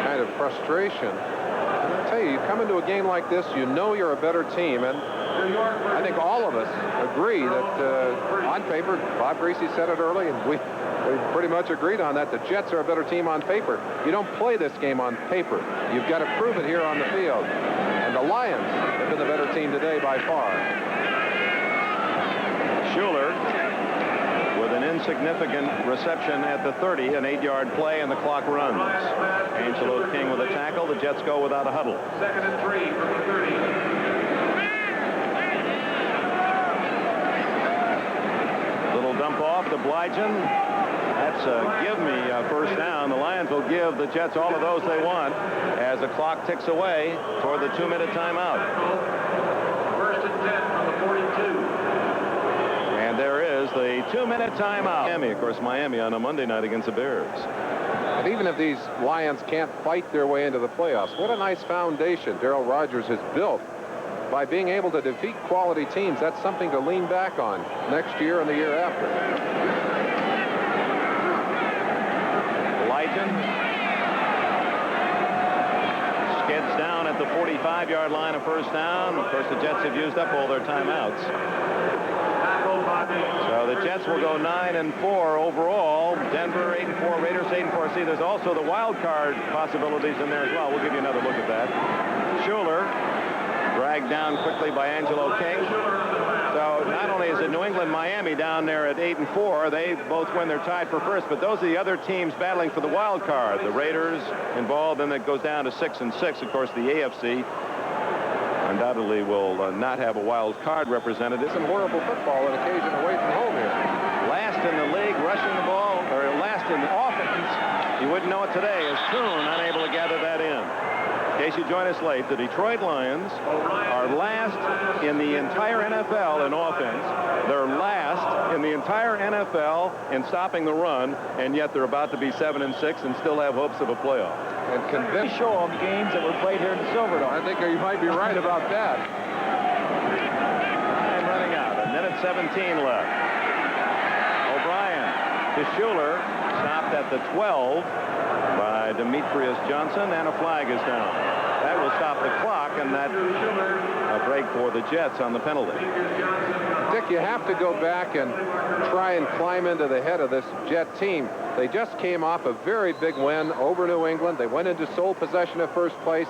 kind of frustration. I'll tell you come into a game like this, you know you're a better team, and I think all of us agree that on paper, Bob Greasy said it early, and we pretty much agreed on that. The Jets are a better team on paper. You don't play this game on paper. You've got to prove it here on the field. And the Lions have been the better team today by far. Schuler with an insignificant reception at the 30, an 8-yard play, and the clock runs. Angelo King with a tackle. The Jets go without a huddle. 2nd and 3 from the 30. Little dump off to Blygen. That's a give me first down. The Lions will give the Jets all of those they want as the clock ticks away toward the 2-minute timeout. 1st and 10 from the 42. And there is the 2-minute timeout. Miami, of course, Miami on a Monday night against the Bears. And even if these Lions can't fight their way into the playoffs, what a nice foundation Darrell Rogers has built by being able to defeat quality teams. That's something to lean back on next year and the year after. Blygen skids down at the 45-yard line of first down. Of course, the Jets have used up all their timeouts. So the Jets will go 9-4 overall. Denver 8-4, Raiders 8-4. See, there's also the wild card possibilities in there as well. We'll give you another look at that. Schuler dragged down quickly by Angelo King. So not only is it New England, Miami down there at 8-4, they both win. They're tied for first, but those are the other teams battling for the wild card. The Raiders involved, and it goes down to 6-6. Of course, the AFC undoubtedly will not have a wild card represented. It's some horrible football on occasion away from home here. Last in the league rushing the ball, or last in the offense. You wouldn't know it today, as Troon unable to gather that in. In case you join us late, the Detroit Lions are last in the entire NFL in offense. They're last in the entire NFL in stopping the run, and yet they're about to be 7-6 and still have hopes of a playoff. And convince show on the games that were played here in the Silverdome. I think you might be right about that. Time running out. 1:17 left. O'Brien to Schuler, stopped at the 12 by Demetrius Johnson, and a flag is down. That will stop the clock, and that a break for the Jets on the penalty. Dick, you have to go back and try and climb into the head of this Jet team. They just came off a very big win over New England. They went into sole possession of first place.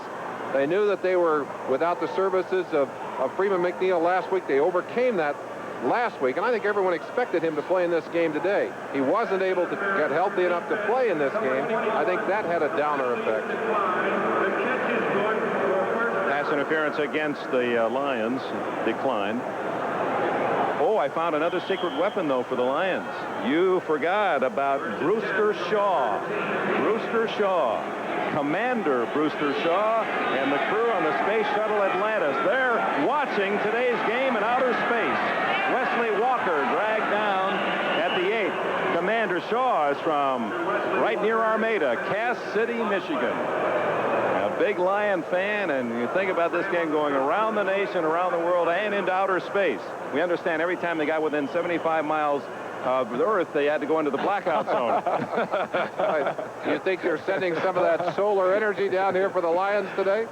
They knew that they were without the services of Freeman McNeil last week. They overcame that last week, and I think everyone expected him to play in this game today. He wasn't able to get healthy enough to play in this game. I think that had a downer effect. Pass interference against the Lions declined. Oh, I found another secret weapon, though, for the Lions. You forgot about Brewster Shaw. Brewster Shaw. Commander Brewster Shaw and the crew on the Space Shuttle Atlantis. They're watching today's game in outer space. Wesley Walker dragged down at the 8th. Commander Shaw is from right near Armada, Cass City, Michigan. A big Lion fan, and you think about this game going around the nation, around the world, and into outer space. We understand every time they got within 75 miles of the Earth, they had to go into the blackout zone. You think they're sending some of that solar energy down here for the Lions today?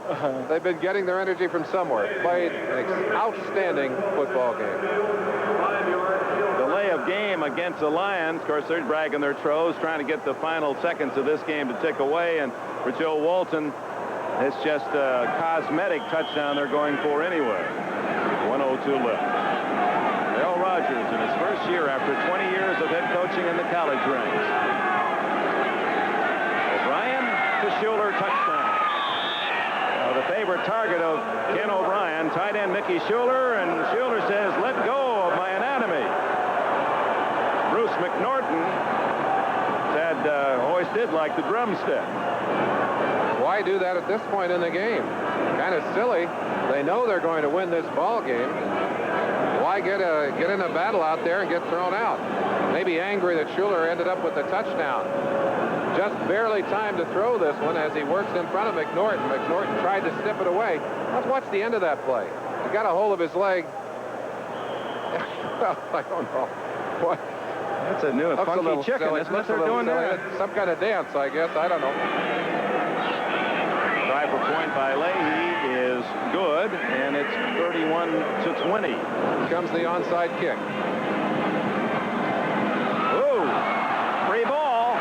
They've been getting their energy from somewhere. Played an outstanding football game. Delay of game against the Lions. Of course, they're dragging their trows, trying to get the final seconds of this game to tick away. And for Joe Walton, it's just a cosmetic touchdown they're going for anyway. 1:02 left. Bill Rogers in his first year after 20 years of head coaching in the college ranks. O'Brien to Schuler, touchdown. Now the favorite target of Ken O'Brien, tight end Mickey Schuler, and Schuler says, "Let go of my anatomy." Bruce McNorton said, always did like the drumstick. Why do that at this point in the game? Kind of silly. They know they're going to win this ball game. Why get in a battle out there and get thrown out? Maybe angry that Schuler ended up with the touchdown. Just barely time to throw this one as he works in front of McNorton. McNorton tried to snip it away. Let's watch the end of that play. He got a hold of his leg. Well, I don't know. What? That's a new funky chicken. Silly. Isn't what they're doing there? Some kind of dance, I guess. I don't know. Try for point by Leahy is good, and it's 31-20. Here comes the onside kick. Ooh, free ball,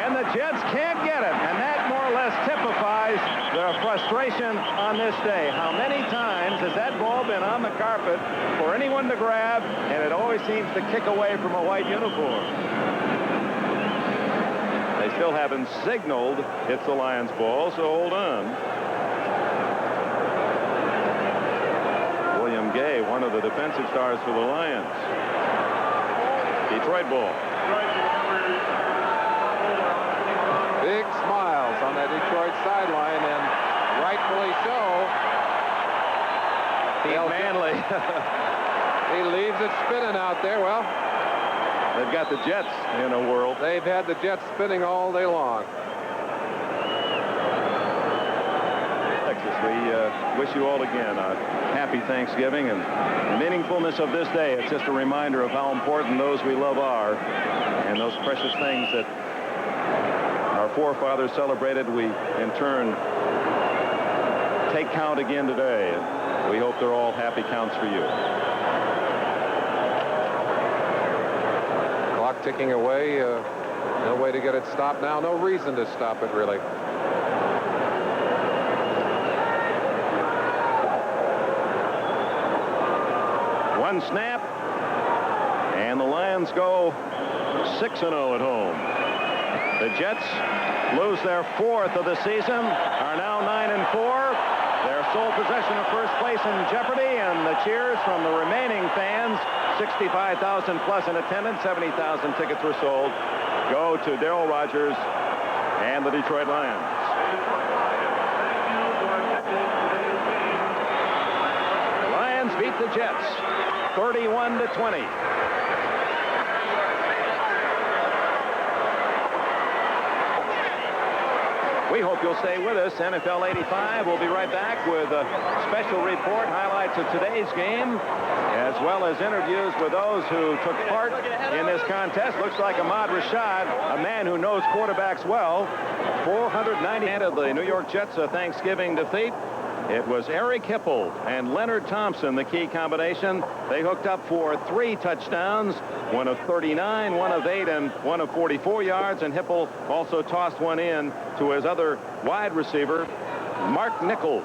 and the Jets can't get it, and that more or less typifies their frustration on this day. How many times has that ball been on the carpet for anyone to grab, and it always seems to kick away from a white uniform? They still haven't signaled it's the Lions' ball, so hold on. William Gay, one of the defensive stars for the Lions. Detroit ball. Big smiles on that Detroit sideline, and rightfully so. Manley. He leaves it spinning out there. Well, they've got the Jets in a whirl. They've had the Jets spinning all day long. Texas, we wish you all again a happy Thanksgiving and the meaningfulness of this day. It's just a reminder of how important those we love are and those precious things that our forefathers celebrated. We, in turn, take count again today. And we hope they're all happy counts for you. Clock ticking away. No way to get it stopped now. No reason to stop it, really. One snap, and the Lions go 6-0 at home. The Jets lose their 4th of the season, are now 9-4. Their sole possession of first place in jeopardy, and the cheers from the remaining fans, 65,000 plus in attendance, 70,000 tickets were sold, go to Darryl Rogers and the Detroit Lions. The Lions beat the Jets 31-20. We hope you'll stay with us. NFL 85. We'll be right back with a special report, highlights of today's game, as well as interviews with those who took part in this contest. Looks like Ahmad Rashad, a man who knows quarterbacks well. 490 of the New York Jets' Thanksgiving defeat. It was Eric Hipple and Leonard Thompson, the key combination. They hooked up for 3 touchdowns, one of 39, one of 8, and one of 44 yards. And Hipple also tossed one in to his other wide receiver, Mark Nichols.